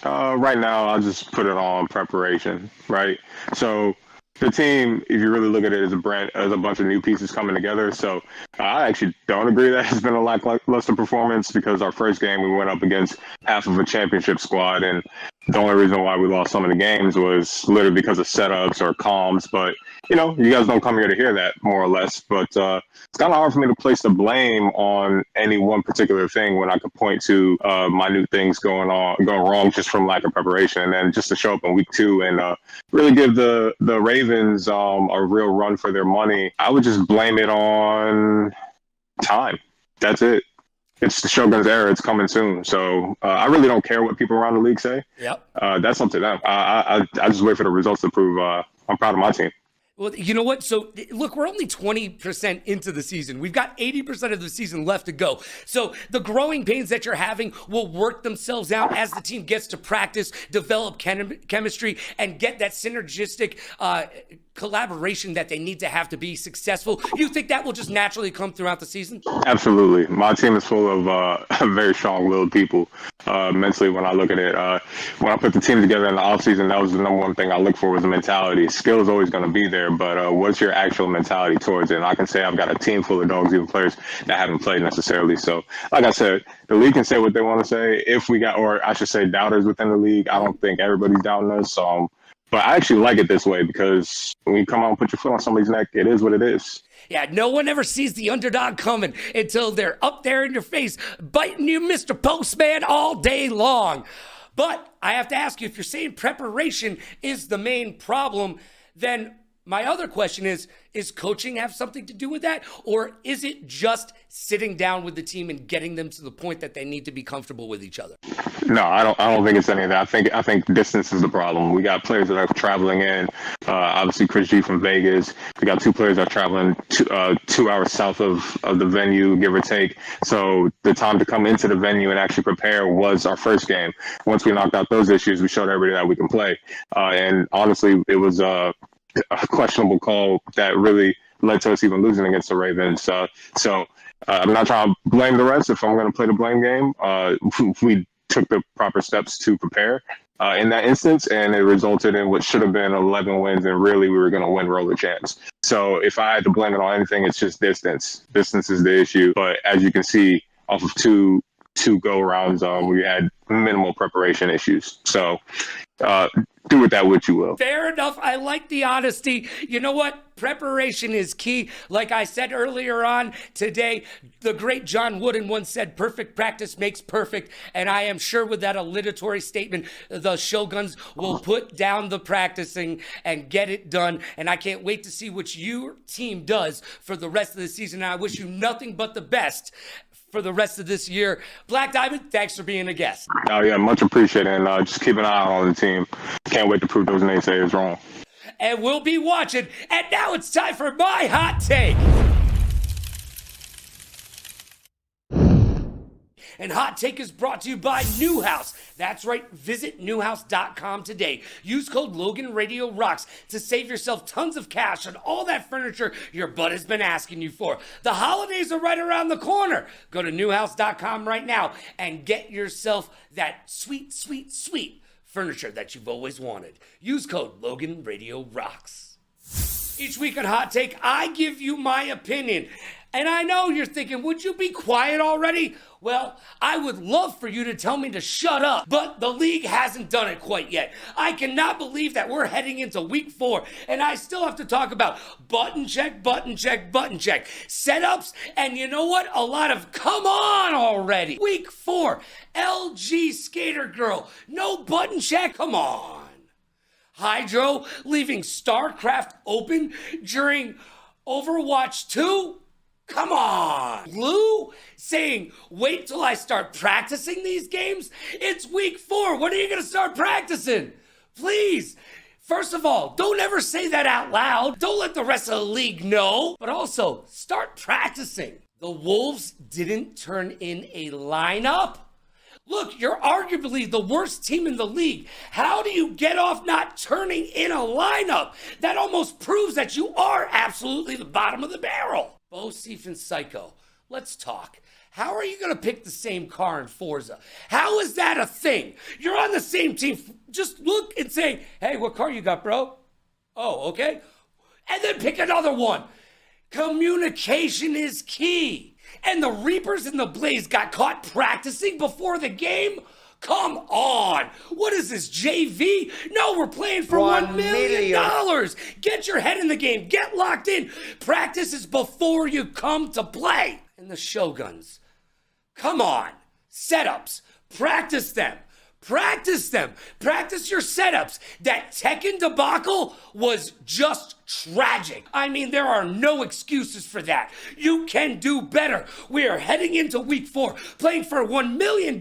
Right now, I'll just put it on preparation, right? So the team, if you really look at it, is a bunch of new pieces coming together. So I actually don't agree that it's been a lackluster performance because our first game we went up against half of a championship squad, and the only reason why we lost some of the games was literally because of setups or comms. But you know, you guys don't come here to hear that, more or less. But it's kind of hard for me to place the blame on any one particular thing when I could point to minute things going wrong just from lack of preparation, and then just to show up in week 2 and really give the Ravens a real run for their money. I would just blame it on time. That's it. It's the Shogun's era. It's coming soon. So I really don't care what people around the league say. Yep. That's up to them. I just wait for the results to prove I'm proud of my team. Well, you know what? So, look, we're only 20% into the season. We've got 80% of the season left to go. So, the growing pains that you're having will work themselves out as the team gets to practice, develop chemistry, and get that synergistic collaboration that they need to have to be successful. You think that will just naturally come throughout the season? Absolutely. My team is full of very strong-willed people mentally when I look at it. When I put the team together in the offseason, that was the number one thing I look for was the mentality. Skill is always going to be there, but what's your actual mentality towards it? And I can say I've got a team full of dogs, even players that haven't played necessarily. So, like I said, the league can say what they want to say. If we got, or I should say doubters within the league, I don't think everybody's doubting us. But I actually like it this way because when you come out and put your foot on somebody's neck, it is what it is. Yeah, no one ever sees the underdog coming until they're up there in your face, biting you, Mr. Postman, all day long. But I have to ask you, if you're saying preparation is the main problem, then My other question is coaching have something to do with that? Or is it just sitting down with the team and getting them to the point that they need to be comfortable with each other? No, I don't think it's any of that. I think distance is the problem. We got players that are traveling in. Obviously, Chris G from Vegas. We got two players that are traveling 2 hours south of the venue, give or take. So the time to come into the venue and actually prepare was our first game. Once we knocked out those issues, we showed everybody that we can play. And honestly, it was a questionable call that really led to us even losing against the Ravens. So I'm not trying to blame the refs. If I'm going to play the blame game, we took the proper steps to prepare in that instance, and it resulted in what should have been 11 wins, and really we were going to win roller champs. So if I had to blame it on anything, it's just distance. Distance is the issue. But as you can see, off of two go-rounds, we had minimal preparation issues. So do with that what you will. Fair enough. I like the honesty. You know what? Preparation is key. Like I said earlier on today, the great John Wooden once said, perfect practice makes perfect. And I am sure with that alliteratory statement, the Shoguns will put down the practicing and get it done. And I can't wait to see what your team does for the rest of the season. I wish you nothing but the best for the rest of this year. Black Diamond, thanks for being a guest. Oh, yeah, much appreciated. And just keep an eye on the team. Can't wait to prove those naysayers wrong. And we'll be watching. And now it's time for my hot take. And Hot Take is brought to you by Newhouse. That's right, visit newhouse.com today. Use code LoganRadioRocks to save yourself tons of cash on all that furniture your butt has been asking you for. The holidays are right around the corner. Go to newhouse.com right now and get yourself that sweet, sweet, sweet furniture that you've always wanted. Use code LoganRadioRocks. Each week on Hot Take, I give you my opinion. And I know you're thinking, would you be quiet already? Well, I would love for you to tell me to shut up, but the league hasn't done it quite yet. I cannot believe that we're heading into week 4, and I still have to talk about button check, button check, button check, setups, and you know what? A lot of come on already. Week 4, LG Skater Girl, no button check, come on. Hydro leaving StarCraft open during Overwatch 2? Come on. Blue saying, wait till I start practicing these games? It's week 4. When are you going to start practicing? Please. First of all, don't ever say that out loud. Don't let the rest of the league know. But also, start practicing. The Wolves didn't turn in a lineup. Look, you're arguably the worst team in the league. How do you get off not turning in a lineup? That almost proves that you are absolutely the bottom of the barrel. Bo Seif and Psycho, let's talk. How are you going to pick the same car in Forza? How is that a thing? You're on the same team. Just look and say, hey, what car you got, bro? Oh, okay. And then pick another one. Communication is key. And the Reapers and the Blaze got caught practicing before the game? Come on. What is this, JV? No, we're playing for $1 million. Get your head in the game. Get locked in. Practice is before you come to play. And the Shoguns. Come on. Setups. Practice them. Practice them. Practice your setups. That Tekken debacle was just tragic. I mean, there are no excuses for that. You can do better. We are heading into week 4, playing for $1 million.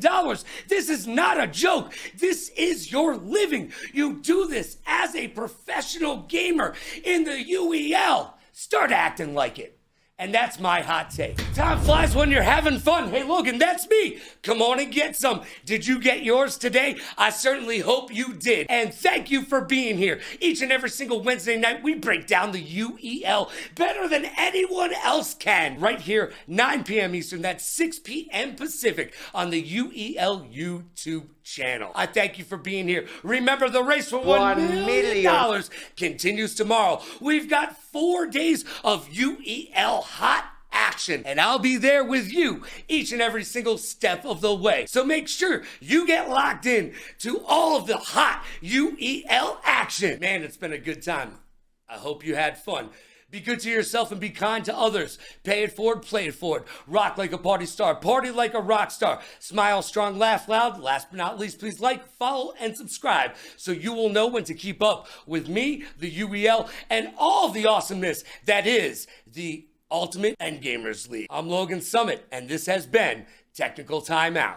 This is not a joke. This is your living. You do this as a professional gamer in the UEL. Start acting like it. And that's my hot take. Time flies when you're having fun. Hey, Logan, that's me. Come on and get some. Did you get yours today? I certainly hope you did. And thank you for being here. Each and every single Wednesday night, we break down the UEL better than anyone else can. Right here, 9 p.m. Eastern, that's 6 p.m. Pacific on the UEL YouTube channel. I thank you for being here. Remember, the race for $1 million continues tomorrow. We've got 4 days of UEL hot action, and I'll be there with you each and every single step of the way. So make sure you get locked in to all of the hot UEL action. Man, it's been a good time. I hope you had fun. Be good to yourself and be kind to others. Pay it forward, play it forward. Rock like a party star, party like a rock star. Smile strong, laugh loud. Last but not least, please like, follow, and subscribe so you will know when to keep up with me, the UEL, and all the awesomeness that is the Ultimate Endgamers League. I'm Logan Summit, and this has been Technical Timeout.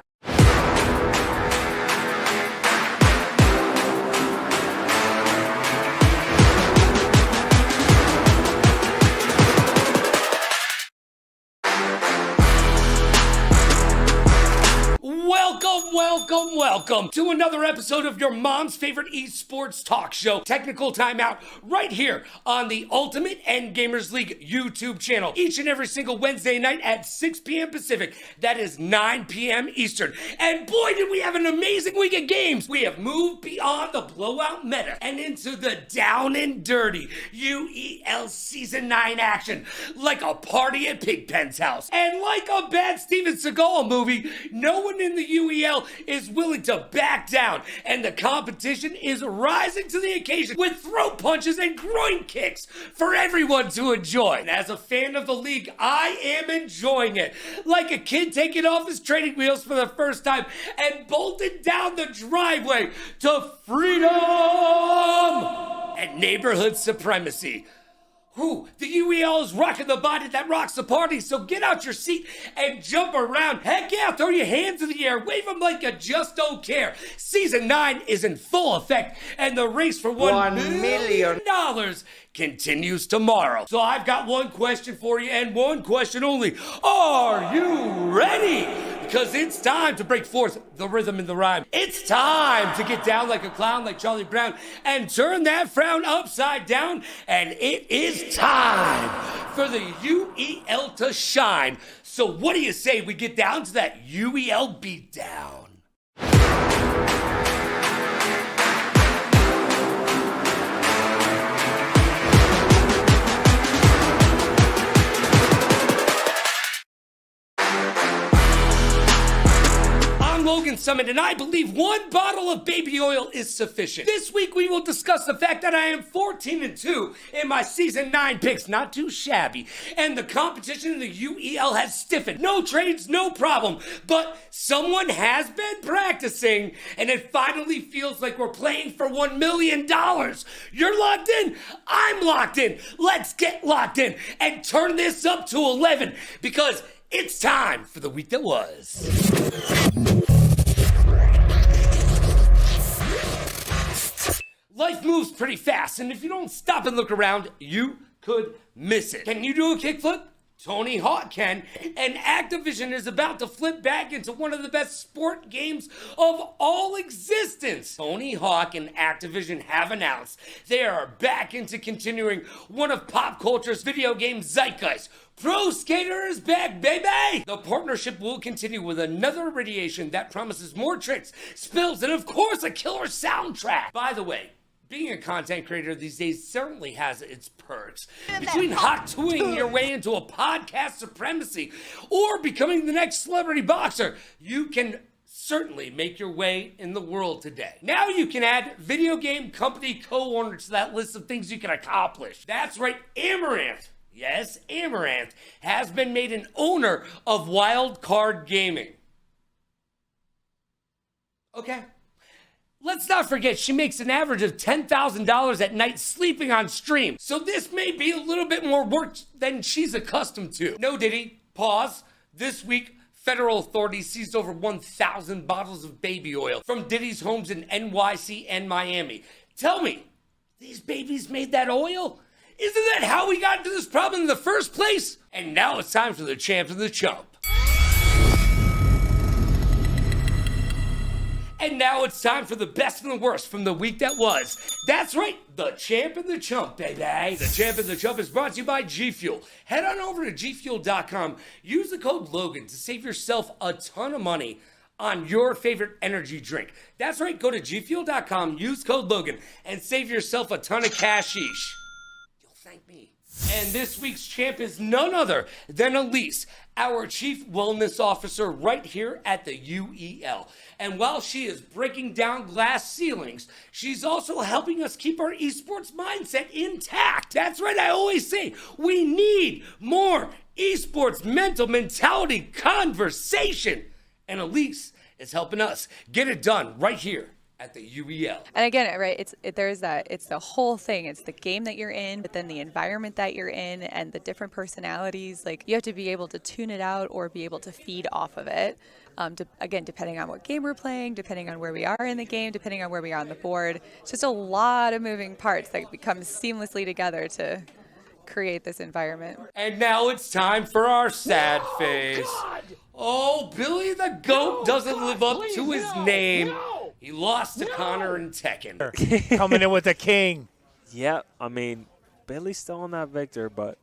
Welcome to another episode of your mom's favorite esports talk show, Technical Timeout, right here on the Ultimate Endgamers League YouTube channel. Each and every single Wednesday night at 6 p.m. Pacific, that is 9 p.m. Eastern. And boy, did we have an amazing week of games. We have moved beyond the blowout meta and into the down and dirty UEL Season 9 action, like a party at Pigpen's house. And like a bad Steven Seagal movie, no one in the UEL is willing to back down, and the competition is rising to the occasion with throat punches and groin kicks for everyone to enjoy. And as a fan of the league, I am enjoying it. Like a kid taking off his training wheels for the first time and bolted down the driveway to freedom and neighborhood supremacy. Who? The UEL is rocking the body that rocks the party, so get out your seat and jump around. Heck yeah, throw your hands in the air, wave them like you just don't care. Season 9 is in full effect, and the race for $1 million continues tomorrow. So I've got one question for you, and one question only. Are you ready? Because it's time to break forth the rhythm and the rhyme. It's time to get down like a clown, like Charlie Brown, and turn that frown upside down. And it is time for the UEL to shine. So what do you say we get down to that UEL beatdown? Logan Summit, and I believe one bottle of baby oil is sufficient. This week we will discuss the fact that I am 14-2 in my Season 9 picks, not too shabby, and the competition in the UEL has stiffened. No trades, no problem, but someone has been practicing, and it finally feels like we're playing for $1 million. You're locked in, I'm locked in. Let's get locked in and turn this up to 11, because it's time for the week that was. Life moves pretty fast, and if you don't stop and look around, you could miss it. Can you do a kickflip? Tony Hawk can, and Activision is about to flip back into one of the best sport games of all existence. Tony Hawk and Activision have announced they are back into continuing one of pop culture's video game zeitgeist. Pro Skater is back, baby! The partnership will continue with another radiation that promises more tricks, spills, and of course a killer soundtrack. By the way, being a content creator these days certainly has its perks. Between hot tooing your way into a podcast supremacy or becoming the next celebrity boxer, you can certainly make your way in the world today. Now you can add video game company co-owner to that list of things you can accomplish. That's right, Amaranth. Yes, Amaranth has been made an owner of Wild Card Gaming. Okay. Let's not forget, she makes an average of $10,000 at night sleeping on stream. So this may be a little bit more work than she's accustomed to. No, Diddy, pause. This week, federal authorities seized over 1,000 bottles of baby oil from Diddy's homes in NYC and Miami. Tell me, these babies made that oil? Isn't that how we got into this problem in the first place? And now it's time for the champ and the chump. And now it's time for the best and the worst from the week that was. That's right, the champ and the chump, baby. The champ and the chump is brought to you by G Fuel. Head on over to gfuel.com. Use the code Logan to save yourself a ton of money on your favorite energy drink. That's right, go to gfuel.com, use code Logan, and save yourself a ton of cashish. You'll thank me. And this week's champ is none other than Elise, our Chief Wellness Officer right here at the UEL. And while she is breaking down glass ceilings, she's also helping us keep our esports mindset intact. That's right, I always say we need more esports mental mentality conversation. And Elise is helping us get it done right here at the UEL. And again, right, there's that, it's the whole thing. It's the game that you're in, but then the environment that you're in and the different personalities. Like, you have to be able to tune it out or be able to feed off of it. Again, depending on what game we're playing, depending on where we are in the game, depending on where we are on the board. It's just a lot of moving parts that become seamlessly together to create this environment. And now it's time for our sad face. God. Oh, Billy the Goat doesn't live up to his name. He lost to Connor and Tekken. Coming in with the king. Yeah, I mean, Billy's still on that victor, but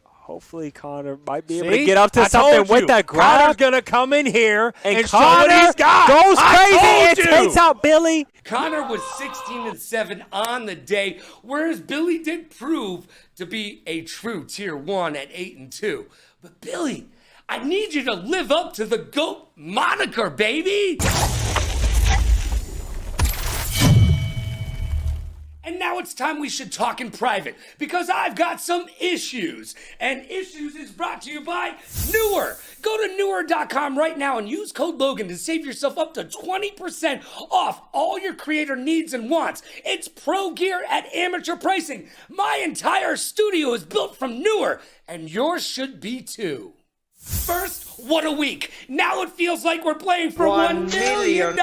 hopefully Connor might be able to get up to something with that grab. Connor's going to come in here and show what he's got. Goes crazy and takes out Billy. Connor was 16-7 on the day, whereas Billy did prove to be a true tier 1 at 8-2. But Billy, I need you to live up to the GOAT moniker, baby. And now it's time we should talk in private, because I've got some issues. And Issues is brought to you by Newer. Go to newer.com right now and use code Logan to save yourself up to 20% off all your creator needs and wants. It's pro gear at amateur pricing. My entire studio is built from Newer, and yours should be too. First, what a week. Now it feels like we're playing for $1 million.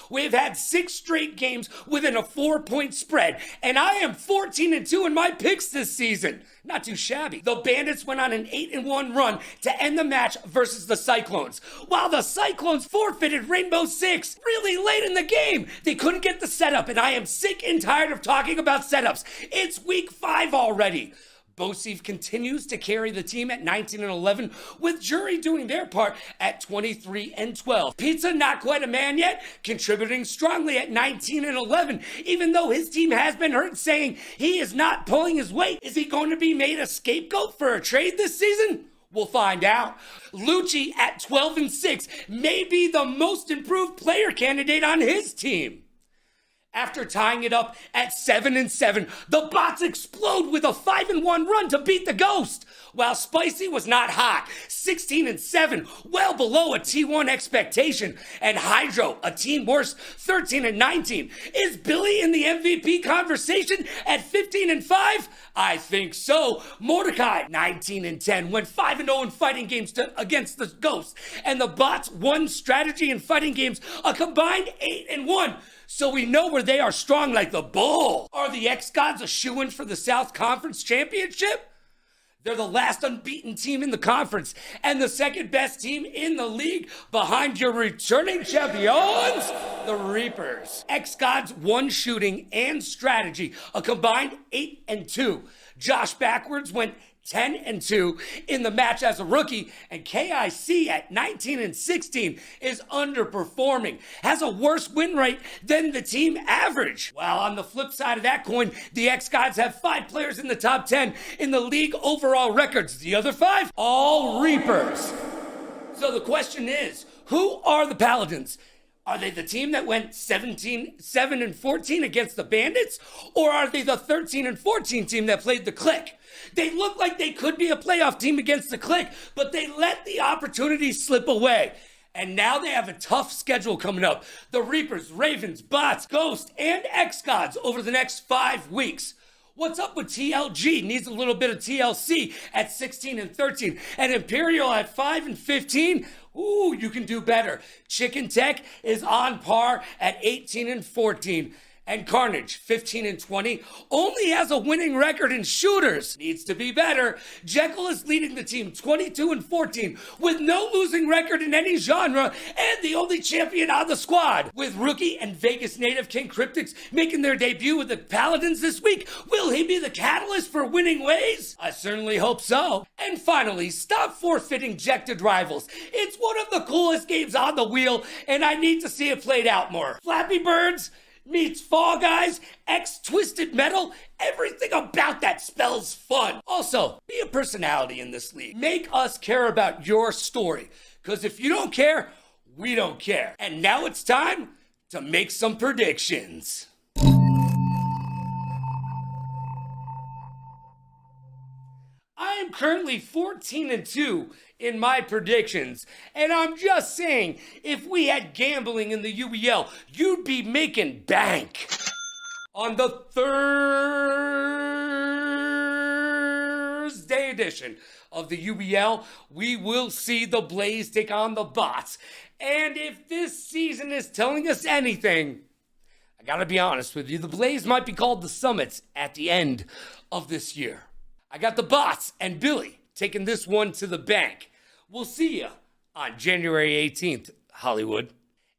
We've had 6 straight games within a 4-point spread, and I am 14-2 in my picks this season. Not too shabby. The Bandits went on an 8-1 run to end the match versus the Cyclones, while the Cyclones forfeited Rainbow Six really late in the game. They couldn't get the setup, and I am sick and tired of talking about setups. It's week 5 already. Bosif continues to carry the team at 19-11, with Jury doing their part at 23-12. Pizza, not quite a man yet, contributing strongly at 19-11, even though his team has been heard saying he is not pulling his weight. Is he going to be made a scapegoat for a trade this season? We'll find out. Lucci at 12-6 may be the most improved player candidate on his team. After tying it up at 7-7, the bots explode with a 5-1 run to beat the Ghost. While Spicy was not hot, 16-7, well below a T1 expectation. And Hydro, a team worse, 13-19. Is Billy in the MVP conversation at 15-5? I think so. Mordecai, 19-10, went 5-0 in fighting games against the Ghost. And the bots won strategy and fighting games a combined 8-1. So we know where they are strong like the bull. Are the X-Gods a shoo-in for the South Conference Championship? They're the last unbeaten team in the conference and the second best team in the league behind your returning champions, the Reapers. X-Gods won shooting and strategy, a combined 8-2. Josh Backwards went 10-2 in the match as a rookie, and KIC at 19-16 is underperforming, has a worse win rate than the team average. While on the flip side of that coin, the X-Gods have 5 players in the top 10 in the league overall records. The other 5, all Reapers. So the question is, who are the Paladins? Are they the team that went 7-14 against the Bandits? Or are they the 13-14 team that played the Click? They look like they could be a playoff team against the Click, but they let the opportunity slip away. And now they have a tough schedule coming up. The Reapers, Ravens, Bots, Ghost, and X-Gods over the next 5 weeks. What's up with TLG? Needs a little bit of TLC at 16-13. And Imperial at 5-15. Ooh, you can do better. Chicken Tech is on par at 18-14. And Carnage, 15-20, only has a winning record in shooters. Needs to be better. Jekyll is leading the team 22-14 with no losing record in any genre and the only champion on the squad. With rookie and Vegas native King Cryptics making their debut with the Paladins this week, will he be the catalyst for winning ways? I certainly hope so. And finally, stop forfeiting Jected Rivals. It's one of the coolest games on the wheel, and I need to see it played out more. Flappy Birds, meets Fall Guys x Twisted Metal. Everything about that spells fun. Also, be a personality in this league. Make us care about your story. Because if you don't care, we don't care. And now it's time to make some predictions. I am currently 14-2 in my predictions, and I'm just saying, if we had gambling in the UEL, you'd be making bank. On the Thursday edition of the UEL, we will see the Blaze take on the Bots. And if this season is telling us anything, I gotta be honest with you, the Blaze might be called the Summits at the end of this year. I got the Bots and Billy taking this one to the bank. We'll see you on January 18th, Hollywood.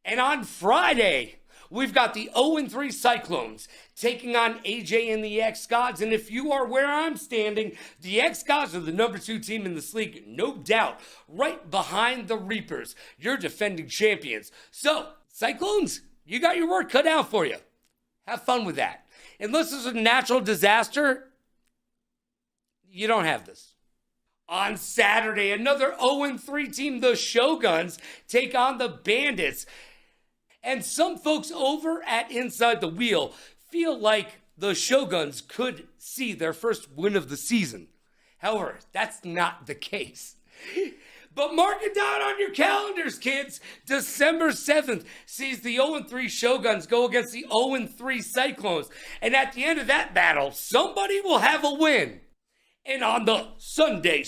And on Friday, we've got the 0-3 Cyclones taking on AJ and the X-Gods. And if you are where I'm standing, the X-Gods are the number 2 team in this league, no doubt, right behind the Reapers, your defending champions. So, Cyclones, you got your work cut out for you. Have fun with that. Unless there's a natural disaster, you don't have this. On Saturday, another 0-3 team, the Shoguns, take on the Bandits. And some folks over at Inside the Wheel feel like the Shoguns could see their first win of the season. However, that's not the case. But mark it down on your calendars, kids. December 7th sees the 0-3 Shoguns go against the 0-3 Cyclones. And at the end of that battle, somebody will have a win. And on the Sunday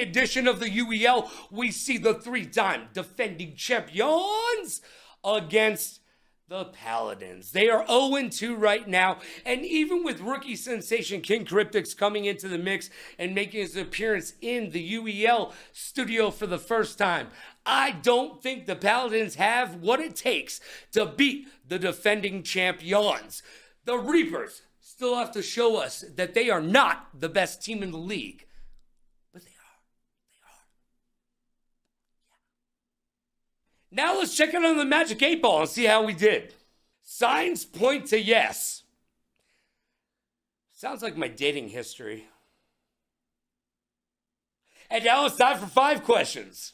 edition of the UEL, we see the 3-time defending champions against the Paladins. They are 0-2 right now, and even with rookie sensation King Cryptix coming into the mix and making his appearance in the UEL studio for the first time, I don't think the Paladins have what it takes to beat the defending champions. The Reapers still have to show us that they are not the best team in the league. But they are. Now let's check in on the Magic 8 Ball and see how we did. Signs point to yes. Sounds like my dating history. And now it's time for 5 questions.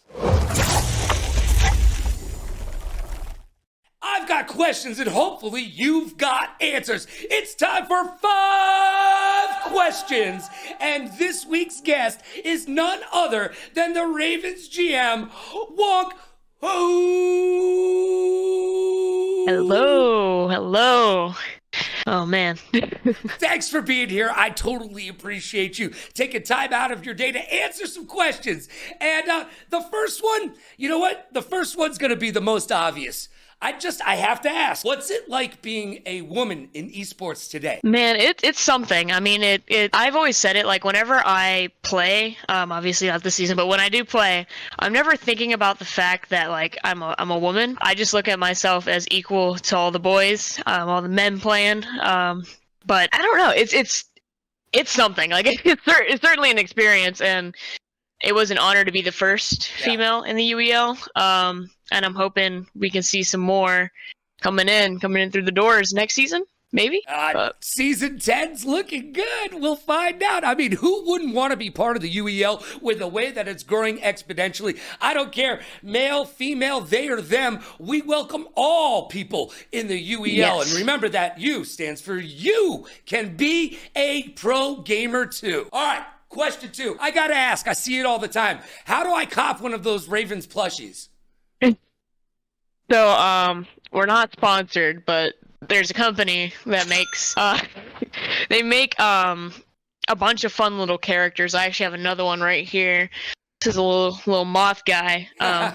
I've got questions and hopefully you've got answers. It's time for 5 questions. And this week's guest is none other than the Ravens GM, Wonk Ho. Hello. Oh, man. Thanks for being here. I totally appreciate you taking time out of your day to answer some questions. And the first one, you know what? The first one's going to be the most obvious. I have to ask, what's it like being a woman in esports today? Man, it's something. I mean, I've always said it, like, whenever I play, obviously not this season, but when I do play, I'm never thinking about the fact that, like, I'm a woman. I just look at myself as equal to all the boys, all the men playing. But I don't know. It's something. Like, it's certainly an experience, and it was an honor to be the first female in the UEL. And I'm hoping we can see some more coming in through the doors next season, maybe. Season 10's looking good. We'll find out. I mean, who wouldn't want to be part of the UEL with the way that it's growing exponentially? I don't care, male, female, they or them. We welcome all people in the UEL. Yes. And remember that U stands for you can be a pro gamer too. All right, question 2. I got to ask, I see it all the time. How do I cop one of those Ravens plushies? So, we're not sponsored, but there's a company that makes, they make, a bunch of fun little characters. I actually have another one right here. This is a little moth guy. I'm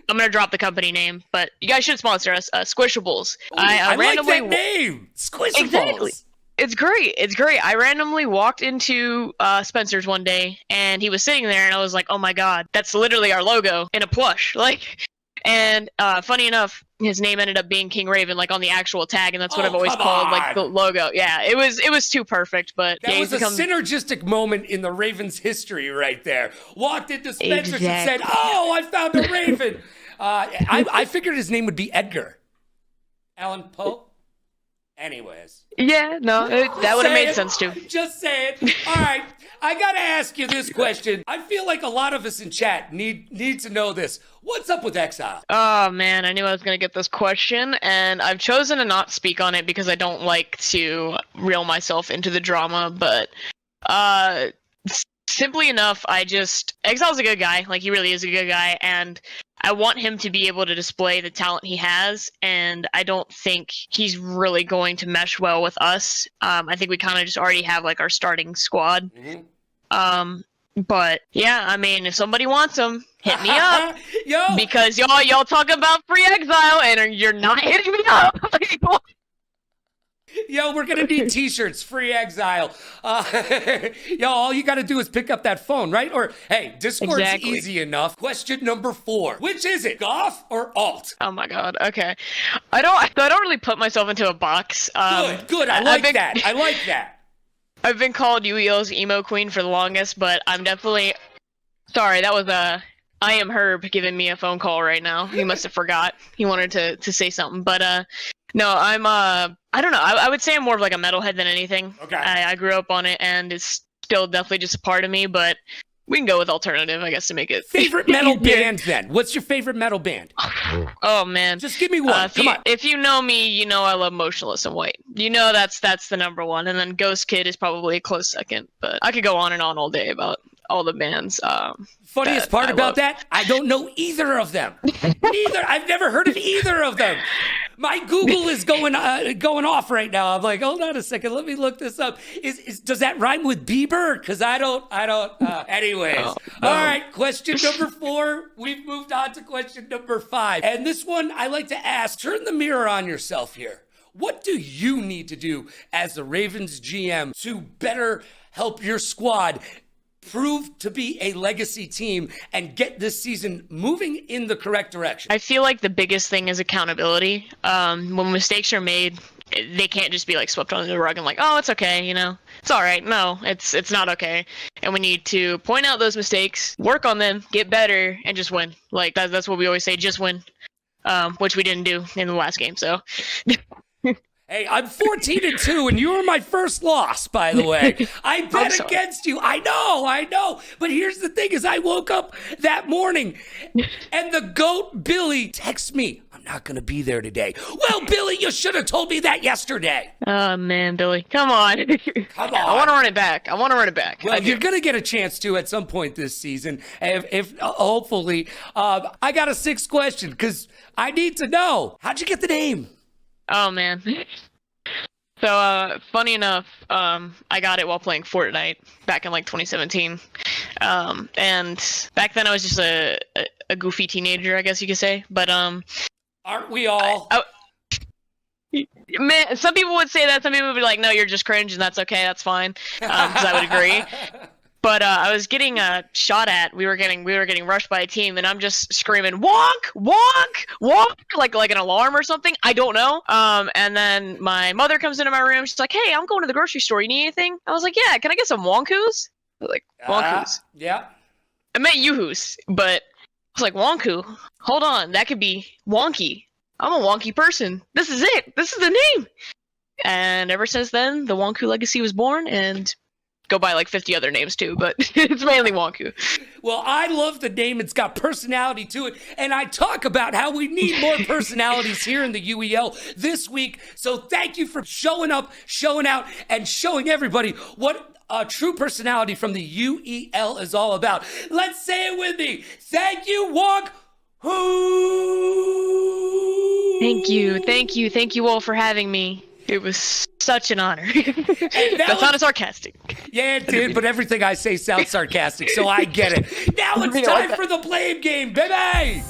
gonna drop the company name, but you guys should sponsor us, Squishables. Ooh, I randomly like that name! Squishables! Exactly. It's great. I randomly walked into Spencer's one day, and he was sitting there, and I was like, oh my god, that's literally our logo in a plush. Like, and funny enough, his name ended up being King Raven, like on the actual tag, and that's what I've always called like the logo. Yeah, it was too perfect, but that yeah, was a synergistic moment in the Ravens' history right there. Walked into Spencer's and said, "Oh, I found a Raven." I figured his name would be Edgar. Alan Poe? Anyways. Yeah, no, that would have made sense too. Just saying. All right, I gotta ask you this question. I feel like a lot of us in chat need to know this. What's up with Exile? Oh man, I knew I was gonna get this question, and I've chosen to not speak on it because I don't like to reel myself into the drama. But simply enough, Exile's a good guy. Like, he really is a good guy, and I want him to be able to display the talent he has, and I don't think he's really going to mesh well with us. I think we kind of just already have, like, our starting squad. But, yeah, I mean, if somebody wants him, hit me up. Yo! Because y'all talk about free Exile, and you're not hitting me up. Yo, we're gonna need t-shirts, free Exile. Yo, all you gotta do is pick up that phone, right? Or, hey, Discord's easy enough. Question number 4. Which is it, Goth or Alt? Oh my god, okay. I don't really put myself into a box. Good, I like that. I like that. I've been called UEL's emo queen for the longest, but I'm definitely... Sorry, that was I am Herb giving me a phone call right now. He must have forgot. He wanted to say something, but no, I'm I don't know. I would say I'm more of like a metalhead than anything. Okay. I grew up on it, and it's still definitely just a part of me, but we can go with alternative, I guess, to make it... Favorite metal band, then? What's your favorite metal band? Oh, man. Just give me one. Come on. If you know me, you know I love Motionless in White. You know that's the number one, and then Ghost Kid is probably a close second, but I could go on and on all day about all the bands. Funniest part about that, I don't know either of them. Neither. I've never heard of either of them. My Google is going off right now. I'm like, hold on a second, let me look this up. Does that rhyme with Bieber? Because I don't. Anyways, all right. Question number 4. We've moved on to question number 5, and this one I like to ask. Turn the mirror on yourself here. What do you need to do as the Ravens GM to better help your squad prove to be a legacy team and get this season moving in the correct direction? I feel like the biggest thing is accountability. When mistakes are made, they can't just be like swept under the rug and like, oh, it's okay, you know, it's all right. No, it's not okay. And we need to point out those mistakes, work on them, get better, and just win. Like that's what we always say, just win. Which we didn't do in the last game. So. Hey, I'm 14-2, and you were my first loss, by the way. I bet against you. I know. But here's the thing is I woke up that morning, and the GOAT Billy texts me, I'm not going to be there today. Well, Billy, you should have told me that yesterday. Oh, man, Billy. Come on. Come on. I want to run it back. Well, you're going to get a chance to at some point this season. If hopefully. I got a 6th question, because I need to know. How'd you get the name? Oh, man. So, funny enough, I got it while playing Fortnite back in, like, 2017. And back then I was just a goofy teenager, I guess you could say. But, aren't we all? Man, some people would say that. Some people would be like, no, you're just cringe, and that's okay. That's fine. Because I would agree. But I was getting shot at. We were getting rushed by a team, and I'm just screaming, "Wonk, wonk, wonk!" like an alarm or something. I don't know. And then my mother comes into my room. She's like, "Hey, I'm going to the grocery store. You need anything?" I was like, "Yeah. Can I get some wonkus?" I was like, "Wonkus." Yeah. I meant yoo-hoos, but I was like, "Wonku." Hold on, that could be wonky. I'm a wonky person. This is it. This is the name. And ever since then, the Wonku legacy was born, and go by like 50 other names too, but it's mainly Wonku. Well, I love the name. It's got personality to it. And I talk about how we need more personalities here in the UEL this week. So thank you for showing up, showing out, and showing everybody what a true personality from the UEL is all about. Let's say it with me. Thank you, Wonk. Thank you all for having me. It was such an honor. That sounded sarcastic. Yeah, it did, but everything I say sounds sarcastic, so I get it. Now it's time for the blame game, baby!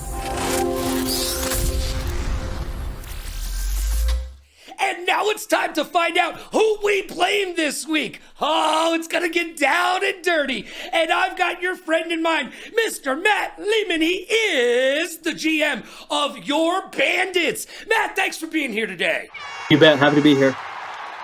And now it's time to find out who we blame this week. Oh, it's going to get down and dirty. And I've got your friend in mind, Mr. Matt Lehman. He is the GM of your Bandits. Matt, thanks for being here today. You bet. Happy to be here.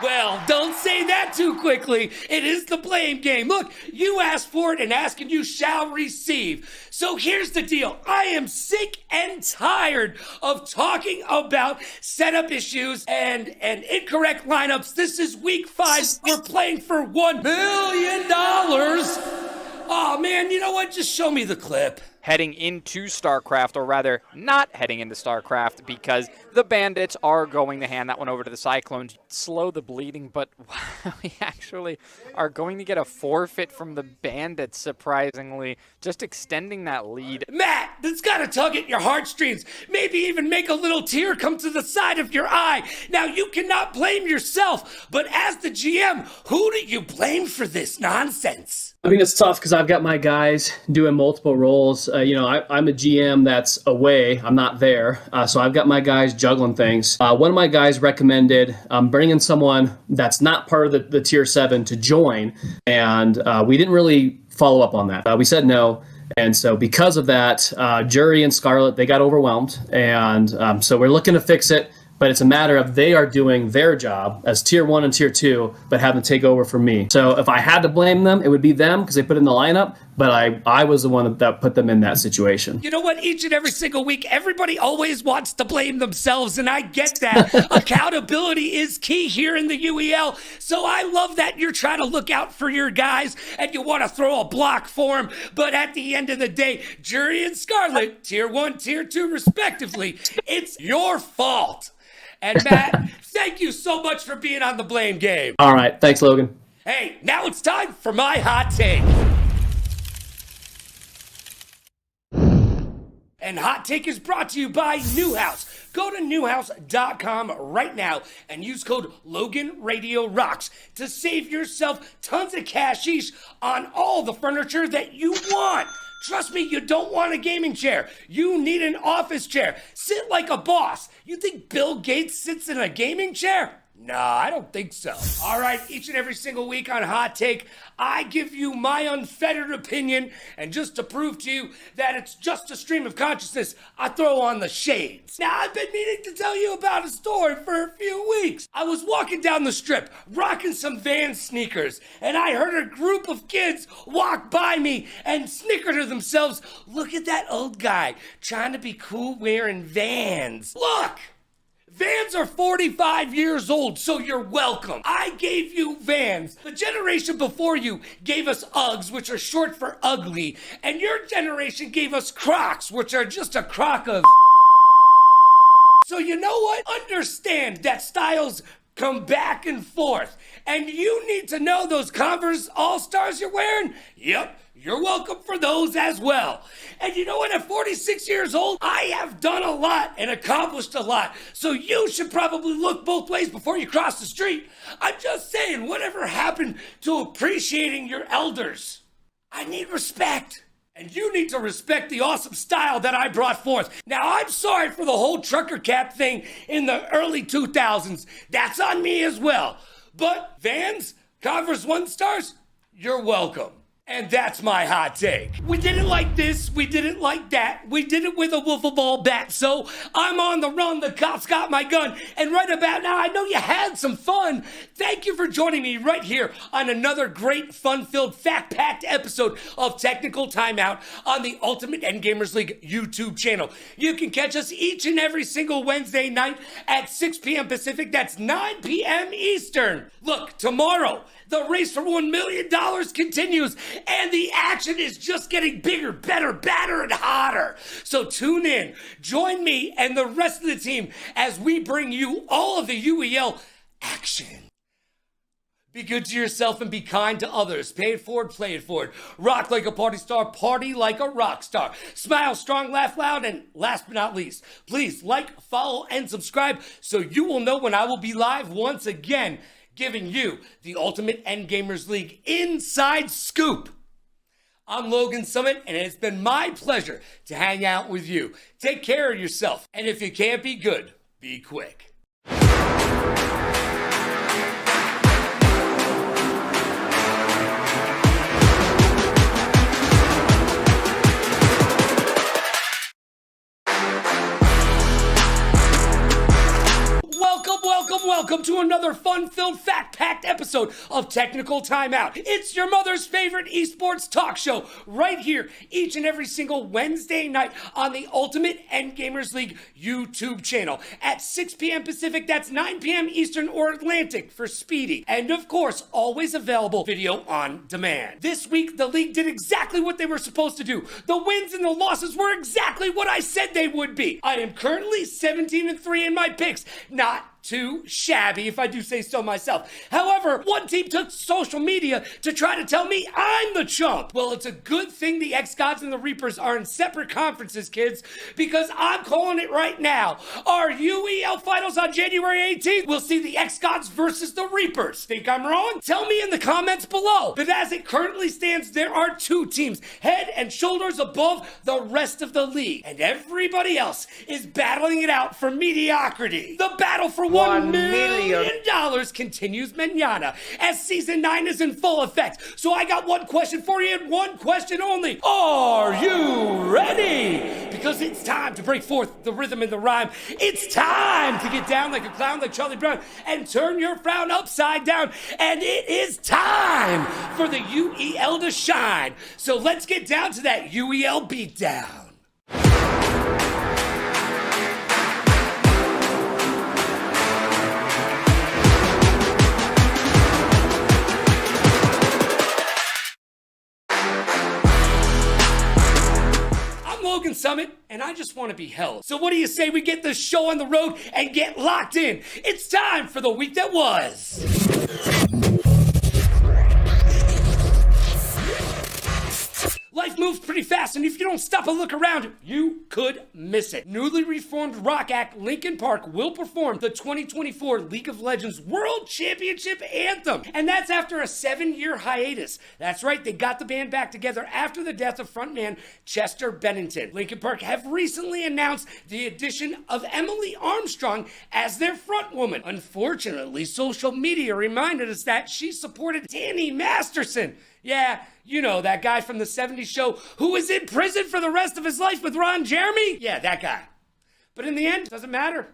Well, don't say that too quickly. It is the blame game. Look, you asked for it, and asking you shall receive. So here's the deal. I am sick and tired of talking about setup issues and incorrect lineups. This is week 5. We're playing for $1 million. Oh, man, you know what? Just show me the clip. Heading into StarCraft, or rather not heading into StarCraft, because the Bandits are going to hand that one over to the Cyclones. Slow the bleeding, but we actually are going to get a forfeit from the Bandits, surprisingly, just extending that lead. Matt, that's got to tug at your heartstrings. Maybe even make a little tear come to the side of your eye. Now, you cannot blame yourself, but as the GM, who do you blame for this nonsense? I mean, it's tough because I've got my guys doing multiple roles. I'm a GM that's away. I'm not there. So I've got my guys juggling things. One of my guys recommended bringing someone that's not part of the Tier 7 to join. And we didn't really follow up on that. We said no. And so because of that, Jury and Scarlet, they got overwhelmed. And so we're looking to fix it. But it's a matter of they are doing their job as Tier 1 and Tier 2, but having to take over for me. So if I had to blame them, it would be them because they put in the lineup, but I was the one that put them in that situation. You know what? Each and every single week, everybody always wants to blame themselves, and I get that. Accountability is key here in the UEL, so I love that you're trying to look out for your guys and you want to throw a block for them, but at the end of the day, Jury and Scarlet, Tier 1, Tier 2 respectively, it's your fault. And Matt, thank you so much for being on the blame game. All right. Thanks, Logan. Hey, now it's time for my hot take. And Hot Take is brought to you by Newhouse. Go to newhouse.com right now and use code LoganRadioRocks to save yourself tons of cashish on all the furniture that you want. Trust me, you don't want a gaming chair. You need an office chair. Sit like a boss. You think Bill Gates sits in a gaming chair? Nah, I don't think so. All right, each and every single week on Hot Take, I give you my unfettered opinion, and just to prove to you that it's just a stream of consciousness, I throw on the shades. Now, I've been meaning to tell you about a story for a few weeks. I was walking down the strip, rocking some Vans sneakers, and I heard a group of kids walk by me and snicker to themselves, look at that old guy trying to be cool wearing Vans. Look! Vans are 45 years old, so you're welcome. I gave you Vans. The generation before you gave us Uggs, which are short for ugly, and your generation gave us Crocs, which are just a crock of... So you know what? Understand that styles come back and forth, and you need to know those Converse All-Stars you're wearing? Yep. You're welcome for those as well. And you know what? At 46 years old, I have done a lot and accomplished a lot. So you should probably look both ways before you cross the street. I'm just saying, whatever happened to appreciating your elders? I need respect. And you need to respect the awesome style that I brought forth. Now, I'm sorry for the whole trucker cap thing in the early 2000s. That's on me as well. But Vans, Converse One Stars, you're welcome. And that's my hot take. We did it like this, we did it like that, we did it with a wiffle ball bat. So I'm on the run, the cops got my gun, and right about now, I know you had some fun. Thank you for joining me right here on another great, fun-filled, fact-packed episode of Technical Timeout on the Ultimate Endgamers League YouTube channel. You can catch us each and every single Wednesday night at 6 p.m. Pacific, that's 9 p.m. Eastern. Look, tomorrow, the race for $1 million continues, and the action is just getting bigger, better, badder, and hotter. So tune in, join me and the rest of the team as we bring you all of the UEL action. Be good to yourself and be kind to others. Pay it forward, play it forward. Rock like a party star, party like a rock star. Smile strong, laugh loud, and last but not least, please like, follow, and subscribe so you will know when I will be live once again, giving you the Ultimate Endgamers League inside scoop. I'm Logan Summit, and it's been my pleasure to hang out with you. Take care of yourself, and if you can't be good, be quick. Welcome to another fun-filled, episode of Technical Timeout. It's your mother's favorite esports talk show right here each and every single Wednesday night on the Ultimate Endgamers League YouTube channel at 6 p.m. Pacific. That's 9 p.m. Eastern or Atlantic for Speedy. And of course, always available video on demand. This week, the league did exactly what they were supposed to do. The wins and the losses were exactly what I said they would be. I am currently 17-3 in my picks. Not too shabby, if I do say so myself. However, one team took social media to try to tell me I'm the chump. Well, it's a good thing the X-Gods and the Reapers are in separate conferences, kids, because I'm calling it right now. Our UEL finals on January 18th will see the X-Gods versus the Reapers. Think I'm wrong? Tell me in the comments below. But as it currently stands, there are two teams head and shoulders above the rest of the league, and everybody else is battling it out for mediocrity. The battle for $1 million continues mañana as season 9 is in full effect. So I got one question for you and one question only. Are you ready? Because it's time to break forth the rhythm and the rhyme. It's time to get down like a clown like Charlie Brown and turn your frown upside down. And it is time for the UEL to shine. So let's get down to that UEL beatdown. Logan Summit, and I just want to be held. So what do you say we get this show on the road and get locked in? It's time for the week that was. Life moves pretty fast, and if you don't stop and look around, you could miss it. Newly reformed rock act Linkin Park will perform the 2024 League of Legends World Championship Anthem, and that's after a 7-year hiatus. That's right, they got the band back together after the death of frontman Chester Bennington. Linkin Park have recently announced the addition of Emily Armstrong as their frontwoman. Unfortunately, social media reminded us that she supported Danny Masterson. Yeah, you know, that guy from the 70s show who was in prison for the rest of his life with Ron Jeremy? Yeah, that guy. But in the end, it doesn't matter.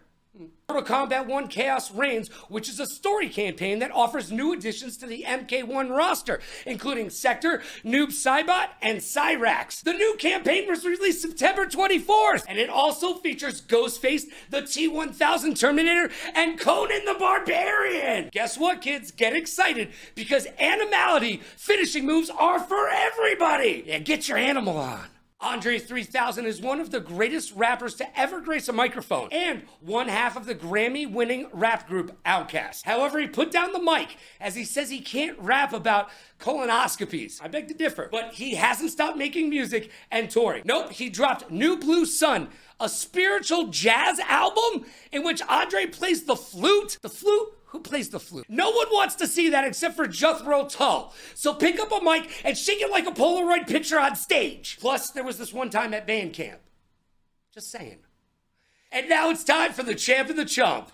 Mortal Kombat 1 Chaos Reigns, which is a story campaign that offers new additions to the MK1 roster, including Sector, Noob Saibot, and Cyrax. The new campaign was released September 24th, and it also features Ghostface, the T-1000 Terminator, and Conan the Barbarian. Guess what, kids? Get excited, because animality finishing moves are for everybody. Yeah, get your animal on. Andre 3000 is one of the greatest rappers to ever grace a microphone and one half of the Grammy-winning rap group Outkast. However, he put down the mic as he says he can't rap about colonoscopies. I beg to differ, but he hasn't stopped making music and touring. Nope, he dropped New Blue Sun, a spiritual jazz album in which Andre plays the flute. The flute? Who plays the flute? No one wants to see that except for Jethro Tull. So pick up a mic and shake it like a Polaroid picture on stage. Plus, there was this one time at band camp. Just saying. And now it's time for the champ and the chump.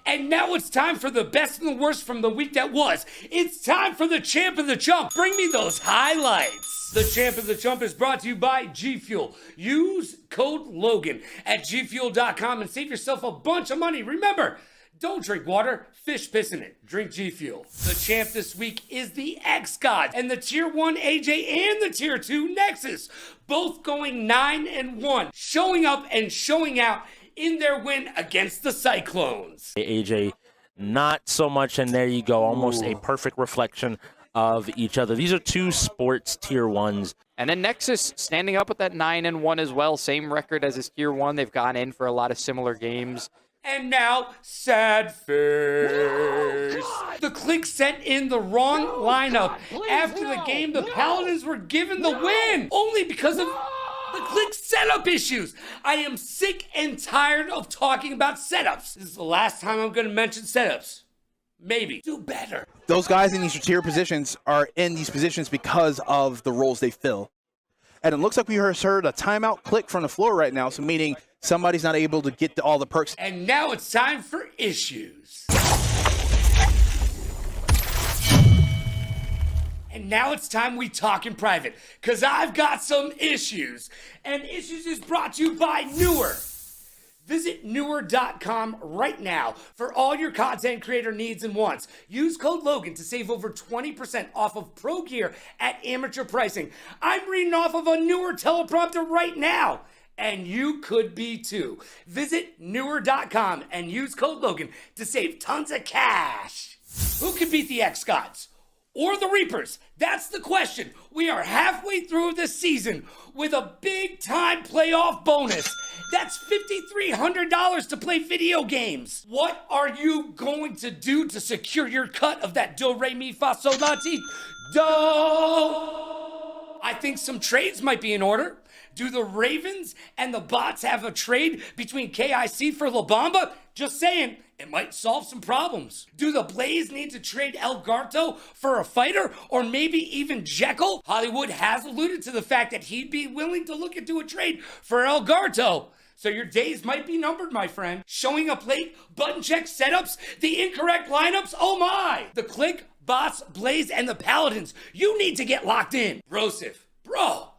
And now it's time for the best and the worst from the week that was. It's time for the champ and the chump. Bring me those highlights. The champ and the chump is brought to you by G Fuel. Use code Logan at gfuel.com and save yourself a bunch of money. Remember, don't drink water, fish piss in it. Drink G Fuel. The champ this week is the X-Gods and the Tier 1 AJ and the Tier 2 Nexus, both going 9-1, showing up and showing out in their win against the Cyclones. AJ, not so much, and there you go, almost a perfect reflection of each other. These are two sports Tier 1s. And then Nexus standing up with that 9-1 as well, same record as his Tier 1. They've gone in for a lot of similar games. And now, sad face. The Click sent in the wrong lineup. After the game, the Paladins were given the win, only because of the Click setup issues. I am sick and tired of talking about setups. This is the last time I'm going to mention setups. Maybe. Do better. Those guys in these tier positions are in these positions because of the roles they fill. And it looks like we heard a timeout click from the floor right now, so meaning somebody's not able to get to all the perks. And now it's time for issues. And now it's time we talk in private, because I've got some issues. And issues is brought to you by Newer. Visit newer.com right now for all your content creator needs and wants. Use code Logan to save over 20% off of pro gear at amateur pricing. I'm reading off of a Newer teleprompter right now, and you could be too. Visit newer.com and use code Logan to save tons of cash. Who could beat the X-Gods? Or the Reapers? That's the question. We are halfway through the season with a big-time playoff bonus. That's $5,300 to play video games. What are you going to do to secure your cut of that do, re, mi, fa, sol, la, ti, do? I think some trades might be in order. Do the Ravens and the Bots have a trade between KIC for La Bamba? Just saying, it might solve some problems. Do the Blaze need to trade El Garto for a fighter or maybe even Jekyll? Hollywood has alluded to the fact that he'd be willing to look into a trade for El Garto. So your days might be numbered, my friend. Showing up late, button check setups, the incorrect lineups, oh my! The Click, Bots, Blaze, and the Paladins, you need to get locked in. Rosif, bro.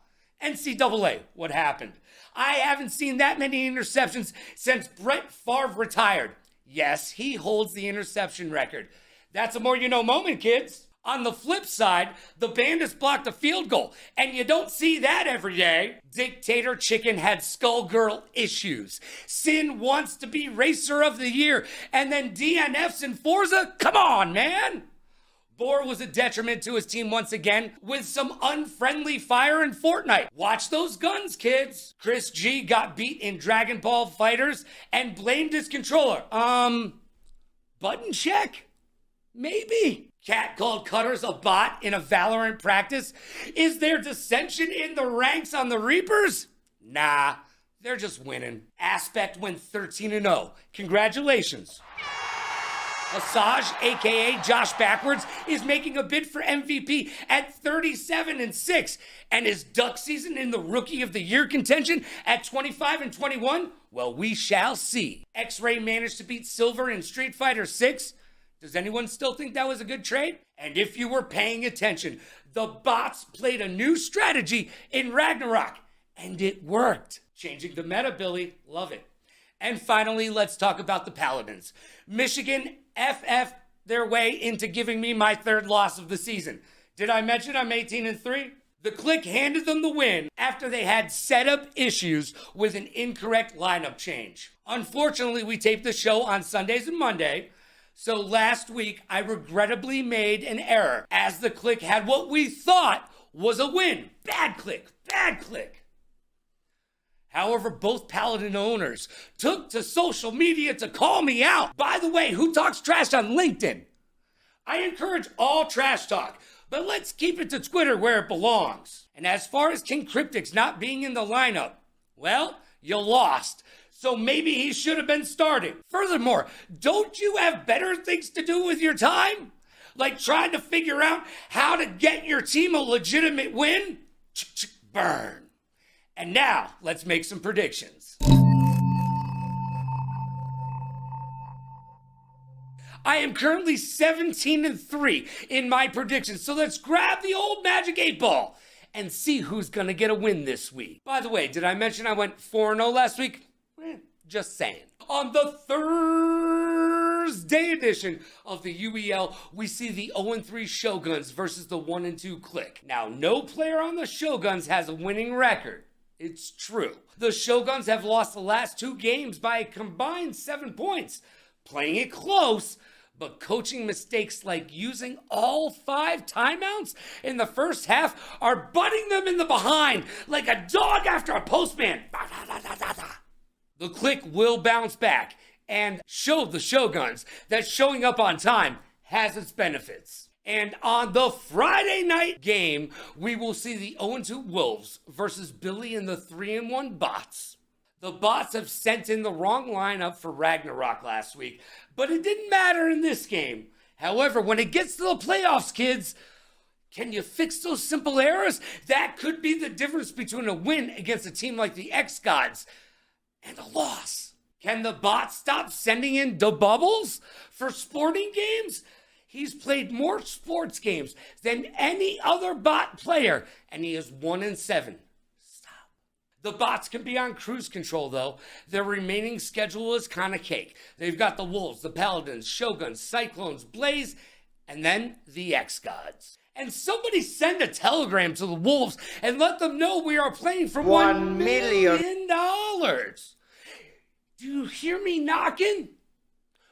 NCAA, what happened? I haven't seen that many interceptions since Brett Favre retired. Yes, he holds the interception record. That's a more you know moment, kids. On the flip side, the Bandits blocked a field goal, and you don't see that every day. Dictator Chicken had Skullgirl issues. Sin wants to be Racer of the Year, and then DNFs in Forza? Come on, man! Boar was a detriment to his team once again with some unfriendly fire in Fortnite. Watch those guns, kids. Chris G got beat in Dragon Ball Fighters and blamed his controller. Button check? Maybe. Cat called Cutters a bot in a Valorant practice. Is there dissension in the ranks on the Reapers? Nah, they're just winning. Aspect went 13-0. Congratulations. Asajj, aka Josh Backwards, is making a bid for MVP at 37-6, and his duck season in the Rookie of the Year contention at 25-21. Well, we shall see. X-Ray managed to beat Silver in Street Fighter 6. Does anyone still think that was a good trade? And if you were paying attention, the Bots played a new strategy in Ragnarok, and it worked. Changing the meta, Billy. Love it. And finally, let's talk about the Paladins. Michigan FF their way into giving me my third loss of the season. Did I mention I'm 18-3? The Click handed them the win after they had setup issues with an incorrect lineup change. Unfortunately, we taped the show on Sundays and Monday, so last week I regrettably made an error as the Click had what we thought was a win. Bad Click, bad Click. However, both Paladin owners took to social media to call me out. By the way, who talks trash on LinkedIn? I encourage all trash talk, but let's keep it to Twitter where it belongs. And as far as King Cryptic's not being in the lineup, well, you lost. So maybe he should have been starting. Furthermore, don't you have better things to do with your time? Like trying to figure out how to get your team a legitimate win? Burn. And now, let's make some predictions. I am currently 17-3 in my predictions, so let's grab the old Magic 8 Ball and see who's gonna get a win this week. By the way, did I mention I went 4-0 last week? Just saying. On the Thursday edition of the UEL, we see the 0-3 Shoguns versus the 1-2 Click. Now, no player on the Shoguns has a winning record. It's true. The Shoguns have lost the last 2 games by a combined 7 points, playing it close, but coaching mistakes like using all 5 timeouts in the first half are butting them in the behind like a dog after a postman. The Click will bounce back and show the Shoguns that showing up on time has its benefits. And on the Friday night game, we will see the 0-2 Wolves versus Billy and the 3-1 Bots. The Bots have sent in the wrong lineup for Ragnarok last week, but it didn't matter in this game. However, when it gets to the playoffs, kids, can you fix those simple errors? That could be the difference between a win against a team like the X-Gods and a loss. Can the Bots stop sending in the bubbles for sporting games? He's played more sports games than any other Bot player, and he is 1-7. Stop. The bots can be on cruise control, though. Their remaining schedule is kind of cake. They've got the Wolves, the Paladins, Shoguns, Cyclones, Blaze, and then the X-Gods. And somebody send a telegram to the Wolves and let them know we are playing for $1 million. Do you hear me knocking?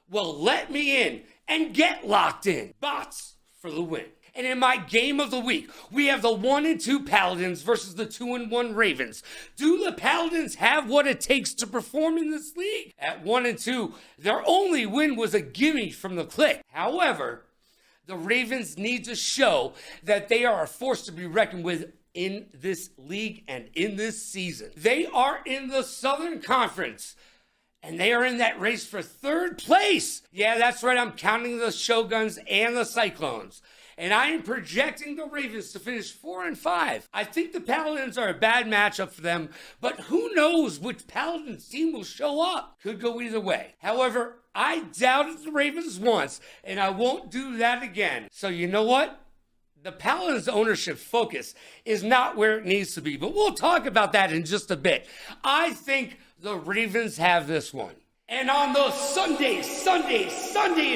Well, let me in and get locked in. Bots for the win. And in my game of the week, we have the 1-2 Paladins versus the 2-1 Ravens. Do the Paladins have what it takes to perform in this league? At 1-2, their only win was a gimme from the click. However, the Ravens need to show that they are a force to be reckoned with in this league and in this season. They are in the Southern Conference, and they are in that race for third place. Yeah, that's right. I'm counting the Shoguns and the Cyclones. And I am projecting the Ravens to finish 4-5. I think the Paladins are a bad matchup for them, but who knows which Paladins team will show up. Could go either way. However, I doubted the Ravens once, and I won't do that again. So you know what? The Paladins' ownership focus is not where it needs to be, but we'll talk about that in just a bit. I think the Ravens have this one. And on the Sunday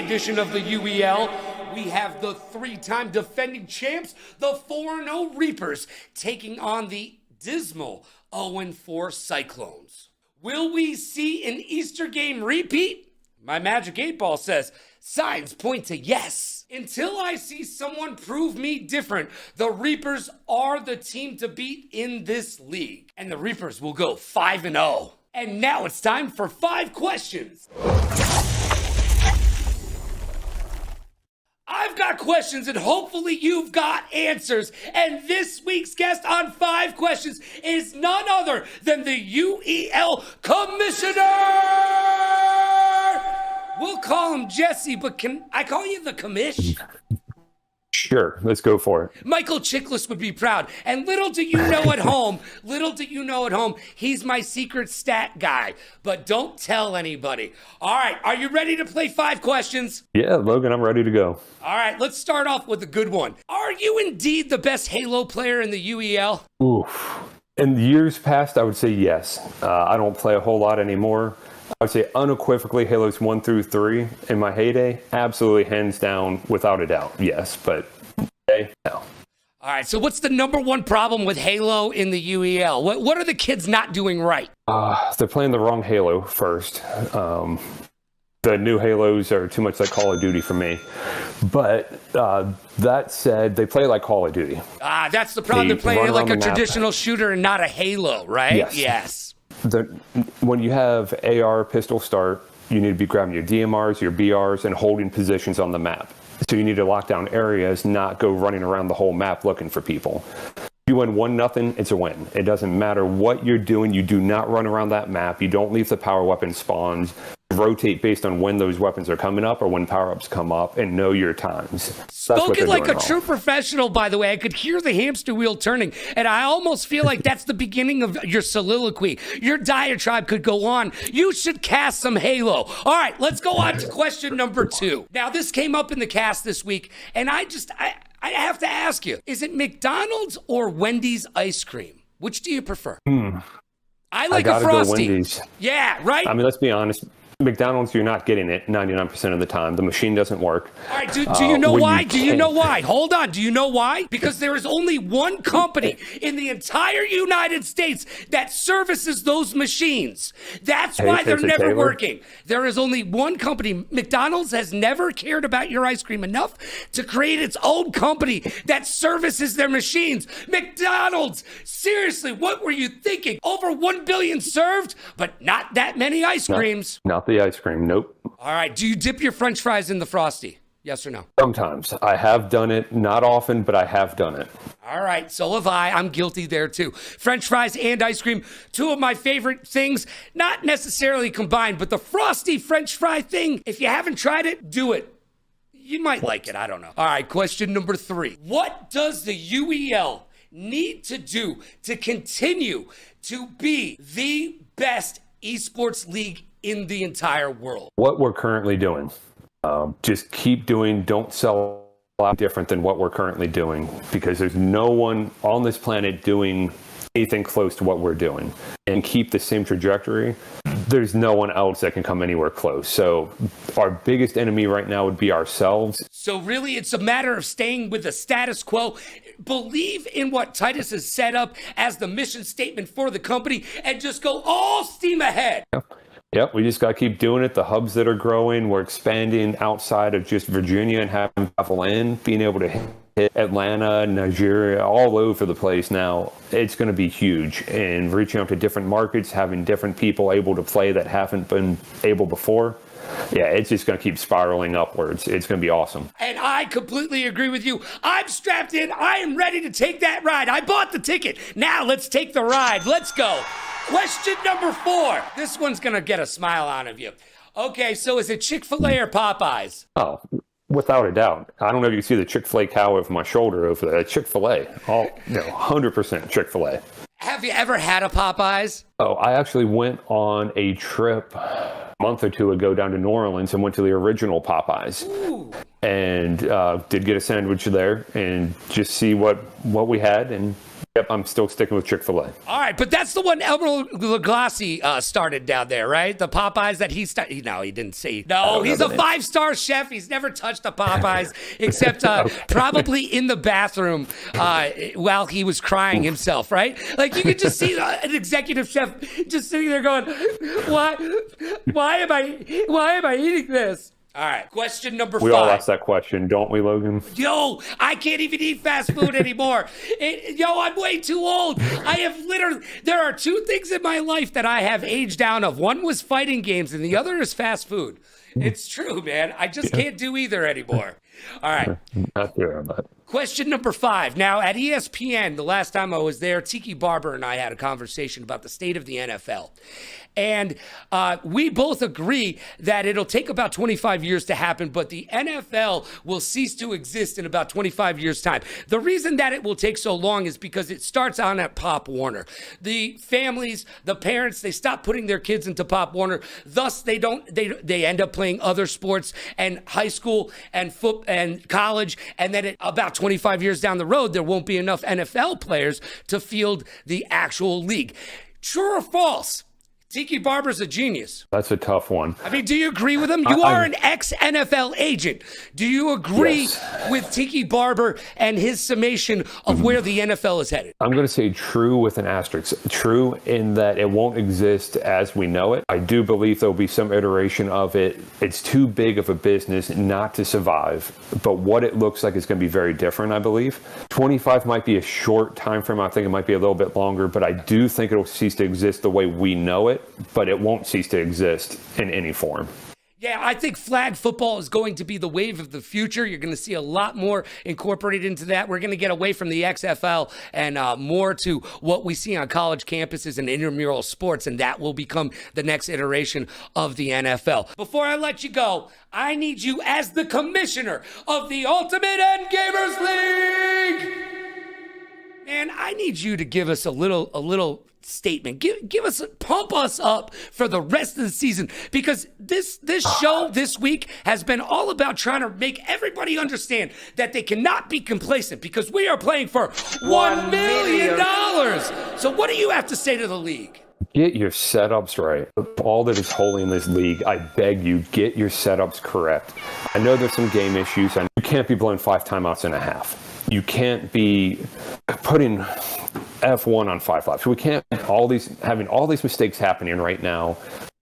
edition of the UEL, we have the 3-time defending champs, the 4-0 Reapers, taking on the dismal 0-4 Cyclones. Will we see an Easter game repeat? My Magic 8 Ball says, signs point to yes. Until I see someone prove me different, the Reapers are the team to beat in this league. And the Reapers will go 5-0. And now it's time for 5 questions. I've got questions and hopefully you've got answers. And this week's guest on 5 questions is none other than the UEL Commissioner! We'll call him Jesse, but can I call you the commish? Sure, let's go for it. Michael Chiklis would be proud. And little do you know at home, he's my secret stat guy. But don't tell anybody. All right, are you ready to play 5 questions? Yeah, Logan, I'm ready to go. All right, let's start off with a good one. Are you indeed the best Halo player in the UEL? Oof. In years past, I would say yes. I don't play a whole lot anymore. I would say unequivocally Halos 1 through 3 in my heyday, absolutely hands down, without a doubt, yes. But today, no. All right, so what's the number one problem with Halo in the UEL? What are the kids not doing right? They're playing the wrong Halo first. The new Halos are too much like Call of Duty for me. But that said, they play like Call of Duty. That's the problem. They're playing it like a traditional shooter and not a Halo, right? Yes. When you have AR pistol start, you need to be grabbing your DMRs, your BRs, and holding positions on the map. So you need to lock down areas, not go running around the whole map looking for people. You win 1-0, it's a win. It doesn't matter what you're doing. You do not run around that map. You don't leave the power weapon spawns. Rotate based on when those weapons are coming up or when power-ups come up, and know your times. Spoken like a true professional, by the way. I could hear the hamster wheel turning, and I almost feel like that's the beginning of your soliloquy. Your diatribe could go on. You should cast some Halo. All right, let's go on to question number 2. Now, this came up in the cast this week, and I have to ask you, is it McDonald's or Wendy's ice cream? Which do you prefer? I like a Frosty. Go Wendy's. Yeah, right? I mean, let's be honest. McDonald's, you're not getting it 99% of the time. The machine doesn't work. All right, do you know why? Do you know why? Hold on. Do you know why? Because there is only one company in the entire United States that services those machines. That's why they're never working. There is only one company. McDonald's has never cared about your ice cream enough to create its own company that services their machines. McDonald's, seriously, what were you thinking? Over 1 billion served, but not that many ice creams. Not the ice cream, nope. All right, do you dip your French fries in the Frosty? Yes or no? Sometimes. I have done it. Not often, but I have done it. All right, so have I. I'm guilty there too. French fries and ice cream, 2 of my favorite things, not necessarily combined, but the Frosty French fry thing, if you haven't tried it, do it. You might like it, I don't know. All right, question number 3. What does the UEL need to do to continue to be the best esports league in the entire world? What we're currently doing. Just keep doing, don't sell out different than what we're currently doing, because there's no one on this planet doing anything close to what we're doing and keep the same trajectory, there's no one else that can come anywhere close. So our biggest enemy right now would be ourselves. So really, it's a matter of staying with the status quo. Believe in what Titus has set up as the mission statement for the company and just go all steam ahead. Yep, we just got to keep doing it. The hubs that are growing, we're expanding outside of just Virginia and having travel in, being able to hit Atlanta, Nigeria, all over the place now. It's going to be huge. And reaching out to different markets, having different people able to play that haven't been able before. Yeah, it's just going to keep spiraling upwards. It's going to be awesome. And I completely agree with you. I'm strapped in. I am ready to take that ride. I bought the ticket. Now let's take the ride. Let's go. Question number 4. This one's going to get a smile out of you. Okay, so is it Chick-fil-A or Popeyes? Oh, without a doubt. I don't know if you can see the Chick-fil-A cow over my shoulder over there. Chick-fil-A. 100% Chick-fil-A. Have you ever had a Popeyes? Oh, I actually went on a trip a month or two ago down to New Orleans and went to the original Popeyes. Ooh. And did get a sandwich there and just see what we had. And yep, I'm still sticking with Chick-fil-A. All right, but that's the one Elmer Lagasse started down there, right? The Popeyes that he started. No, he didn't say. No, he's a 5-star chef. He's never touched a Popeyes except probably in the bathroom while he was crying himself, right? Like you could just see an executive chef just sitting there going, "Why am I eating this?" All right, question number 5. We all ask that question, don't we, Logan? Yo, I can't even eat fast food anymore. I'm way too old. There are 2 things in my life that I have aged down of. One was fighting games and the other is fast food. It's true, man. I just can't do either anymore. All right. Not there on that. Question number 5. Now, at ESPN, the last time I was there, Tiki Barber and I had a conversation about the state of the NFL. And we both agree that it'll take about 25 years to happen, but the NFL will cease to exist in about 25 years' time. The reason that it will take so long is because it starts on at Pop Warner. The families, the parents, they stop putting their kids into Pop Warner. Thus, they end up playing other sports and high school and football and college. And then about 25 years down the road, there won't be enough NFL players to field the actual league. True or false? Tiki Barber's a genius. That's a tough one. I mean, do you agree with him? You are an ex-NFL agent. Do you agree with Tiki Barber and his summation of where the NFL is headed? I'm going to say true with an asterisk. True in that it won't exist as we know it. I do believe there'll be some iteration of it. It's too big of a business not to survive. But what it looks like is going to be very different, I believe. 25 might be a short time frame. I think it might be a little bit longer. But I do think it'll cease to exist the way we know it. But it won't cease to exist in any form. Yeah, I think flag football is going to be the wave of the future. You're going to see a lot more incorporated into that. We're going to get away from the XFL and more to what we see on college campuses and intramural sports, and that will become the next iteration of the NFL. Before I let you go, I need you as the commissioner of the Ultimate End Gamers League. Man, I need you to give us a little statement. Pump us up for the rest of the season, because this show this week has been all about trying to make everybody understand that they cannot be complacent, because we are playing for $1 million. So what do you have to say to the league? Get your setups right. All that is holding this league, I beg you, get your setups correct. I know there's some game issues. I know you can't be blowing 5 timeouts and a half. You can't be putting F1 on 5 laps. We can't having all these mistakes happening right now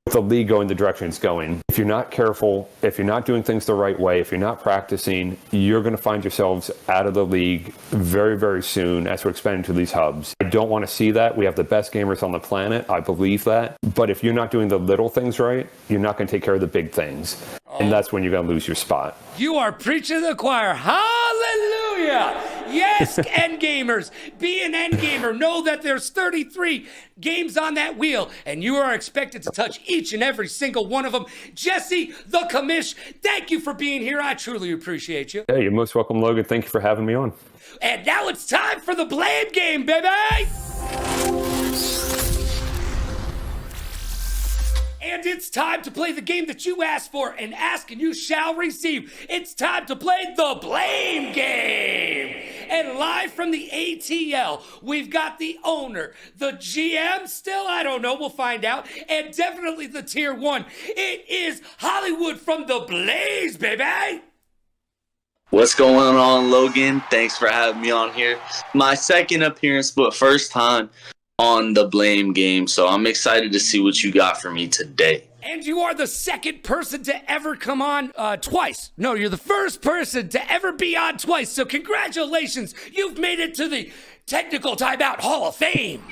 with the league going the direction it's going. If you're not careful, if you're not doing things the right way, if you're not practicing, you're going to find yourselves out of the league very, very soon as we're expanding to these hubs. I don't want to see that. We have the best gamers on the planet. I believe that. But if you're not doing the little things right, you're not going to take care of the big things. And that's when you're going to lose your spot. You are preaching to the choir. Hallelujah. Yes, end gamers. Be an end gamer. Know that there's 33 games on that wheel, and you are expected to touch each and every single one of them. Jesse, the commish, thank you for being here. I truly appreciate you. Hey, you're most welcome, Logan. Thank you for having me on. And now it's time for the blame game, baby. And it's time to play the game that you asked for, and ask and you shall receive. It's time to play the Blame Game. And live from the ATL, we've got the owner, the GM, still, I don't know, we'll find out, and definitely the Tier 1. It is Hollywood from the Blaze, baby! What's going on, Logan? Thanks for having me on here. My second appearance, but first time on the Blame Game, so I'm excited to see what you got for me today. And you are the second person to ever come on twice. No, you're the first person to ever be on twice, so congratulations. You've made it to the Technical Timeout Hall of Fame.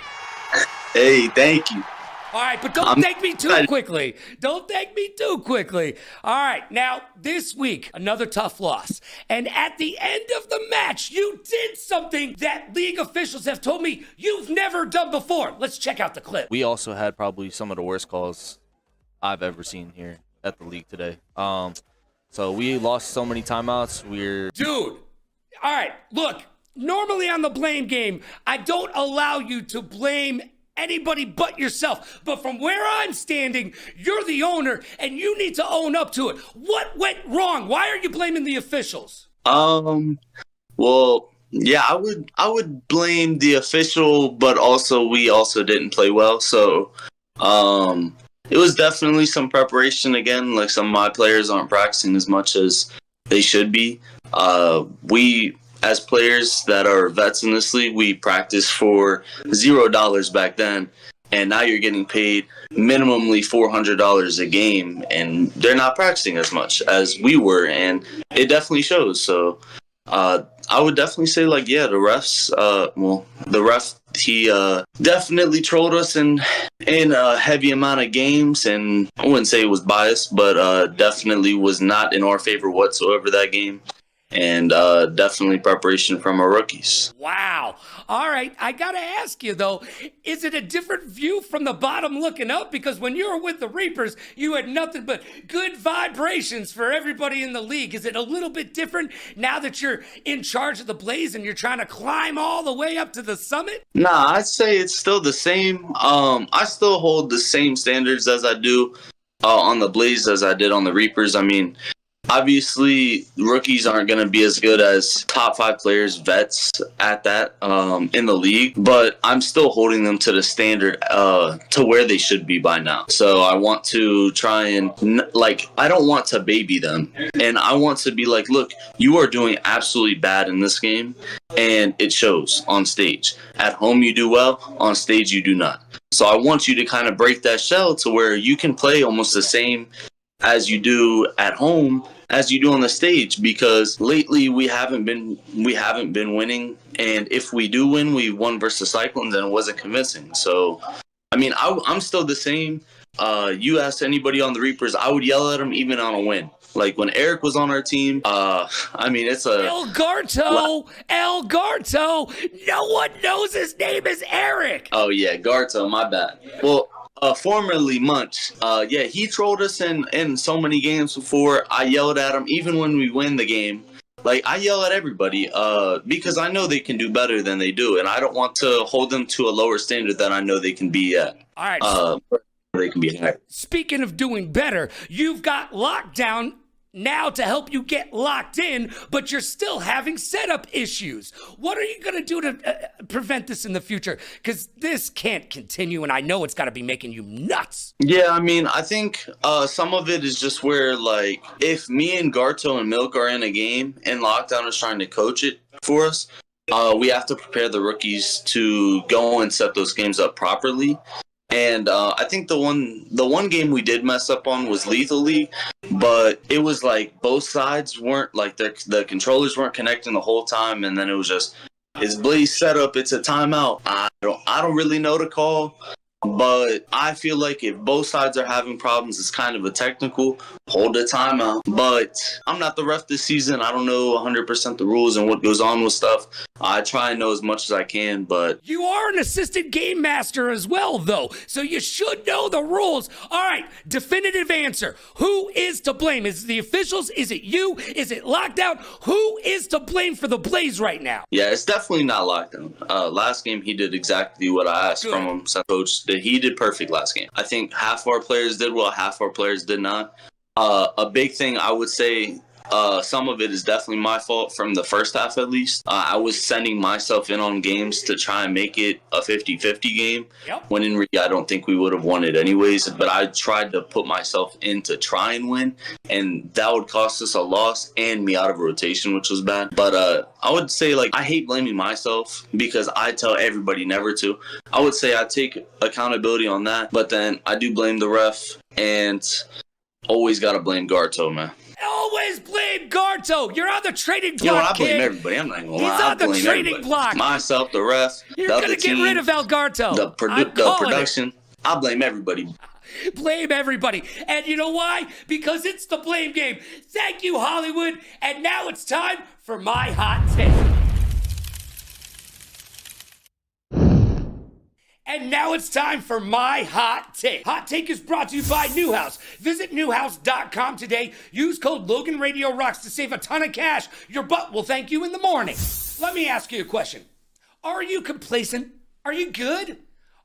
Hey, thank you. All right, but don't thank me too quickly. Don't thank me too quickly. All right, now, this week, another tough loss. And at the end of the match, you did something that league officials have told me you've never done before. Let's check out the clip. We also had probably some of the worst calls I've ever seen here at the league today. So we lost so many timeouts. Dude, all right, look, normally on the Blame Game, I don't allow you to blame anybody but yourself. But from where I'm standing, you're the owner, and you need to own up to it. What went wrong? Why are you blaming the officials? Well, yeah, I would blame the official, but also we also didn't play well. So, it was definitely some preparation again. Like, some of my players aren't practicing as much as they should be. We, as players that are vets in this league, we practiced for $0 back then, and now you're getting paid minimally $400 a game, and they're not practicing as much as we were, and it definitely shows. So I would definitely say, like, yeah, the refs, the ref, he definitely trolled us in a heavy amount of games, and I wouldn't say it was biased, but definitely was not in our favor whatsoever that game. And definitely preparation from our rookies. Wow. All right. I got to ask you, though, is it a different view from the bottom looking up? Because when you were with the Reapers, you had nothing but good vibrations for everybody in the league. Is it a little bit different now that you're in charge of the Blaze and you're trying to climb all the way up to the summit? Nah, I'd say it's still the same. I still hold the same standards as I do on the Blaze as I did on the Reapers. I mean, obviously, rookies aren't going to be as good as top 5 players, vets at that in the league, but I'm still holding them to the standard to where they should be by now. So I want to try and, I don't want to baby them. And I want to be like, look, you are doing absolutely bad in this game, and it shows on stage. At home, you do well. On stage, you do not. So I want you to kind of break that shell to where you can play almost the same as you do at home as you do on the stage, because lately we haven't been winning, and if we do win, we won versus Cyclones and it wasn't convincing. So I mean, I'm still the same. You ask anybody on the Reapers, I would yell at them even on a win. Like when Eric was on our team, I mean, it's a El Garto. No one knows his name is Eric. Oh yeah, Garto, my bad. Well, formerly Munch, yeah, he trolled us in so many games before. I yelled at him even when we win the game. Like, I yell at everybody because I know they can do better than they do, and I don't want to hold them to a lower standard than I know they can be at. All right. They can be higher. Speaking of doing better, you've got Lockdown now to help you get locked in, but you're still having setup issues. What are you going to do to prevent this in the future? Because this can't continue, and I know it's got to be making you nuts. Yeah, I mean, I think some of it is just where, like, if me and Garto and Milk are in a game and Lockdown is trying to coach it for us, we have to prepare the rookies to go and set those games up properly. And I think the one game we did mess up on was Lethal League, but it was like both sides weren't, like, the controllers weren't connecting the whole time, and then it was just, it's Blaze setup, it's a timeout. I don't really know the call, but I feel like if both sides are having problems, it's kind of a technical, hold the timeout. But I'm not the ref this season. I don't know 100% the rules and what goes on with stuff. I try and know as much as I can, but... You are an assistant game master as well, though, so you should know the rules. All right, definitive answer. Who is to blame? Is it the officials? Is it you? Is it Lockdown? Who is to blame for the Blaze right now? Yeah, it's definitely not Lockdown. Last game, he did exactly what I asked from him. So Coach He did perfect last game. I think half our players did well, half our players did not. A big thing I would say, some of it is definitely my fault from the first half at least. I was sending myself in on games to try and make it a 50-50 game, when in reality I don't think we would have won it anyways. But I tried to put myself in to try and win, and that would cost us a loss and me out of rotation, which was bad. But I would say, like, I hate blaming myself because I tell everybody never to. I would say I take accountability on that, but then I do blame the ref, and always got to blame Garto, man. Always blame Garto. You're on the trading block, You know what? I blame kid. everybody. I'm not even gonna He's lie. on the trading block. Myself, the ref, You're the going other to get team, rid of Algarto. the production. I blame everybody. Blame everybody. And you know why? Because it's the blame game. Thank you, Hollywood. And now it's time for my hot take. And now it's time for my hot take. Hot take is brought to you by Newhouse. Visit newhouse.com today. Use code LoganRadioRocks to save a ton of cash. Your butt will thank you in the morning. Let me ask you a question. Are you complacent? Are you good?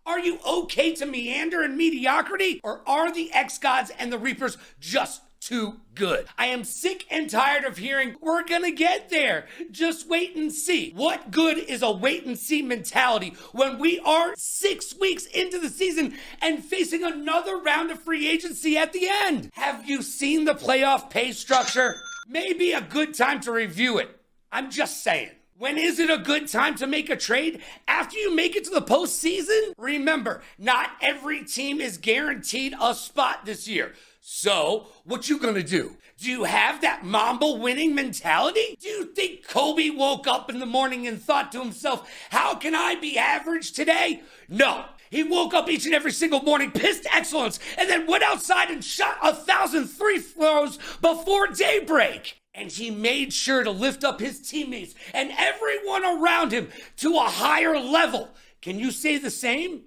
Are you okay to meander in mediocrity? Or are the X-Gods and the Reapers just too good? I am sick and tired of hearing, we're gonna get there. Just wait and see. What good is a wait and see mentality when we are 6 weeks into the season and facing another round of free agency at the end? Have you seen the playoff pay structure? Maybe a good time to review it. I'm just saying. When is it a good time to make a trade? After you make it to the postseason? Remember, not every team is guaranteed a spot this year. So, what you gonna do? Do you have that Mamba winning mentality? Do you think Kobe woke up in the morning and thought to himself, how can I be average today? No. He woke up each and every single morning, pissed excellence, and then went outside and shot 1,000 free throws before daybreak. And he made sure to lift up his teammates and everyone around him to a higher level. Can you say the same?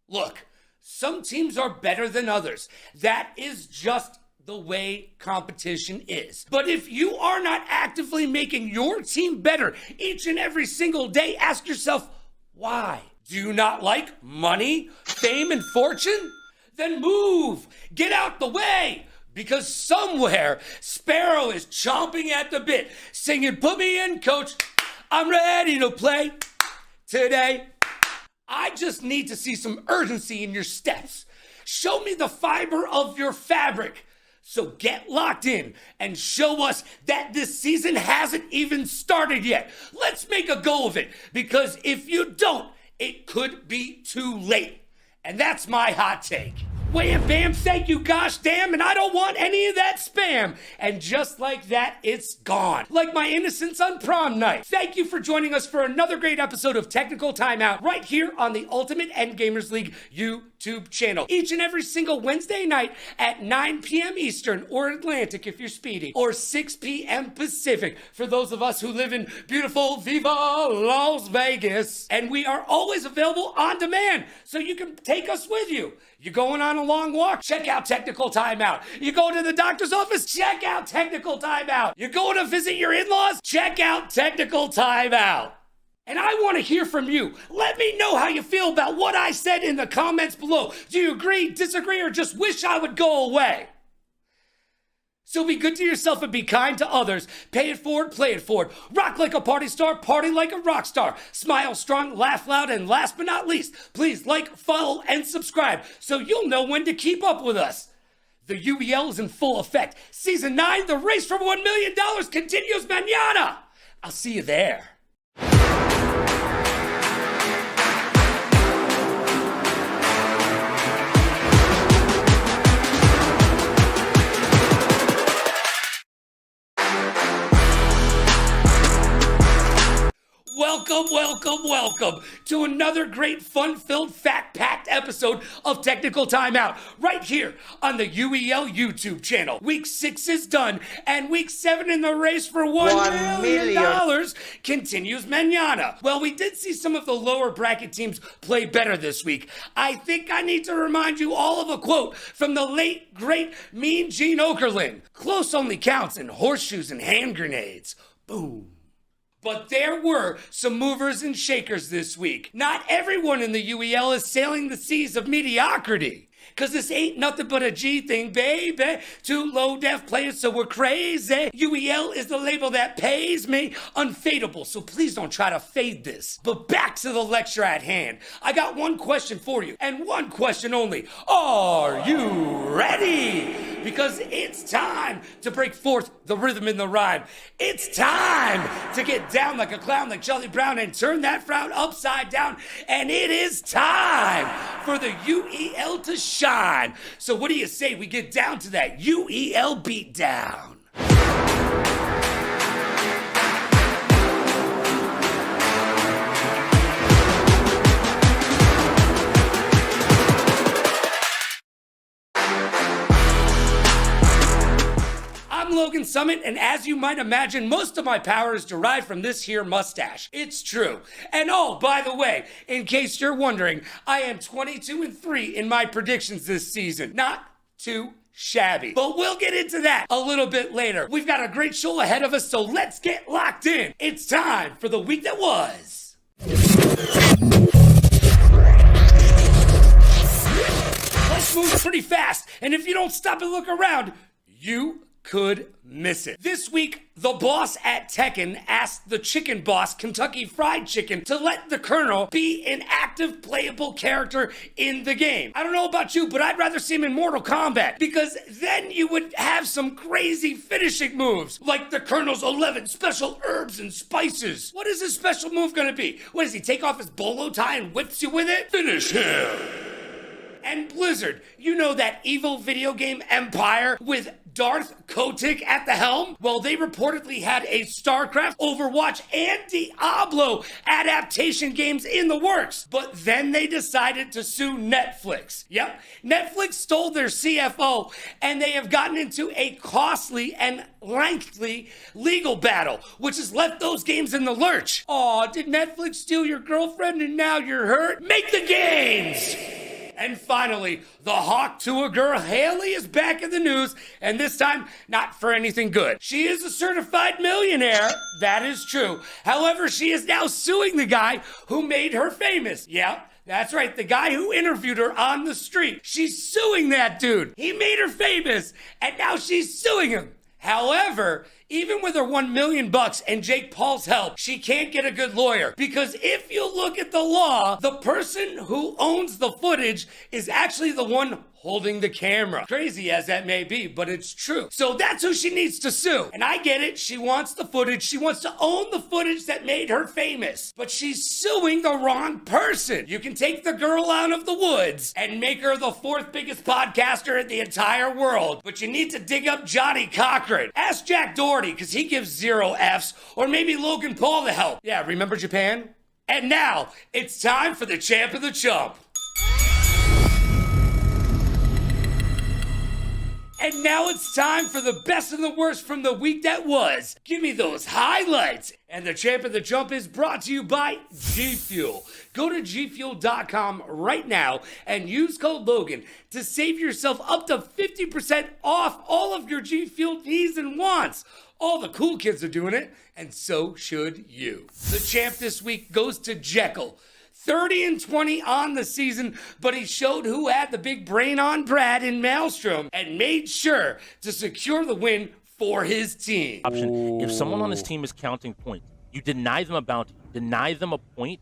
Look, some teams are better than others. That is just the way competition is. But if you are not actively making your team better each and every single day, ask yourself, why? Do you not like money, fame, and fortune? Then move. Get out the way. Because somewhere, Sparrow is chomping at the bit, singing, put me in, coach. I'm ready to play today. I just need to see some urgency in your steps. Show me the fiber of your fabric. So get locked in and show us that this season hasn't even started yet. Let's make a go of it, because if you don't, it could be too late. And that's my hot take. Wham, bam, thank you, gosh damn, and I don't want any of that spam. And just like that, it's gone. Like my innocence on prom night. Thank you for joining us for another great episode of Technical Timeout right here on the Ultimate Endgamers League YouTube channel. Each and every single Wednesday night at 9 p.m. Eastern, or Atlantic if you're speedy, or 6 p.m. Pacific for those of us who live in beautiful Viva Las Vegas. And we are always available on demand, so you can take us with you. You're going on a long walk? Check out Technical Timeout. You go to the doctor's office? Check out Technical Timeout. You're going to visit your in-laws? Check out Technical Timeout. And I want to hear from you. Let me know how you feel about what I said in the comments below. Do you agree, disagree, or just wish I would go away? So be good to yourself and be kind to others. Pay it forward, play it forward. Rock like a party star, party like a rock star. Smile strong, laugh loud, and last but not least, please like, follow, and subscribe so you'll know when to keep up with us. The UEL is in full effect. Season 9, the race for $1 million continues mañana. I'll see you there. Welcome to another great fun-filled, fact-packed episode of Technical Timeout right here on the UEL YouTube channel. Week 6 is done, and Week 7 in the race for $1 million continues mañana. Well, we did see some of the lower bracket teams play better this week. I think I need to remind you all of a quote from the late, great, Mean Gene Okerlund. Close only counts in horseshoes and hand grenades. Boom. But there were some movers and shakers this week. Not everyone in the UEL is sailing the seas of mediocrity. Cause this ain't nothing but a G thing, baby. 2 low def players, so we're crazy. UEL is the label that pays me. Unfadable, so please don't try to fade this. But back to the lecture at hand. I got one question for you, and one question only. Are you ready? Because it's time to break forth the rhythm in the rhyme. It's time to get down like a clown like Charlie Brown and turn that frown upside down. And it is time for the UEL to shine. So what do you say we get down to that UEL beatdown? I'm Logan Summit, and as you might imagine, most of my power is derived from this here mustache. It's true. And oh, by the way, in case you're wondering, I am 22-3 in my predictions this season. Not too shabby. But we'll get into that a little bit later. We've got a great show ahead of us, so let's get locked in. It's time for the week that was. Life moves pretty fast, and if you don't stop and look around, you could miss it. This week, the boss at Tekken asked the chicken boss, Kentucky Fried Chicken, to let the Colonel be an active playable character in the game. I don't know about you, but I'd rather see him in Mortal Kombat, because then you would have some crazy finishing moves, like the Colonel's 11 special herbs and spices. What is his special move gonna be? What does he take off his bolo tie and whips you with it? Finish him! And Blizzard, you know that evil video game empire with Darth Kotick at the helm? Well, they reportedly had a StarCraft, Overwatch, and Diablo adaptation games in the works. But then they decided to sue Netflix. Yep, Netflix stole their CFO, and they have gotten into a costly and lengthy legal battle, which has left those games in the lurch. Aw, did Netflix steal your girlfriend and now you're hurt? Make the games! And finally, the hawk to a girl, Haley, is back in the news, and this time, not for anything good. She is a certified millionaire, that is true. However, she is now suing the guy who made her famous. Yeah, that's right, the guy who interviewed her on the street. She's suing that dude. He made her famous, and now she's suing him. However, even with her $1 million and Jake Paul's help, she can't get a good lawyer. Because if you look at the law, the person who owns the footage is actually the one holding the camera. Crazy as that may be, but it's true. So that's who she needs to sue. And I get it, she wants the footage. She wants to own the footage that made her famous. But she's suing the wrong person. You can take the girl out of the woods and make her the 4th biggest podcaster in the entire world. But you need to dig up Johnny Cochran. Ask Jack Doherty, because he gives 0 Fs. Or maybe Logan Paul to help. Yeah, remember Japan? And now, it's time for the champ of the chump. And now it's time for the best and the worst from the week that was. Give me those highlights. And the champ of the jump is brought to you by G Fuel. Go to gfuel.com right now and use code Logan to save yourself up to 50% off all of your G Fuel needs and wants. All the cool kids are doing it, and so should you. The champ this week goes to Jekyll. 30-20 on the season, but he showed who had the big brain on Brad in Maelstrom and made sure to secure the win for his team. If someone on his team is counting points, you deny them a bounty, deny them a point,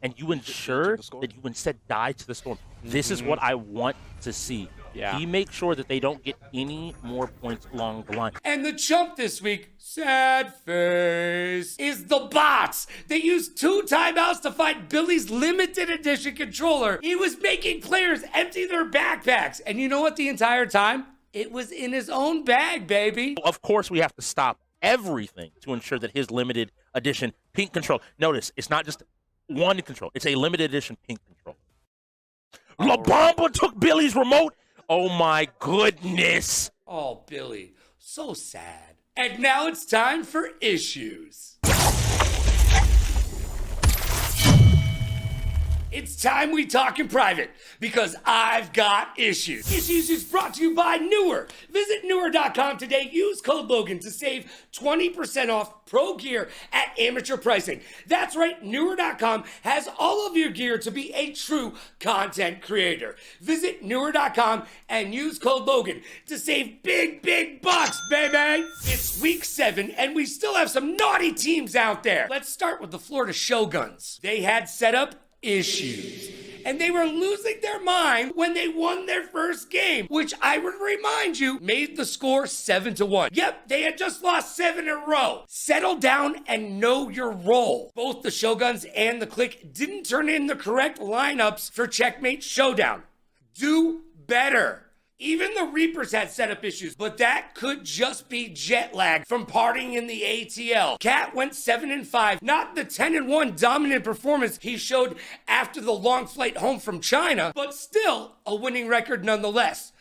and you ensure that you instead die to the storm. This is what I want to see. He makes sure that they don't get any more points along the line. And the chump this week, sad face, is the bots. They used 2 timeouts to fight Billy's limited edition controller. He was making players empty their backpacks. And you know what the entire time? It was in his own bag, baby. Of course, we have to stop everything to ensure that his limited edition pink control. Notice, it's not just one control. It's a limited edition pink control. La Bamba took Billy's remote. Oh my goodness. Oh, Billy, so sad. And now it's time for issues. It's time we talk in private because I've got issues. Issues is brought to you by Newer. Visit Newer.com today. Use code Logan to save 20% off pro gear at amateur pricing. That's right, Newer.com has all of your gear to be a true content creator. Visit Newer.com and use code Logan to save big bucks, baby. It's week 7 and we still have some naughty teams out there. Let's start with the Florida Shoguns. They had setup issues. And they were losing their mind when they won their first game, which I would remind you made the score 7-1. Yep, they had just lost 7 in a row. Settle down and know your role. Both the Shoguns and the Clique didn't turn in the correct lineups for Checkmate Showdown. Do better. Even the Reapers had setup issues, but that could just be jet lag from partying in the ATL. Cat went 7-5, not the 10-1 dominant performance he showed after the long flight home from China, but still a winning record nonetheless.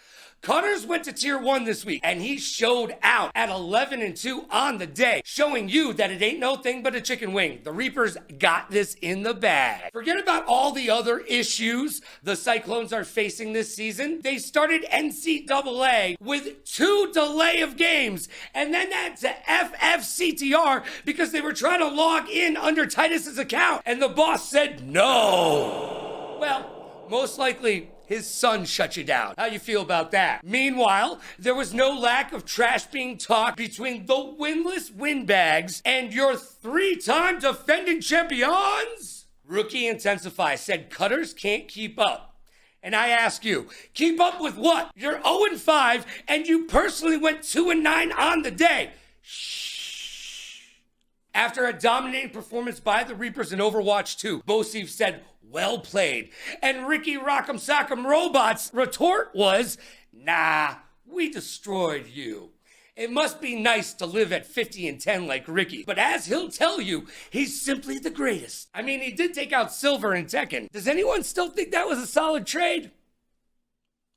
Cutters went to Tier 1 this week, and he showed out at 11-2 on the day, showing you that it ain't no thing but a chicken wing. The Reapers got this in the bag. Forget about all the other issues the Cyclones are facing this season. They started NCAA with 2 delay of games, and then that's a FFCTR because they were trying to log in under Titus's account, and the boss said no. Well, most likely his son shut you down. How you feel about that? Meanwhile, there was no lack of trash being talked between the winless windbags and your 3-time defending champions. Rookie Intensify said Cutters can't keep up. And I ask you, keep up with what? You're 0-5 and you personally went 2-9 on the day. Shh. After a dominating performance by the Reapers in Overwatch 2, Bosif said, well played. And Ricky Rock'em Sock'em Robot's retort was, nah, we destroyed you. It must be nice to live at 50-10 like Ricky, but as he'll tell you, he's simply the greatest. I mean, he did take out Silver in Tekken. Does anyone still think that was a solid trade?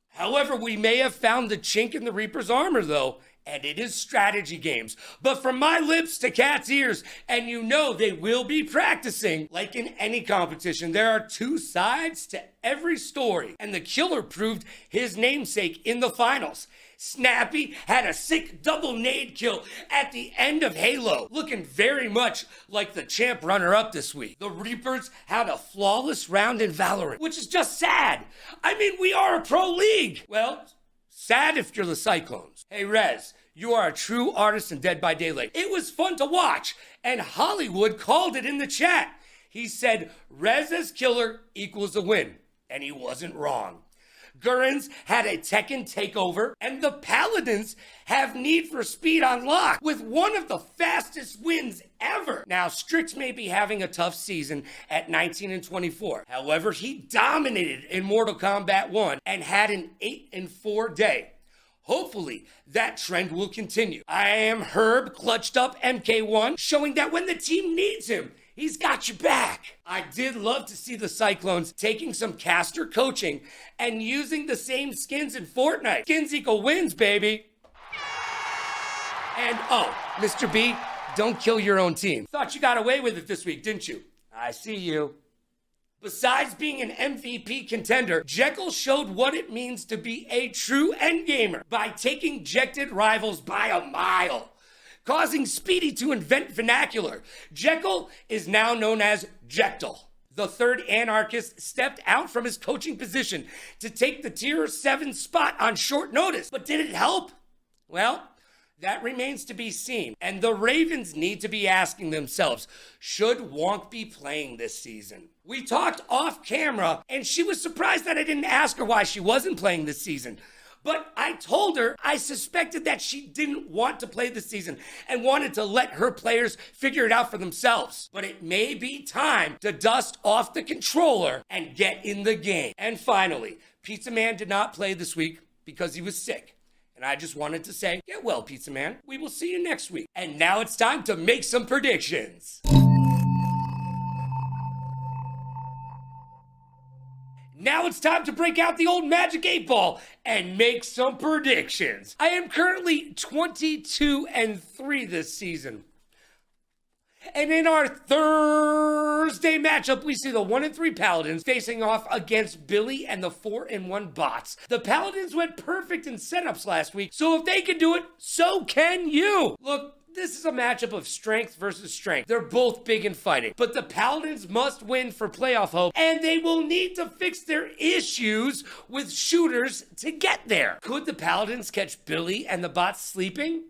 However, we may have found the chink in the Reaper's armor, though, and it is strategy games. But from my lips to Cat's ears, and you know they will be practicing. Like in any competition, there are 2 sides to every story, and the killer proved his namesake in the finals. Snappy had a sick double nade kill at the end of Halo, looking very much like the champ runner-up this week. The Reapers had a flawless round in Valorant, which is just sad. I mean, we are a pro league. Well, sad if you're the Cyclones. Hey, Rez, you are a true artist in Dead by Daylight. It was fun to watch, and Hollywood called it in the chat. He said, Rez as killer equals a win, and he wasn't wrong. Gurrens had a Tekken takeover, and the Paladins have Need for Speed on lock with one of the fastest wins ever. Now, Strix may be having a tough season at 19-24. However, he dominated in Mortal Kombat 1 and had an 8-4 day. Hopefully, that trend will continue. I am Herb, clutched up MK1, showing that when the team needs him, he's got your back. I did love to see the Cyclones taking some caster coaching and using the same skins in Fortnite. Skins equal wins, baby. And oh, Mr. B, don't kill your own team. Thought you got away with it this week, didn't you? I see you. Besides being an MVP contender, Jekyll showed what it means to be a true endgamer by taking Jected rivals by a mile, causing Speedy to invent vernacular. Jekyll is now known as Jectal. The 3rd anarchist stepped out from his coaching position to take the tier 7 spot on short notice. But did it help? Well, that remains to be seen. And the Ravens need to be asking themselves, should Wonk be playing this season? We talked off camera, and she was surprised that I didn't ask her why she wasn't playing this season. But I told her I suspected that she didn't want to play this season and wanted to let her players figure it out for themselves. But it may be time to dust off the controller and get in the game. And finally, Pizza Man did not play this week because he was sick. And I just wanted to say, get well, Pizza Man. We will see you next week. And now it's time to make some predictions. Now it's time to break out the old Magic 8 Ball and make some predictions. I am currently 22-3 this season. And in our Thursday matchup, we see the 1-3 Paladins facing off against Billy and the 4-1 Bots. The Paladins went perfect in setups last week, so if they can do it, so can you. Look, this is a matchup of strength versus strength. They're both big in fighting, but the Paladins must win for playoff hope, and they will need to fix their issues with shooters to get there. Could the Paladins catch Billy and the Bots sleeping?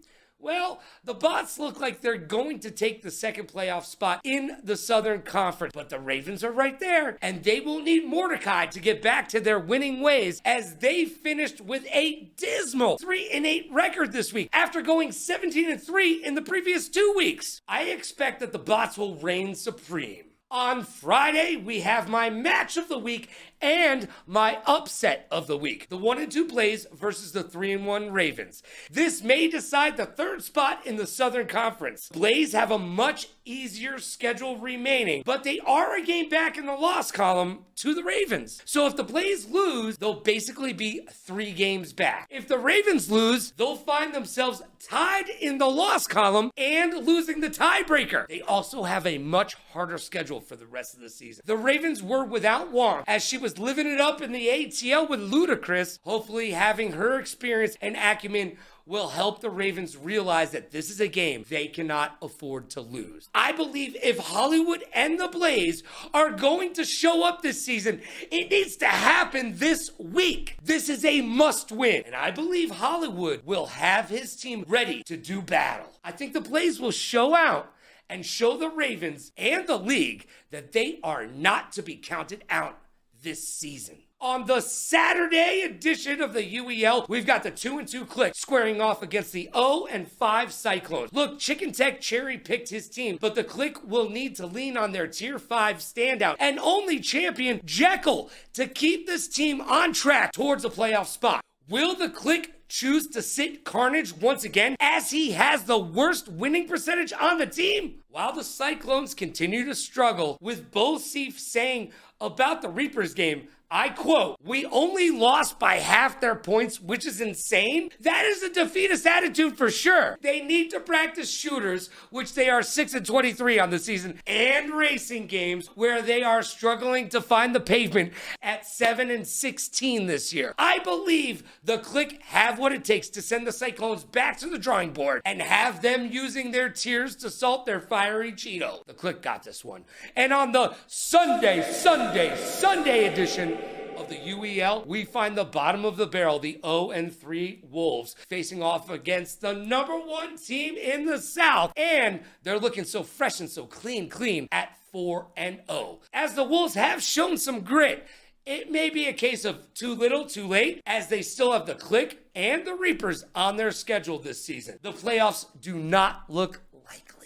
Well, the Bots look like they're going to take the second playoff spot in the Southern Conference, but the Ravens are right there, and they will need Mordecai to get back to their winning ways as they finished with a dismal 3-8 record this week after going 17-3 in the previous 2 weeks. I expect that the Bots will reign supreme. On Friday, we have my match of the week and my upset of the week. The 1-2 Blaze versus the 3-1 Ravens. This may decide the third spot in the Southern Conference. Blaze have a much easier schedule remaining, but they are a game back in the loss column to the Ravens. So if the Blaze lose, they'll basically be 3 games back. If the Ravens lose, they'll find themselves tied in the loss column and losing the tiebreaker. They also have a much harder schedule for the rest of the season. The Ravens were without Wong as she was living it up in the ATL with Ludacris. Hopefully having her experience and acumen will help the Ravens realize that this is a game they cannot afford to lose. I believe if Hollywood and the Blaze are going to show up this season, it needs to happen this week. This is a must win, and I believe Hollywood will have his team ready to do battle. I think the Blaze will show out and show the Ravens and the league that they are not to be counted out this season. On the Saturday edition of the UEL, we've got the 2-2 Click squaring off against the 0-5 Cyclones. Look, Chicken Tech cherry-picked his team, but the Click will need to lean on their Tier 5 standout and only champion Jekyll to keep this team on track towards a playoff spot. Will the Click choose to sit Carnage once again as he has the worst winning percentage on the team? While the Cyclones continue to struggle, with Bosif saying about the Reapers game, I quote, "We only lost by half their points, which is insane." That is a defeatist attitude for sure. They need to practice shooters, which they are 6-23 on the season, and racing games where they are struggling to find the pavement at 7-16 this year. I believe the Click have what it takes to send the Cyclones back to the drawing board and have them using their tiers to salt their fiery Cheeto. The Click got this one. And on the Sunday edition of the UEL, we find the bottom of the barrel, the 0-3 Wolves, facing off against the #1 team in the South. And they're looking so fresh and so clean at 4-0. As the Wolves have shown some grit, it may be a case of too little, too late, as they still have the Click and the Reapers on their schedule this season. The playoffs do not look likely.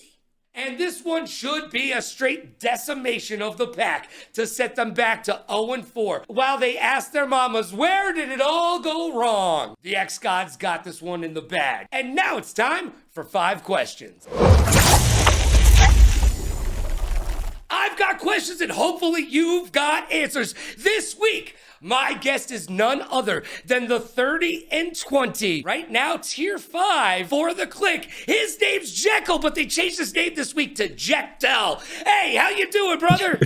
And this one should be a straight decimation of the pack to set them back to 0-4 while they ask their mamas, where did it all go wrong? The X-Gods got this one in the bag. And now it's time for 5 questions. I've got questions and hopefully you've got answers. This week, my guest is none other than the 30-20, right now Tier 5 for the Click. His name's Jekyll, but they changed his name this week to Jekyll. Hey, how you doing, brother?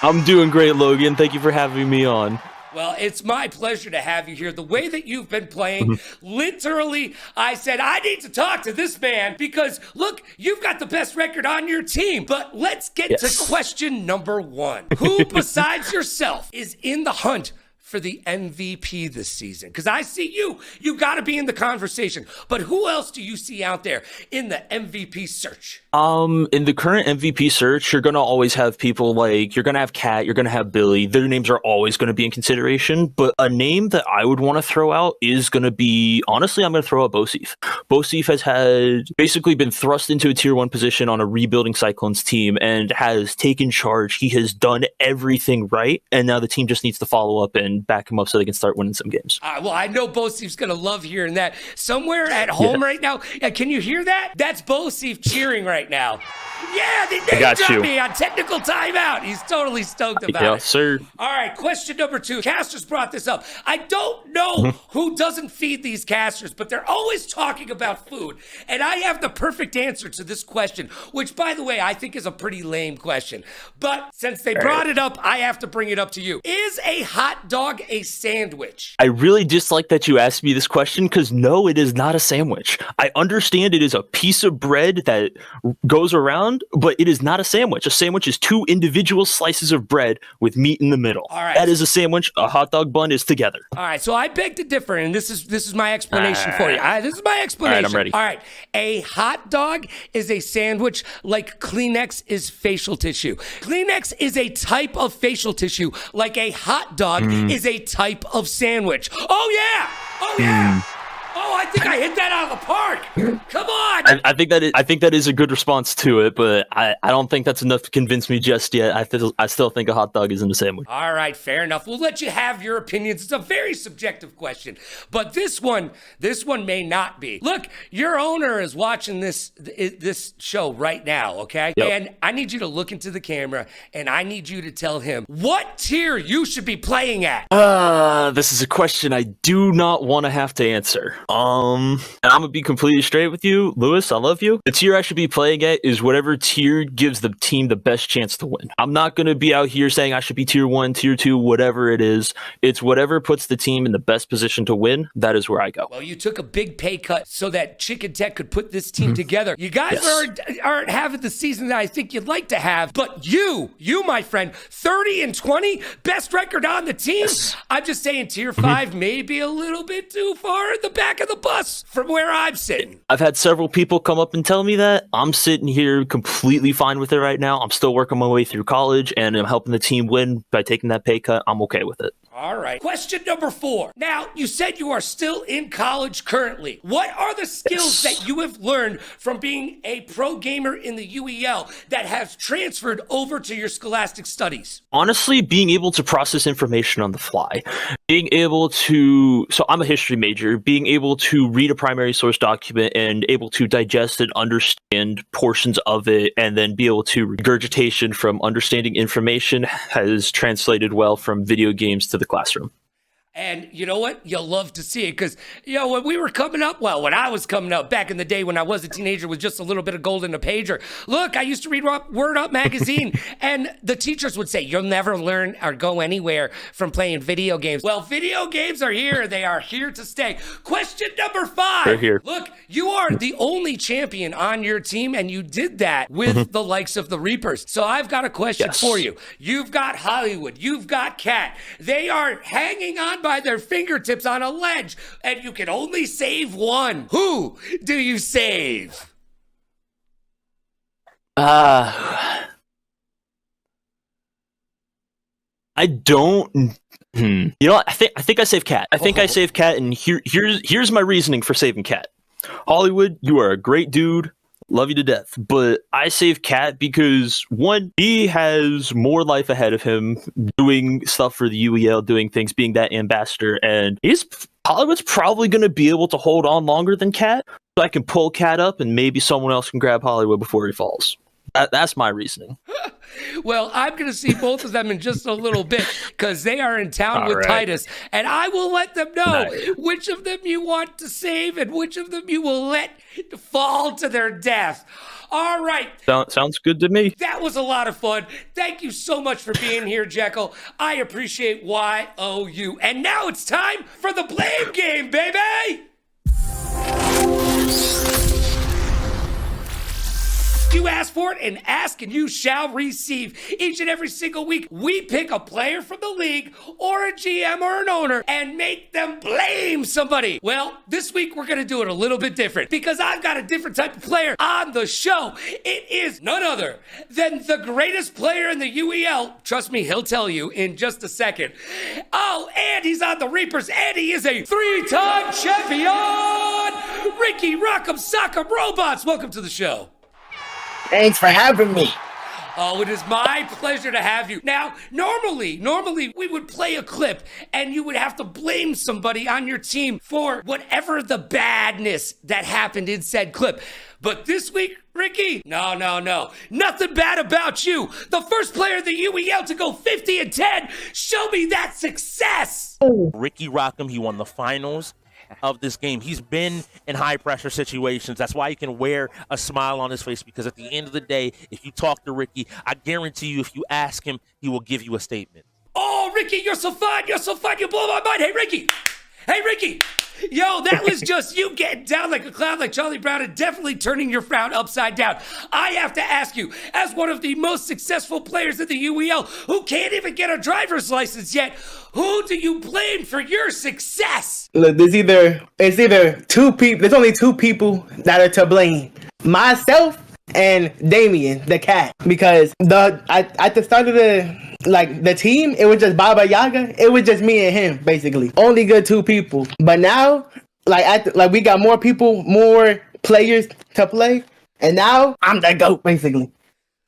I'm doing great, Logan. Thank you for having me on. Well, it's my pleasure to have you here. The way that you've been playing, literally, I said, I need to talk to this man because, look, you've got the best record on your team. But let's get to question number 1. Who besides yourself is in the hunt for the MVP this season? Because I see you got to be in the conversation. But who else do you see out there in the MVP search? In the current MVP search, you're going to always have people like, you're going to have Kat, you're going to have Billy. Their names are always going to be in consideration. But a name that I would want to throw out is going to be, honestly, I'm going to throw out Bosif. Bosif has had basically been thrust into a Tier 1 position on a rebuilding Cyclones team and has taken charge. He has done everything right. And now the team just needs to follow up and and back him up so they can start winning some games. Well, I know Bosif's going to love hearing that. Somewhere at home right now, can you hear that? That's Bosif cheering right now. Yeah, they dropped me on technical timeout. He's totally stoked about it. Yes, sir. All right, question number 2. Casters brought this up. I don't know who doesn't feed these casters, but they're always talking about food. And I have the perfect answer to this question, which, by the way, I think is a pretty lame question. But since they brought it up, I have to bring it up to you. Is a hot dog a sandwich? I really dislike that you asked me this question because no, it is not a sandwich. I understand it is a piece of bread that goes around, but it is not a sandwich. A sandwich is 2 individual slices of bread with meat in the middle. All right. That is a sandwich. A hot dog bun is together. All right, so I beg to differ, and this is my explanation for you. This is my explanation. All right, I'm ready. All right, a hot dog is a sandwich like Kleenex is facial tissue. Kleenex is a type of facial tissue like a hot dog is a type of sandwich. Oh, yeah! Oh, yeah! Oh, I think I hit that out of the park. Come on. I think that is a good response to it, but I don't think that's enough to convince me just yet. I still think a hot dog isn't a sandwich. All right, fair enough. We'll let you have your opinions. It's a very subjective question, but this one may not be. Look, your owner is watching this show right now, okay? Yep. And I need you to look into the camera, and I need you to tell him what tier you should be playing at. This is a question I do not want to have to answer. And I'm gonna be completely straight with you, Lewis. I love you. The tier I should be playing at is whatever tier gives the team the best chance to win. I'm not gonna be out here saying I should be tier 1, tier 2, whatever it is. It's whatever puts the team in the best position to win. That is where I go. Well, you took a big pay cut so that Chicken Tech could put this team together. You guys aren't having the season that I think you'd like to have, but you, my friend, 30-20, best record on the team. I'm just saying tier 5 may be a little bit too far in the back of the bus from where I'm sitting. I've had several people come up and tell me that. I'm sitting here completely fine with it right now. I'm still working my way through college, and I'm helping the team win by taking that pay cut. I'm okay with it. All right. Question number 4. Now, you said you are still in college currently. What are the skills that you have learned from being a pro gamer in the UEL that has transferred over to your scholastic studies? Honestly, being able to process information on the fly, being able to, so I'm a history major, being able to read a primary source document and able to digest and understand portions of it and then be able to regurgitation from understanding information has translated well from video games to the classroom. And you know what? You'll love to see it because, when we were coming up, when I was coming up back in the day when I was a teenager with just a little bit of gold in a pager, look, I used to read Word Up magazine and the teachers would say, you'll never learn or go anywhere from playing video games. Well, video games are here. They are here to stay. Question number 5. They're here. Look, you are the only champion on your team and you did that with the likes of the Reapers. So I've got a question for you. You've got Hollywood. You've got Cat. They are hanging on by their fingertips on a ledge, and you can only save one. Who do you save? I don't. You know what? I think I save Cat. I save Cat, and here's my reasoning for saving Cat. Hollywood, you are a great dude. Love you to death. But I save Cat because, one, he has more life ahead of him doing stuff for the UEL, doing things, being that ambassador, and Hollywood's probably going to be able to hold on longer than Cat, so I can pull Cat up and maybe someone else can grab Hollywood before he falls. That's my reasoning. Well, I'm going to see both of them in just a little bit because they are in town with Titus, and I will let them know which of them you want to save and which of them you will let fall to their death. All right. Sounds good to me. That was a lot of fun. Thank you so much for being here, Jekyll. I appreciate YOU. And now it's time for the blame game, baby! You ask for it, and ask and you shall receive. Each and every single week, we pick a player from the league or a GM or an owner and make them blame somebody. Well, this week we're going to do it a little bit different because I've got a different type of player on the show. It is none other than the greatest player in the UEL. Trust me, he'll tell you in just a second. Oh, and he's on the Reapers, and he is a 3-time champion. Ricky Rock'em Sock'em Robots, welcome to the show. Thanks for having me. Oh, it is my pleasure to have you. Now, normally we would play a clip and you would have to blame somebody on your team for whatever the badness that happened in said clip. But this week, Ricky, no. Nothing bad about you. The first player of the UEL to go 50-10. Show me that success. Ricky Rockham, he won the finals of this game. He's been in high pressure situations. That's why he can wear a smile on his face, because at the end of the day, if you talk to Ricky, I guarantee you, if you ask him, he will give you a statement. Oh, Ricky, you're so fun. You blow my mind. Hey, Ricky. Yo, that was just you getting down like a clown like Charlie Brown and definitely turning your frown upside down. I have to ask you, as one of the most successful players in the UEL who can't even get a driver's license yet, who do you blame for your success? Look, it's either two people. There's only two people that are to blame. Myself and Damien, the cat. Because at the start of the team, it was just Baba Yaga. It was just me and him, basically. Only good two people. But now, we got more people, more players to play. And now, I'm the GOAT, basically.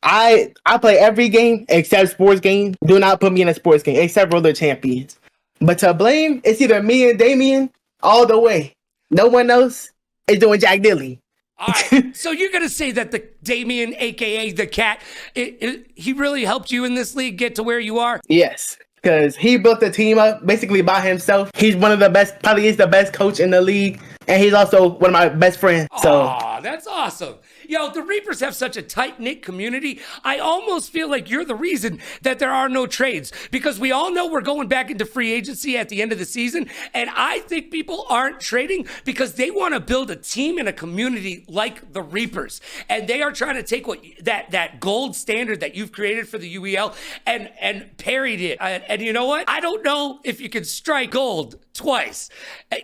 I play every game except sports games. Do not put me in a sports game, except Roller Champions. But to blame, it's either me and Damien all the way. No one else is doing Jack Dilly. All right, so you're going to say that the Damien, a.k.a. the cat, he really helped you in this league get to where you are? Yes, because he built the team up basically by himself. He's one of the best, probably is the best coach in the league, and he's also one of my best friends. So, aw, that's awesome. Yo, the Reapers have such a tight-knit community. I almost feel like you're the reason that there are no trades, because we all know we're going back into free agency at the end of the season, and I think people aren't trading because they want to build a team and a community like the Reapers, and they are trying to take what that gold standard that you've created for the UEL and parried it. And you know what? I don't know if you can strike gold twice.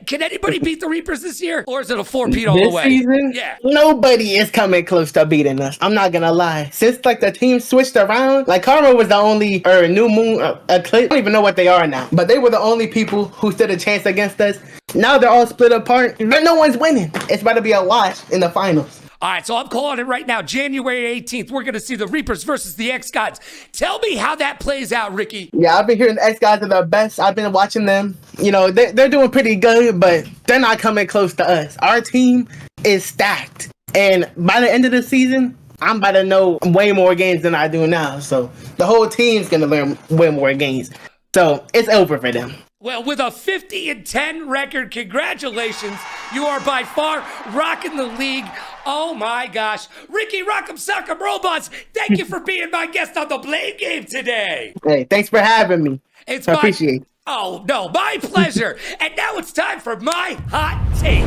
Can anybody beat the Reapers this year, or is it a four-peat all the way? This season, yeah, nobody is coming close to beating us. I'm not gonna lie. Since the team switched around, Karma was the only New Moon Eclipse. I don't even know what they are now, but they were the only people who stood a chance against us. Now they're all split apart, but no one's winning. It's about to be a wash in the finals. All right, so I'm calling it right now. January 18th, we're going to see the Reapers versus the X-Gods. Tell me how that plays out, Ricky. Yeah, I've been hearing the X-Gods are the best. I've been watching them. You know, they're doing pretty good, but they're not coming close to us. Our team is stacked. And by the end of the season, I'm about to know way more games than I do now. So the whole team's going to learn way more games. So it's over for them. Well, with a 50-10 record, congratulations. You are by far rocking the league. Oh my gosh. Ricky Rock'em Sock'em Robots, thank you for being my guest on the Blade Game today. Hey, thanks for having me. I appreciate it. Oh, no, my pleasure. And now it's time for my hot take.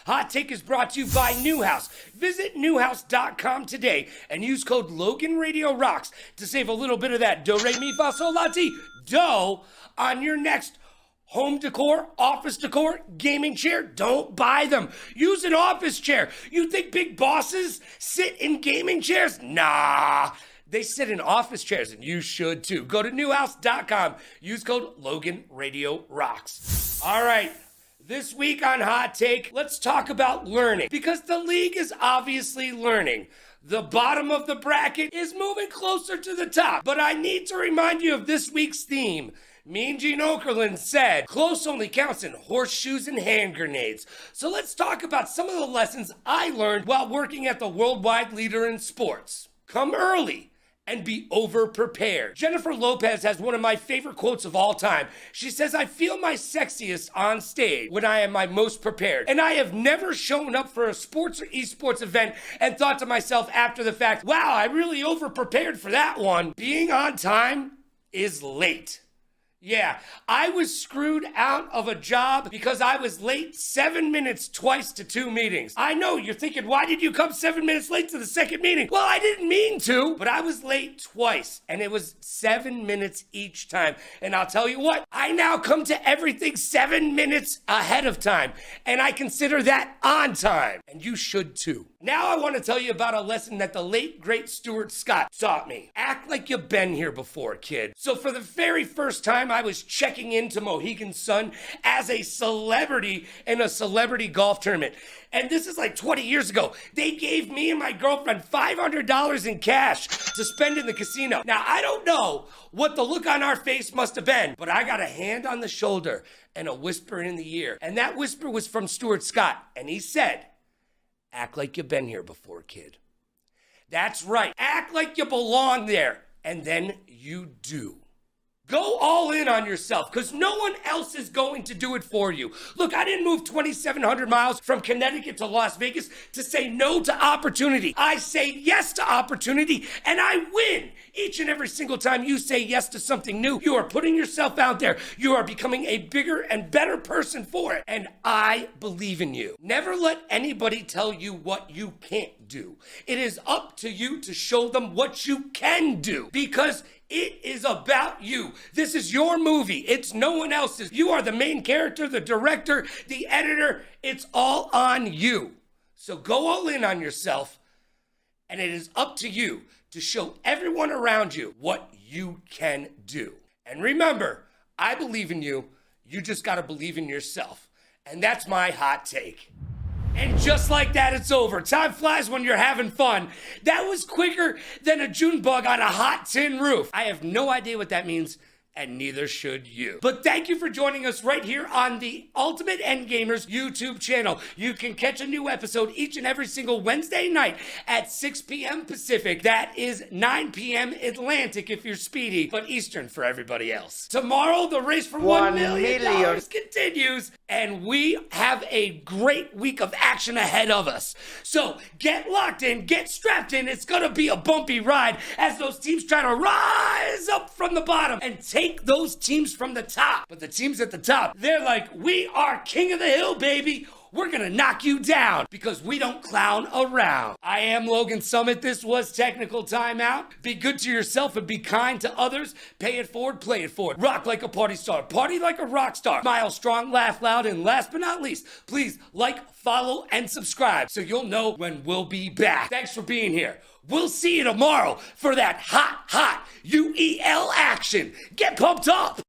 Hot Take is brought to you by Newhouse. Visit newhouse.com today and use code LoganRadioRocks to save a little bit of that do-re-mi-fa-sol-la-ti dough on your next home decor, office decor, gaming chair. Don't buy them. Use an office chair. You think big bosses sit in gaming chairs? Nah. They sit in office chairs, and you should too. Go to newhouse.com. Use code LoganRadioRocks. All right. This week on Hot Take, let's talk about learning, because the league is obviously learning. The bottom of the bracket is moving closer to the top, but I need to remind you of this week's theme. Mean Gene Okerlund said, close only counts in horseshoes and hand grenades. So let's talk about some of the lessons I learned while working at the worldwide leader in sports. Come early and be over-prepared. Jennifer Lopez has one of my favorite quotes of all time. She says, I feel my sexiest on stage when I am my most prepared. And I have never shown up for a sports or esports event and thought to myself after the fact, wow, I really over-prepared for that one. Being on time is late. Yeah, I was screwed out of a job because I was late 7 minutes twice to 2 meetings. I know, you're thinking, why did you come 7 minutes late to the second meeting? Well, I didn't mean to, but I was late twice, and it was 7 minutes each time. And I'll tell you what, I now come to everything 7 minutes ahead of time, and I consider that on time. And you should too. Now I want to tell you about a lesson that the late, great Stuart Scott taught me. Act like you've been here before, kid. So for the very first time time I was checking into Mohegan Sun as a celebrity in a celebrity golf tournament. And this is like 20 years ago. They gave me and my girlfriend $500 in cash to spend in the casino. Now, I don't know what the look on our face must have been, but I got a hand on the shoulder and a whisper in the ear. And that whisper was from Stuart Scott. And he said, "Act like you've been here before, kid." That's right. Act like you belong there. And then you do. Go all in on yourself, because no one else is going to do it for you. Look, I didn't move 2,700 miles from Connecticut to Las Vegas to say no to opportunity. I say yes to opportunity, and I win. Each and every single time you say yes to something new, you are putting yourself out there. You are becoming a bigger and better person for it, and I believe in you. Never let anybody tell you what you can't do. It is up to you to show them what you can do, because it is about you. This is your movie. It's no one else's. You are the main character, the director, the editor. It's all on you. So go all in on yourself, and it is up to you to show everyone around you what you can do. And remember, I believe in you. You just got to believe in yourself. And that's my hot take. And just like that, it's over. Time flies when you're having fun. That was quicker than a June bug on a hot tin roof. I have no idea what that means, and neither should you. But thank you for joining us right here on the Ultimate Endgamers YouTube channel. You can catch a new episode each and every single Wednesday night at 6 p.m. Pacific. That is 9 p.m. Atlantic if you're speedy, but Eastern for everybody else. Tomorrow, the race for $1 million continues, and we have a great week of action ahead of us. So get locked in, get strapped in. It's gonna be a bumpy ride as those teams try to rise up from the bottom and take those teams from the top. But the teams at the top, they're like, we are king of the hill, baby. We're gonna knock you down because we don't clown around. I am Logan Summit. This was Technical Timeout. Be good to yourself and be kind to others. Pay it forward, play it forward. Rock like a party star, party like a rock star. Smile strong, laugh loud, and last but not least, please like, follow, and subscribe so you'll know when we'll be back. Thanks for being here. We'll see you tomorrow for that hot UEL action. Get pumped up.